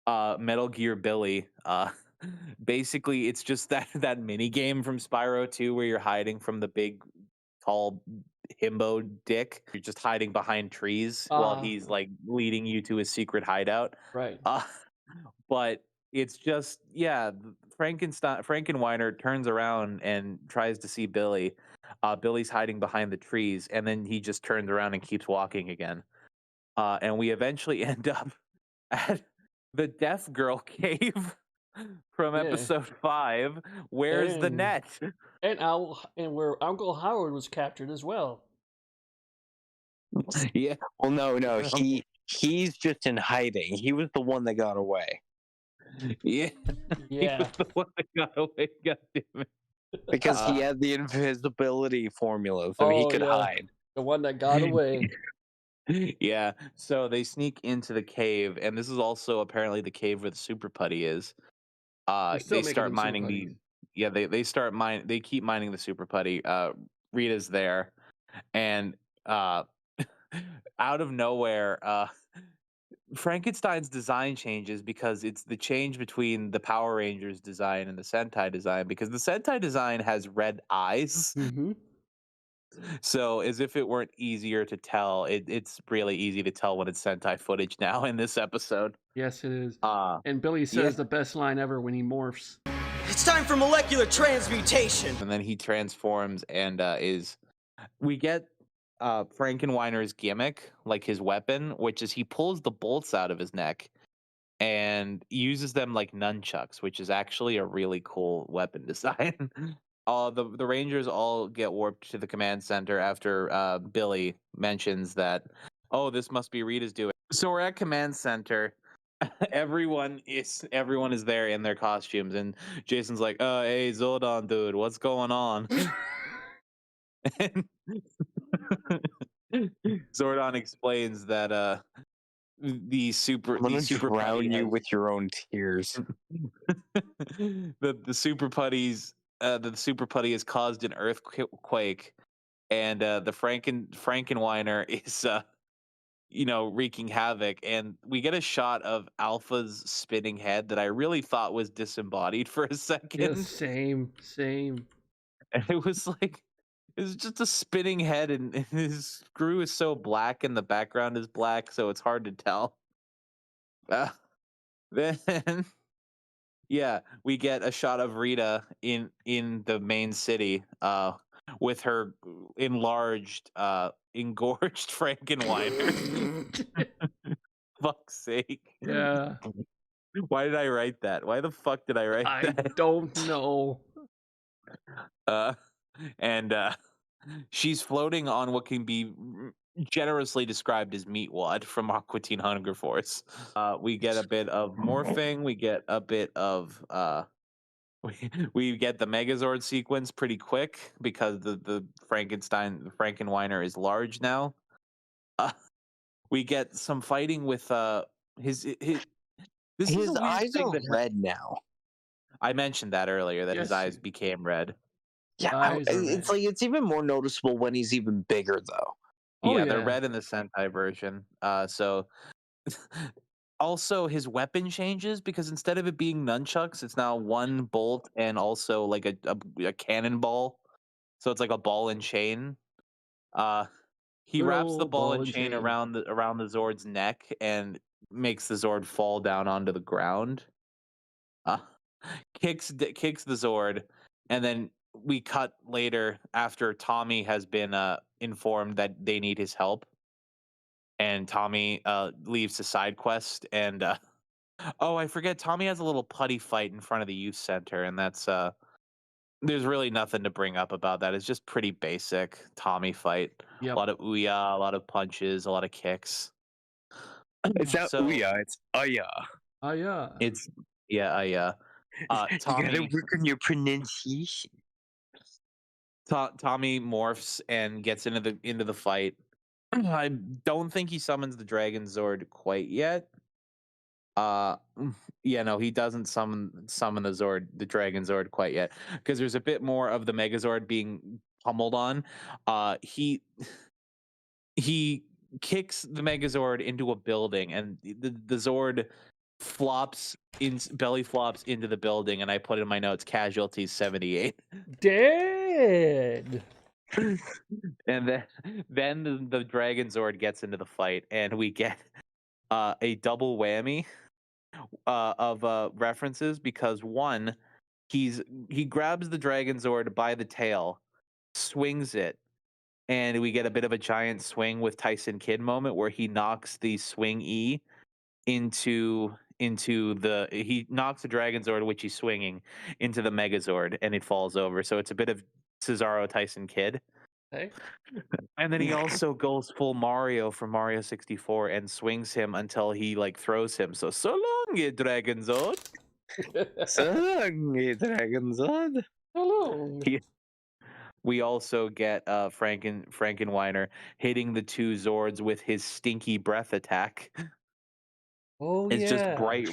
Metal Gear Billy. Basically, it's just that mini game from Spyro 2 where you're hiding from the big, tall himbo dick. You're just hiding behind trees while he's like leading you to his secret hideout. Right. But it's just Frankenweiner turns around and tries to see Billy. Billy's hiding behind the trees, and then he just turns around and keeps walking again. And we eventually end up at the Deaf Girl cave from episode 5. Where's the net? And where Uncle Howard was captured as well. Yeah. Well, no, he's just in hiding. He was the one that got away. Yeah. He was the one that got away. God damn it. Because he had the invisibility formula, so he could hide. The one that got away. Yeah. So they sneak into the cave, and this is also apparently the cave where the Super Putty is. They start mining the. Yeah, they start mine. They keep mining the Super Putty. Rita's there, and out of nowhere, Frankenstein's design changes because it's the change between the Power Rangers design and the Sentai design, because the Sentai design has red eyes. Mm-hmm. So as if it weren't easier to tell, it's really easy to tell when it's Sentai footage now in this episode. Yes, it is. And Billy says the best line ever when he morphs. It's time for molecular transmutation. And then he transforms and we get Frankenweiner's gimmick, like his weapon, which is he pulls the bolts out of his neck and uses them like nunchucks, which is actually a really cool weapon design. The Rangers all get warped to the command center after Billy mentions that, oh, this must be Rita's doing. So we're at command center. Everyone is there in their costumes, and Jason's like, hey, Zordon, dude, what's going on? And Zordon explains that the super drown you with your own tears. the Super Putties the Super Putty has caused an earthquake, and the Frankenweiner is wreaking havoc, and we get a shot of Alpha's spinning head that I really thought was disembodied for a second. Yeah, same. And it was just a spinning head, and his screw is so black and the background is black, so it's hard to tell. Then we get a shot of Rita in the main city with her engorged Frankenweiner. Fuck's sake. Yeah. Why did I write that? Why the fuck did I write that? I don't know. And she's floating on what can be generously described as meat wad from Aqua Teen Hunger Force. We get a bit of morphing. We get a bit of we get the Megazord sequence pretty quick because the Frankenweiner is large now. We get some fighting with his eyes are red now. I mentioned that earlier, that his eyes became red. Yeah, it's even more noticeable when he's even bigger, though. They're red in the Sentai version. So also his weapon changes because instead of it being nunchucks, it's now one bolt and also like a cannonball. So it's like a ball and chain. He wraps the ball and chain around the Zord's neck and makes the Zord fall down onto the ground. uh, kicks the Zord, and then we cut later after Tommy has been informed that they need his help, and Tommy leaves the side quest, and oh, I forget, Tommy has a little putty fight in front of the youth center, and that's there's really nothing to bring up about that. It's just pretty basic Tommy fight. Yep. A lot of ooyah, a lot of punches, a lot of kicks. It's not ooyah, it's aya. Yeah. It's yeah. Tommy, You gotta work on your pronunciation. Tommy morphs and gets into the fight. I don't think he summons the Dragon Zord quite yet. Yeah, no, he doesn't summon the Dragon Zord quite yet, because there's a bit more of the Megazord being pummeled on. He kicks the Megazord into a building, and the Zord belly flops into the building, and I put in my notes casualties 78. Dead. And then the Dragon Zord gets into the fight, and we get a double whammy of references, because one, he grabs the Dragon Zord by the tail, swings it, and we get a bit of a giant swing with Tyson Kidd moment where he knocks the swing E into he knocks the Dragon Zord, which he's swinging, into the Megazord, and it falls over. So it's a bit of Cesaro Tyson Kidd. Okay. And then he also goes full Mario from Mario 64 and swings him until he like throws him. So long, you Dragon Zord. So long, you Dragon Zord. Hello. We also get Frankenweiner hitting the two Zords with his stinky breath attack. Oh, It's just yeah. bright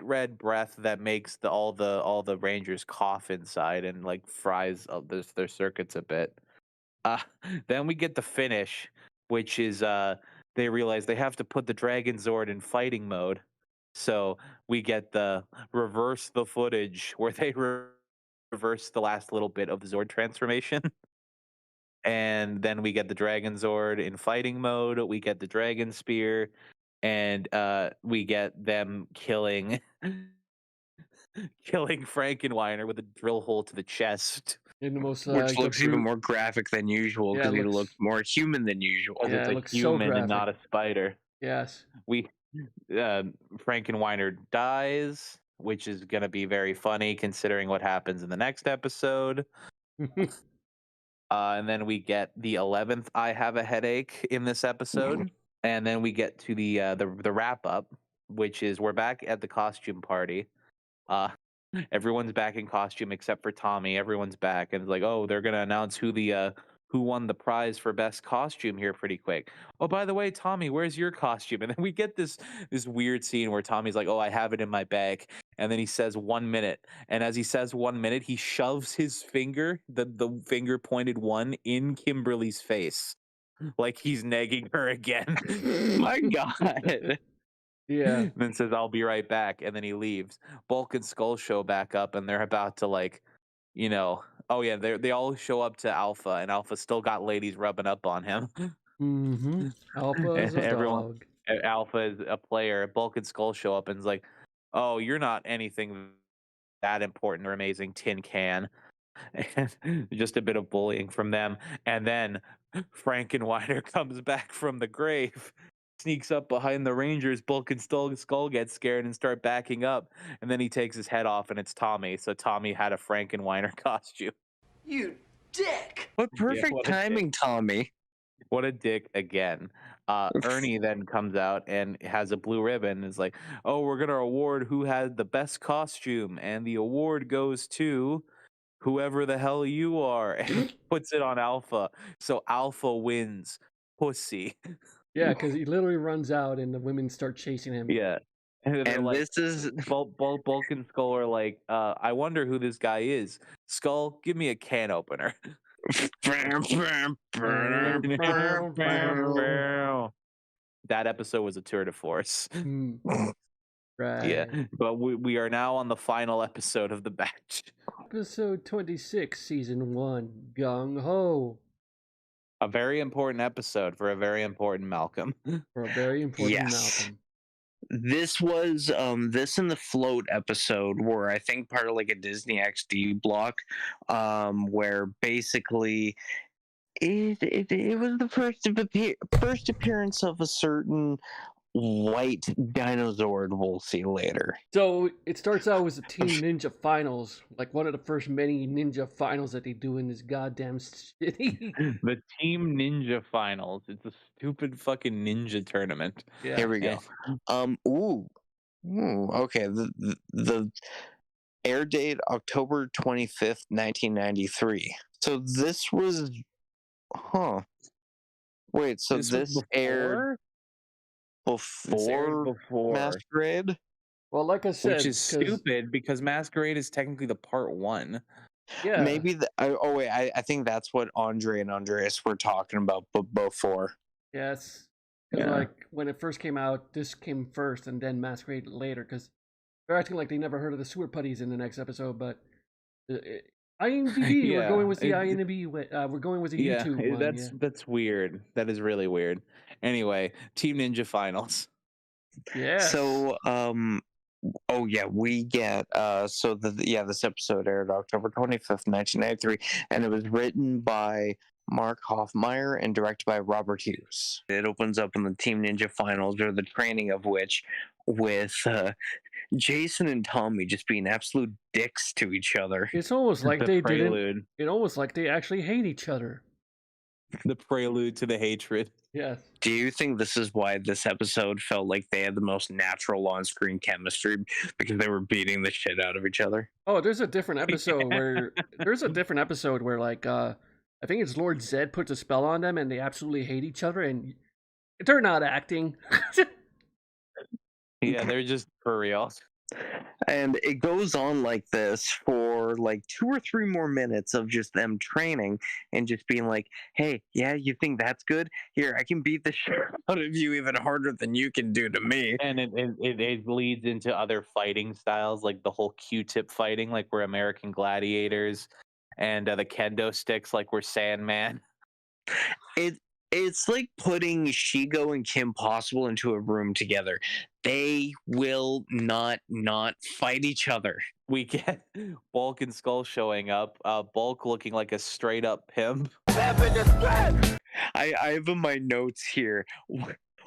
red breath that makes all the Rangers cough inside and like fries their circuits a bit. Then we get the finish, which is they realize they have to put the Dragon Zord in fighting mode. So we get the reverse the footage where they reverse the last little bit of the Zord transformation. And then we get the Dragon Zord in fighting mode. We get the Dragon Spear, and we get them killing Frankenweiner with a drill hole to the chest. In the most, which looks even more graphic than usual, because he looks more human than usual. It's a human and not a spider. Yes. Frankenweiner dies, which is going to be very funny considering what happens in the next episode. And then we get the 11th I Have a Headache in this episode. And then we get to the wrap up, which is we're back at the costume party. Everyone's back in costume except for Tommy. Everyone's back, and it's like, oh, they're gonna announce who won the prize for best costume here pretty quick. Oh, by the way, Tommy, where's your costume? And then we get this weird scene where Tommy's like, oh, I have it in my bag, and then he says 1 minute, and as he says 1 minute, he shoves his finger, the finger pointed one, in Kimberly's face, like he's negging her again. My God. Yeah. And then says, I'll be right back. And then he leaves. Bulk and Skull show back up, and they're about to, like, oh yeah, they all show up to Alpha, and Alpha still got ladies rubbing up on him. Mm-hmm. Alpha is a dog. Alpha is a player. Bulk and Skull show up and is like, oh, you're not anything that important or amazing, tin can. And just a bit of bullying from them. And then Frankenweiner comes back from the grave, sneaks up behind the Rangers. Bulk and Skull get scared and start backing up. And then he takes his head off, and it's Tommy. So Tommy had a Frankenweiner costume. You dick! What perfect timing, Tommy. What a dick again. Ernie then comes out and has a blue ribbon and is like, oh, we're going to award who had the best costume. And the award goes to whoever the hell you are. And puts it on Alpha. So Alpha wins. Pussy. Yeah, because he literally runs out and the women start chasing him. Yeah. And like, this is Bulk and Skull are like, I wonder who this guy is. Skull, give me a can opener. That episode was a tour de force. Right. Yeah, but we are now on the final episode of the batch. Episode 26, Season 1, Gung Ho. A very important episode for a very important Malcolm. For a very important Malcolm. This was this in the float episode where I think part of like a Disney XD block, where basically it was the first appearance of a certain white dinosaur we'll see later. So it starts out with the Team Ninja Finals, like one of the first many ninja finals that they do in this goddamn city. The Team Ninja Finals. It's a stupid fucking ninja tournament. Yeah. Here we go. Okay. The air date October 25th, 1993. So this was, wait. So this aired before Masquerade. Well, like I said, which is stupid because Masquerade is technically the part 1. Yeah. Maybe I think that's what Andre and Andreas were talking about before. Yes. Like when it first came out, this came first, and then Masquerade later, because they're acting like they never heard of the sewer putties in the next episode. But IMDb, we're going with the IMDb. We're going with the YouTube one. That's weird. That is really weird. Anyway, Team Ninja Finals. Yeah. So we get this episode aired October 25th, 1993, and it was written by Mark Hoffmeyer and directed by Robert Hughes. It opens up in the Team Ninja Finals, or the training of which, with Jason and Tommy just being absolute dicks to each other. It's almost like they didn't. It's almost like they actually hate each other. The prelude to the hatred. Yes. Do you think this is why this episode felt like they had the most natural on-screen chemistry, because they were beating the shit out of each other? Oh, there's a different episode where like I think it's Lord Zed puts a spell on them and they absolutely hate each other and they're not acting. Yeah, they're just for real. And it goes on like this for like 2 or 3 more minutes of just them training and just being like, hey, yeah, you think that's good? Here, I can beat the shit out of you even harder than you can do to me. And it leads into other fighting styles, like the whole Q-tip fighting, like we're American Gladiators, and the kendo sticks, like we're Sandman. It's like putting Shigo and Kim Possible into a room together. They will not fight each other. We get Bulk and Skull showing up. Bulk looking like a straight up pimp. I have in my notes here.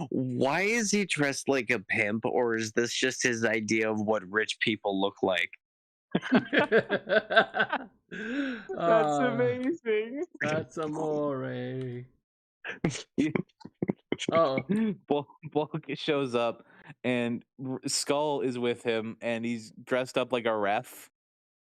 Why is he dressed like a pimp, or is this just his idea of what rich people look like? That's amazing. That's amore. Bulk shows up and Skull is with him and he's dressed up like a ref,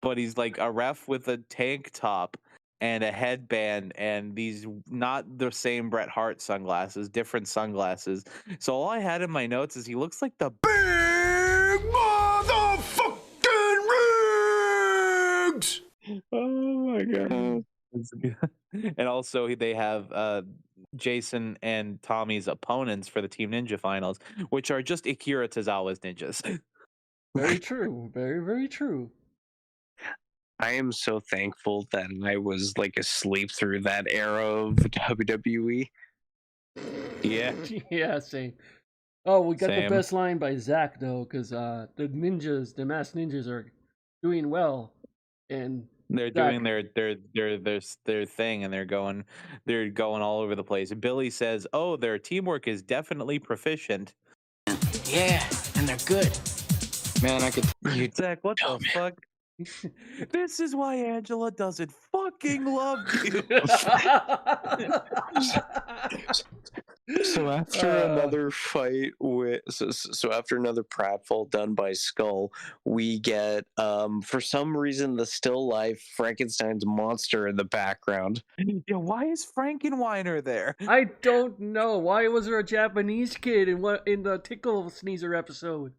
but he's like a ref with a tank top and a headband and these not the same Bret Hart sunglasses, different sunglasses. So all I had in my notes is he looks like the big motherfucking rigs. Oh my god. And also they have Jason and Tommy's opponents for the Team Ninja Finals, which are just Akira Tozawa's ninjas. Very true. Very, very true. I am so thankful that I was like asleep through that era of WWE. Yeah. Yeah, same. Oh, we got Same. the best line by Zach though, because the masked ninjas are doing well, and they're doing their thing, and they're going all over the place. And Billy says, "Oh, their teamwork is definitely proficient." Yeah, and they're good. Man, I could. Zach, what the fuck? This is why Angela doesn't fucking love you. So after another fight with, so after another pratfall done by Skull, we get for some reason the still life Frankenstein's monster in the background. Yeah, why is Frankenweiner there? I don't know. Why was there a Japanese kid in the Tickle Sneezer episode?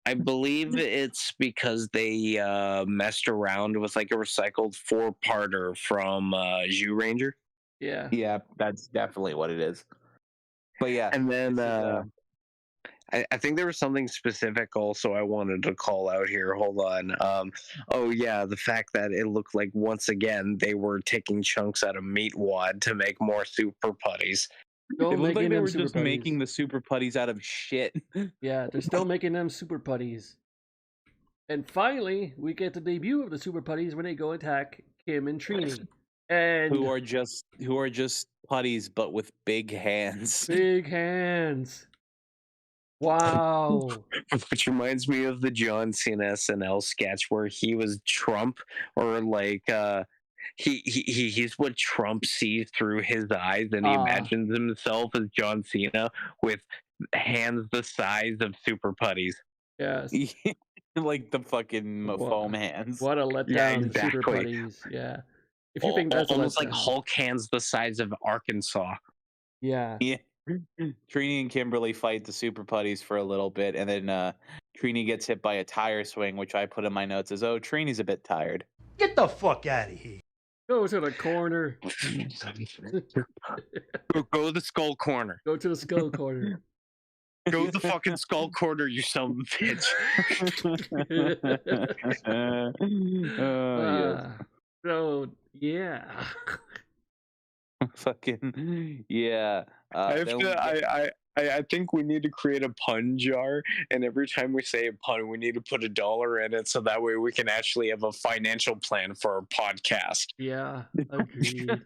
I believe it's because they messed around with like a recycled 4-parter from Zhu Ranger. Yeah. Yeah, that's definitely what it is. But yeah. And then I think there was something specific also I wanted to call out here. Hold on. Oh yeah, the fact that it looked like once again they were taking chunks out of meat wad to make more super putties. Still It looked like making they them were super just putties. making the super putties out of shit. Yeah, they're still making them super putties. And finally, we get the debut of the super putties when they go attack Kim and Trini. And who are just putties but with big hands. big hands. Wow. Which reminds me of the John Cena SNL sketch where he was Trump, or like he's what Trump sees through his eyes, and he imagines himself as John Cena with hands the size of super putties. Yes. Like the fucking foam hands. What a letdown, Yeah, super exactly. putties. Yeah. If you think that's almost a like Hulk hands the size of Arkansas. Yeah. Yeah. Trini and Kimberly fight the super putties for a little bit, and then Trini gets hit by a tire swing, which I put in my notes as, oh, Trini's a bit tired. Get the fuck out of here. Go to the corner. Go to the skull corner. Go to the skull corner. Go to the fucking skull corner, you son of a bitch. So yeah. Fucking yeah. I think we need to create a pun jar, and every time we say a pun, we need to put $1 in it, so that way we can actually have a financial plan for our podcast. Yeah, agreed.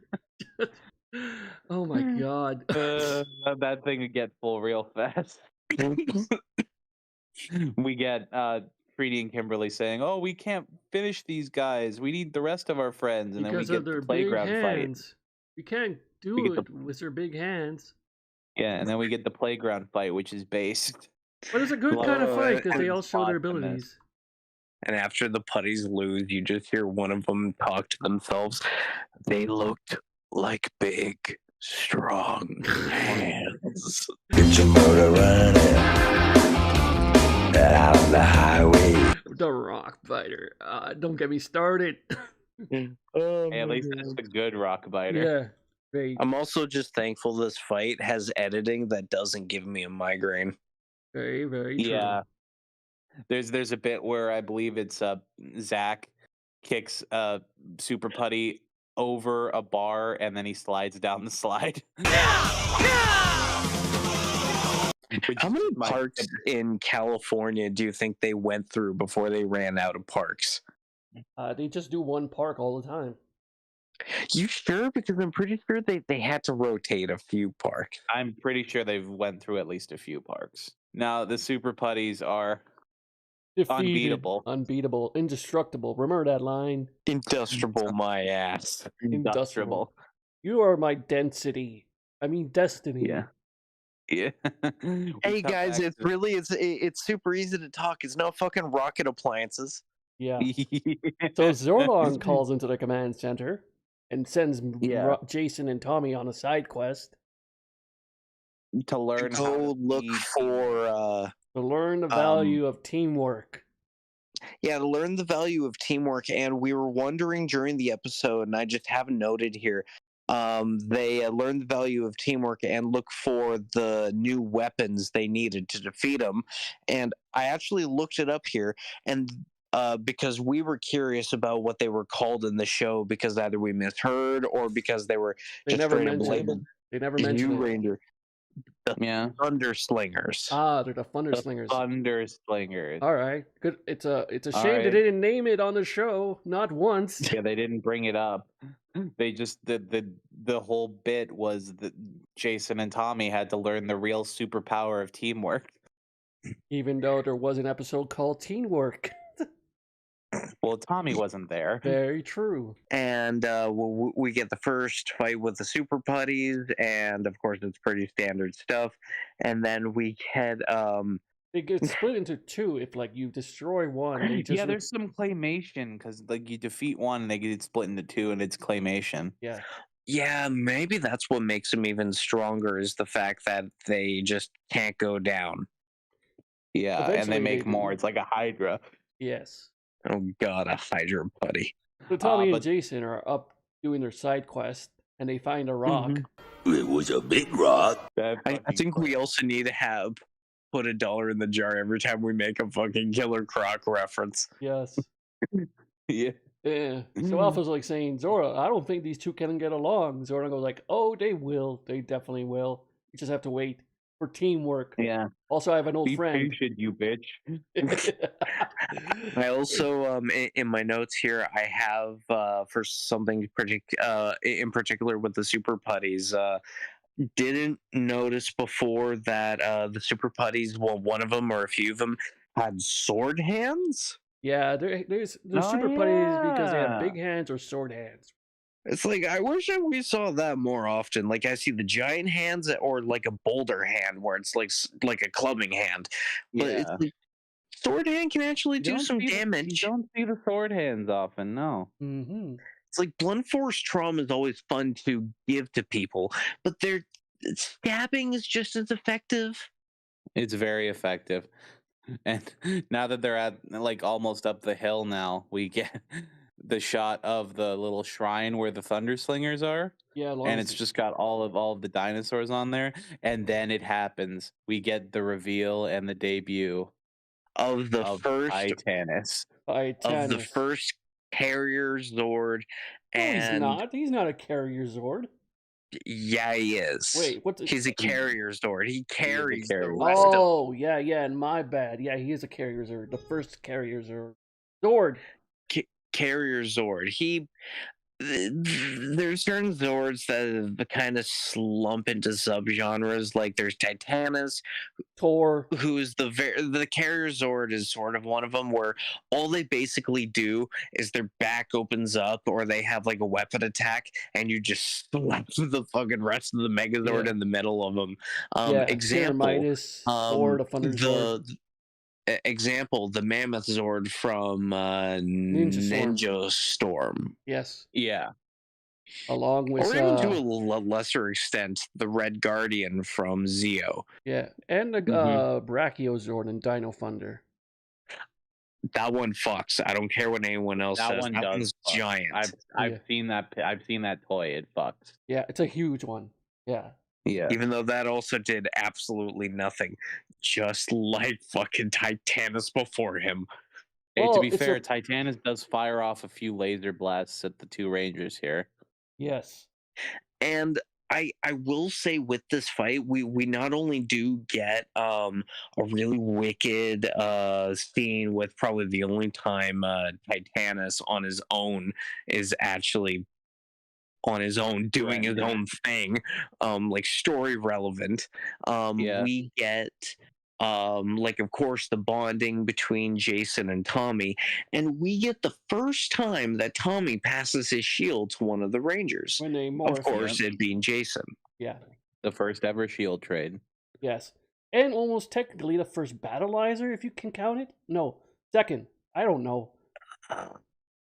Oh my god. That thing would get full real fast. We get Trini and Kimberly saying, "Oh, we can't finish these guys. We need the rest of our friends." And because then we of get their the playground big fight. hands. We can't do it with their big hands. Yeah, and then we get the playground fight, which is based. But it's a good kind of fight because they all show their abilities. And after the putties lose, you just hear one of them talk to themselves. They looked like big, strong hands. Get your motor running out on the highway. The Rock Fighter. Don't get me started. Hey, at least it's a good rock biter. Yeah. Great. I'm also just thankful this fight has editing that doesn't give me a migraine. Very, very true. Yeah. There's a bit where I believe it's Zach kicks Super Putty over a bar and then he slides down the slide. How many parks in California do you think they went through before they ran out of parks? They just do one park all the time. You sure? Because I'm pretty sure they had to rotate a few parks. I'm pretty sure they've went through at least a few parks. Now the Super Putties are Defeated, unbeatable, indestructible. Remember that line? Industrible my ass. Industrible. You are my density. I mean destiny. Yeah. Yeah. Hey guys, it's super easy to talk. It's no fucking rocket appliances. Yeah. So Zordon calls into the command center and sends Jason and Tommy on a side quest to learn to look for to learn the value of teamwork. Yeah, to learn the value of teamwork. And we were wondering during the episode, and I just haven't noted here, they learned the value of teamwork and look for the new weapons they needed to defeat them. And I actually looked it up here, and because we were curious about what they were called in the show, because either we misheard or because they were just straight up labeled. They never mentioned Ranger. The Thunder Slingers. They're the Thunder Slingers. Thunder Slingers. All right, good. It's a shame they didn't name it on the show, not once. Yeah, they didn't bring it up. They just the whole bit was that Jason and Tommy had to learn the real superpower of teamwork. Even though there was an episode called Teamwork. Well, Tommy wasn't there. Very true. And we get the first fight with the Super Putties, and of course it's pretty standard stuff. And then we had they get split into two if you destroy one. They just there's some claymation because you defeat one and they get split into two, and it's claymation. Yeah. Yeah, maybe that's what makes them even stronger, is the fact that they just can't go down. Yeah, eventually and they make more. It's like a Hydra. Yes. Oh god, a Hydra Putty. So Tommy and Jason are up doing their side quest, and they find a rock. It was a big rock. I think we also need to put $1 in the jar every time we make a fucking Killer Croc reference. Yes. Yeah. Yeah. So Alpha's saying, Zora, I don't think these two can get along. Zora goes oh, they will. They definitely will. You just have to wait for teamwork. Yeah. Also, I have an old Be friend. patient, you bitch. I also, in my notes here, I have for something in particular with the Super Putties. Didn't notice before that the Super Putties, well, one of them or a few of them had sword hands. Yeah, there's Oh, super putties because they have yeah. big hands or sword hands. It's like I wish that we saw that more often. Like I see the giant hands or like a boulder hand where it's like a clubbing hand, but it's Yeah. like sword hand can actually You do don't some see damage. You don't see the sword hands often, no. Mm-hmm. It's like blunt force trauma is always fun to give to people, but their stabbing is just as effective. It's very effective. And now that they're at like almost up the hill now, we get the shot of the little shrine where the thunder slingers are. Yeah, And it's just got all of the dinosaurs on there. And then it happens. We get the reveal and the debut of the Titanus. Of the first carrier Zord. No, And he's not. He's not a carrier Zord. Yeah, he is. Wait, he's a carrier Zord. He carries the rest of Oh, yeah, and my bad. Yeah, he is a carrier Zord. The first carrier Zord. Carrier Zord. There's certain Zords that kind of slump into subgenres. Like there's Titanus, Tor, who's the carrier Zord is sort of one of them, where all they basically do is their back opens up, or they have like a weapon attack, and you just slap the fucking rest of the Megazord in the middle of them. Example, Sword of Thunder Zord. Example, the Mammoth Zord from Ninja Storm. Yes. Yeah. Along with... Or even to a lesser extent, the Red Guardian from Zeo. Yeah, and the Brachiozord and Dino Thunder. That one fucks. I don't care what anyone else says. One that does one's fuck. giant. I've seen that. I've seen that toy. It fucks. Yeah, it's a huge one. Yeah. Yeah. Even though that also did absolutely nothing, just like fucking Titanus before him. Hey, to be fair, Titanus does fire off a few laser blasts at the two Rangers here. Yes. And I will say with this fight, we not only do get a really wicked scene with probably the only time Titanus on his own is actually on his own doing his own thing, like story relevant. We get like of course the bonding between Jason and Tommy, and we get the first time that Tommy passes his shield to one of the Rangers. When they morph, of course, it being Jason. Yeah. The first ever shield trade. Yes. And almost technically the first battleizer, if you can count it. No, second. I don't know.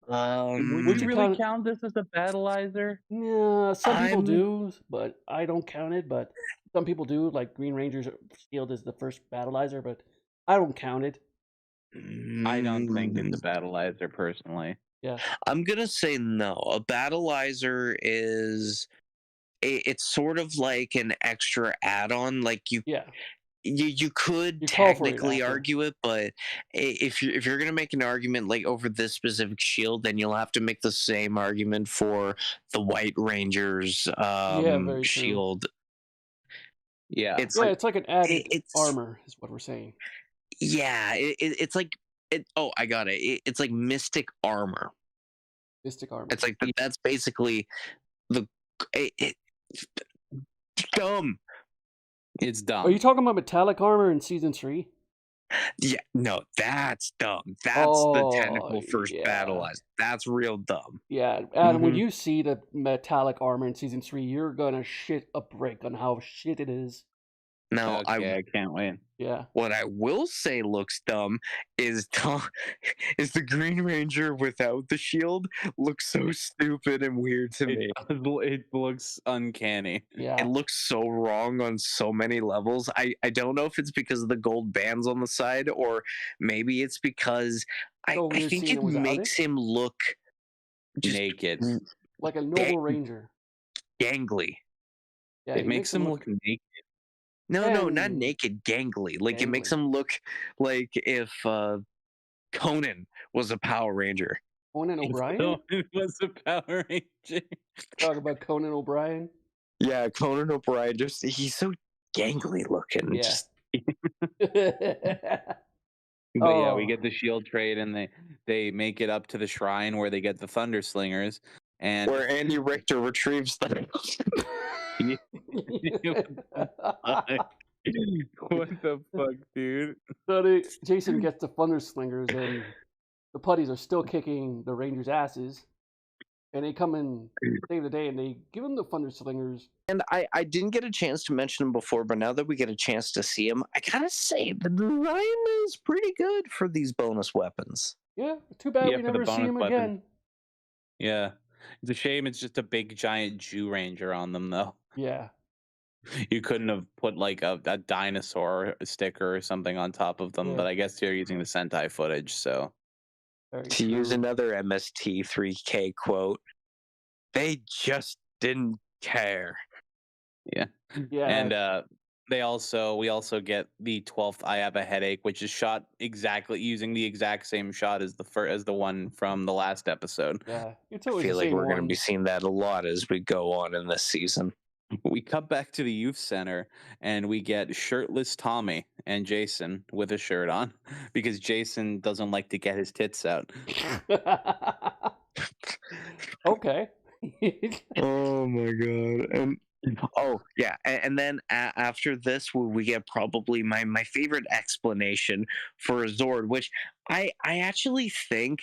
Would you really count this as a battleizer? Yeah, some people do, but I don't count it. But some people do, like Green Ranger's shield is the first battleizer, but I don't count it. I don't think it's a battleizer personally. Yeah, I'm gonna say no. A battleizer is it's sort of like an extra add-on. Like you could technically argue it, but if you're gonna make an argument like over this specific shield, then you'll have to make the same argument for the White Ranger's shield. Yeah, it's like an added armor, is what we're saying. Yeah, it's like Oh, I got it. It's like mystic armor. Mystic armor. It's like that's basically the dumb. It's dumb. Are you talking about metallic armor in season 3? Yeah, no, that's dumb. That's the technical first battleizer. That's real dumb. Yeah, Adam, when you see the metallic armor in season 3, you're gonna shit a brick on how shit it is. No, I can't wait. Yeah. What I will say looks dumb is is the Green Ranger without the shield looks so stupid and weird to me. It looks uncanny. Yeah. It looks so wrong on so many levels. I don't know if it's because of the gold bands on the side, or maybe it's because I think it makes him look just naked, like a noble ranger, gangly. Yeah, it makes him look naked. No, not naked, gangly. Like it makes him look like if Conan was a Power Ranger. Conan O'Brien? Conan was a Power Ranger. Talk about Conan O'Brien? Yeah, Conan O'Brien. He's so gangly looking. Yeah. Just But yeah, we Oh. get the shield trade, and they make it up to the shrine where they get the Thunder Slingers, and where Andy Richter retrieves them. What the fuck, dude? So Jason gets the Thunder Slingers, and the putties are still kicking the Rangers' asses. And they come and save the day, and they give him the Thunder Slingers. And I didn't get a chance to mention him before, but now that we get a chance to see him, I gotta say the design is pretty good for these bonus weapons. Yeah, too bad Yeah, we for the never see bonus him weapon. again. Yeah, it's a shame it's just a big giant Jew Ranger on them, though. Yeah. You couldn't have put like a dinosaur sticker or something on top of them, Yeah. but I guess they're using the Sentai footage, so. Very To use true. another MST3K quote, they just didn't care. Yeah. Yeah. And we also get the 12th I Have a Headache, which is shot exactly using the exact same shot as the one from the last episode. Yeah. It's I always feel the like same we're going to one. be seeing that a lot as we go on in this season. We cut back to the youth center, and we get shirtless Tommy and Jason with a shirt on because Jason doesn't like to get his tits out. Okay. Oh my god. And oh yeah, and then after this we get probably my favorite explanation for a Zord, which I actually think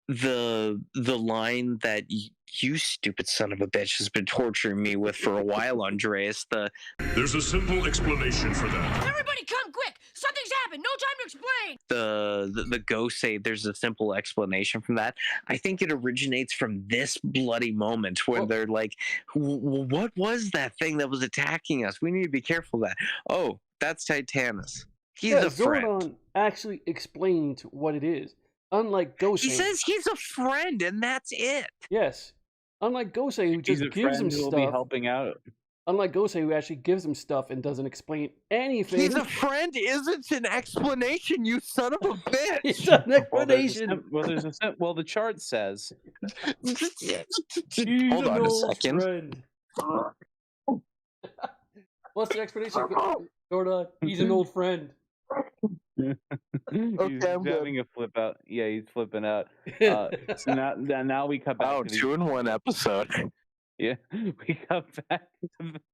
the line that you stupid son of a bitch has been torturing me with for a while, Andreas. There's a simple explanation for that. Everybody come quick! Something's happened! No time to explain! The ghost say there's a simple explanation from that. I think it originates from this bloody moment when they're like, what was that thing that was attacking us? We need to be careful of that. Oh, that's Titanus. He's a friend. Zordon actually explained what it is. Unlike Gosei. He says he's a friend, and that's it. Yes. Unlike Gosei, who just gives him who will stuff. be helping out. Unlike Gosei, who actually gives him stuff and doesn't explain anything. He's a friend isn't an explanation, you son of a bitch. It's an explanation. Well, the chart says. Hold on a second. Friend. What's the explanation? Zordon, he's an old friend. He's having a flip out. Yeah, he's flipping out. So now we cut back. Oh, to 2 in 1 episode. Yeah, we got back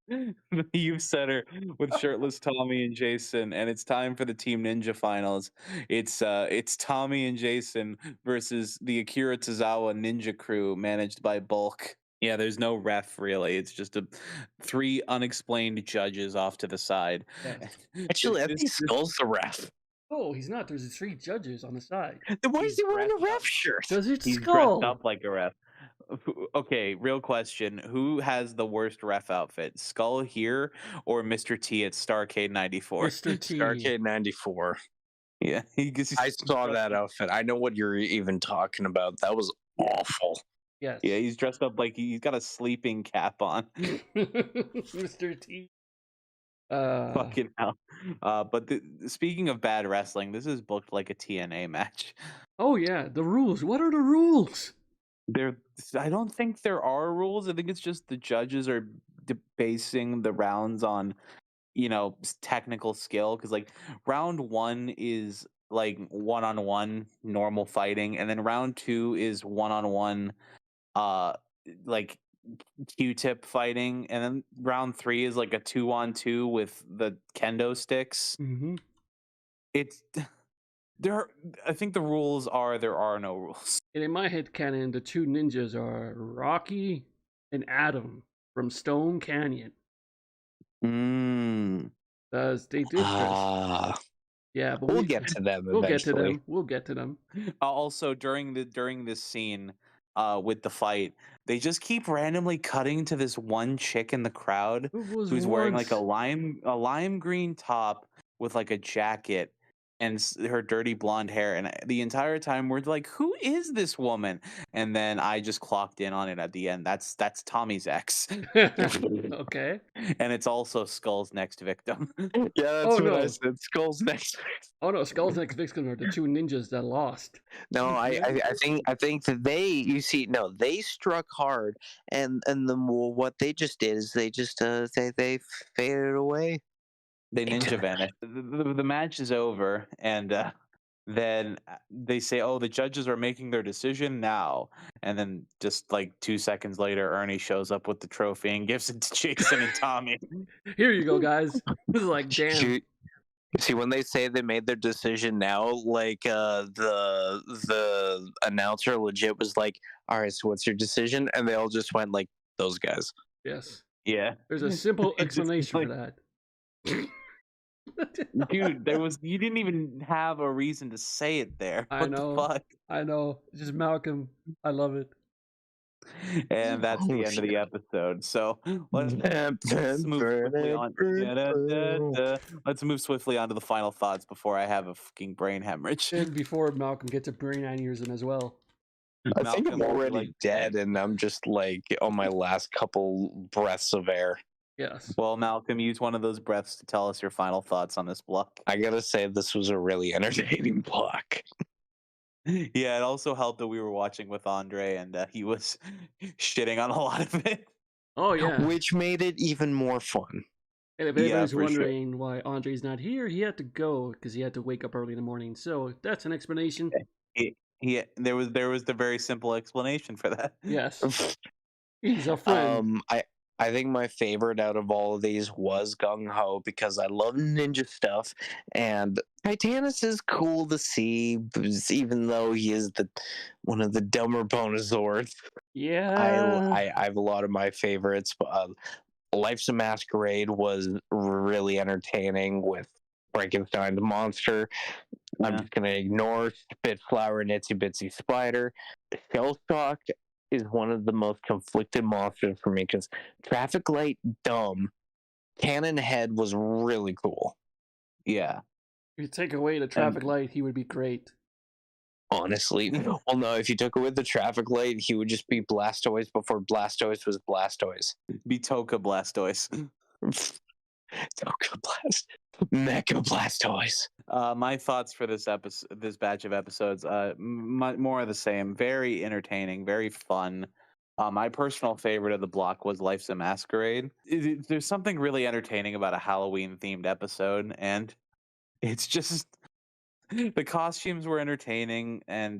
to the youth center with shirtless Tommy and Jason, and it's time for the Team Ninja finals. It's Tommy and Jason versus the Akira Tozawa Ninja Crew, managed by Bulk. Yeah, there's no ref really. It's just 3 unexplained judges off to the side. Yes. Actually, I think Skull's the ref. Oh, he's not. There's 3 judges on the side. Then why is he wearing a ref shirt? Because it's He's Skull. dressed up like a ref. Okay, real question. Who has the worst ref outfit? Skull here or Mr. T at Starcade 94? Mr. T. Starcade 94. Yeah. I saw that outfit. I know what you're even talking about. That was awful. Yes. Yeah, he's dressed up like he's got a sleeping cap on. Mr. T. Fucking hell. But speaking of bad wrestling, this is booked like a TNA match. Oh, yeah. The rules. What are the rules? I don't think there are rules. I think it's just the judges are basing the rounds on, technical skill. Because like round 1 is like 1-on-1 normal fighting, and then round 2 is 1-on-1, like Q-tip fighting, and then round 3 is like a 2-on-2 with the kendo sticks. Mm-hmm. I think the rules are there are no rules. And in my head canon, the 2 ninjas are Rocky and Adam from Stone Canyon. Because they did this. Yeah, but we'll get to them We'll eventually. We'll get to them. Also, during this scene, with the fight, they just keep randomly cutting to this one chick in the crowd who's wearing like a lime green top with like a jacket and her dirty blonde hair, and the entire time we're like, who is this woman? And then I just clocked in on it at the end. That's Tommy's ex. Okay. And it's also Skull's next victim. Yeah, that's what I said. Skull's next. Oh no, Skull's next victim are the 2 ninjas that lost. No, I think that they struck hard, and what they just did is they just they faded away. They ninja vanish. The match is over, and then they say, "Oh, the judges are making their decision now." And then just like 2 seconds later, Ernie shows up with the trophy and gives it to Jason and Tommy. Here you go, guys. This is like, damn. See, when they say they made their decision now, like the announcer legit was like, "All right, so what's your decision?" And they all just went like, "Those guys." Yes. Yeah. There's a simple It's just explanation like- for that. Dude, you didn't even have a reason to say it there. I What know. the fuck? I know. It's just Malcolm. I love it. And that's the end of the episode. So let's move swiftly on. Let's move swiftly on to the final thoughts before I have a fucking brain hemorrhage. And before Malcolm gets a brain aneurysm as well. I think I'm Malcolm will be already like, dead, and I'm just like on my last couple breaths of air. Yes. Well, Malcolm, use one of those breaths to tell us your final thoughts on this block. I gotta say, this was a really entertaining block. Yeah, it also helped that we were watching with Andre, and he was shitting on a lot of it. Oh, yeah. Which made it even more fun. And if Yeah, anybody's for sure. wondering why Andre's not here, he had to go because he had to wake up early in the morning. So that's an explanation. There was the very simple explanation for that. Yes. He's a friend. I think my favorite out of all of these was Gung Ho because I love ninja stuff, and Titanus is cool to see, even though he is one of the dumber Bonosaurs. Yeah. I have a lot of my favorites. Life's a Masquerade was really entertaining with Frankenstein's monster. I'm just gonna ignore Spitflower and Itsy Bitsy Spider. Shell Shock is one of the most conflicted monsters for me because Traffic Light, dumb. Cannon Head was really cool. Yeah. If you take away the traffic light, he would be great. Honestly. Well, no, if you took away the traffic light, he would just be Blastoise before Blastoise was Blastoise. Be Toka Blastoise. Toka Blast. Mecha Blastoise. My thoughts for this batch of episodes, more of the same. Very entertaining, very fun. My personal favorite of the block was Life's a Masquerade. There's something really entertaining about a Halloween-themed episode, and it's just the costumes were entertaining, and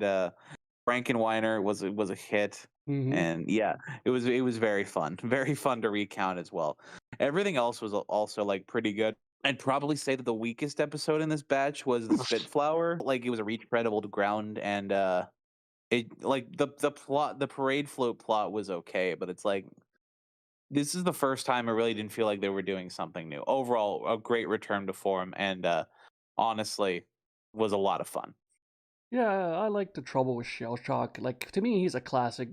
Frankenweiner was a hit. Mm-hmm. And yeah, it was very fun to recount as well. Everything else was also like pretty good. I'd probably say that the weakest episode in this batch was the Spitflower. Like, it was a reach credible to ground, and it like the parade float plot was okay, but it's like this is the first time I really didn't feel like they were doing something new. Overall, a great return to form, and honestly, was a lot of fun. Yeah, I like the trouble with Shell Shock. Like, to me, he's a classic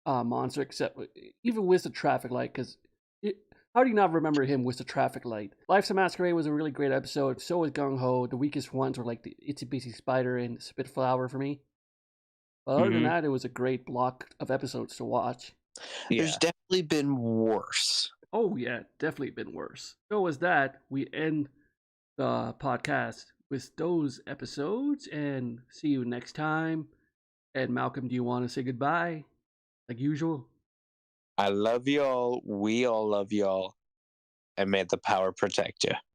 monster, except even with the traffic light, because how do you not remember him with the traffic light? Life's a Masquerade was a really great episode. So was Gung Ho. The weakest ones were like the Itsy Bitsy Spider and Spitflower for me. But other than that, it was a great block of episodes to watch. Yeah. There's definitely been worse. Oh, yeah, definitely been worse. So as that, we end the podcast with those episodes, and see you next time. And Malcolm, do you want to say goodbye? Like usual? I love y'all. We all love y'all. And may the power protect you.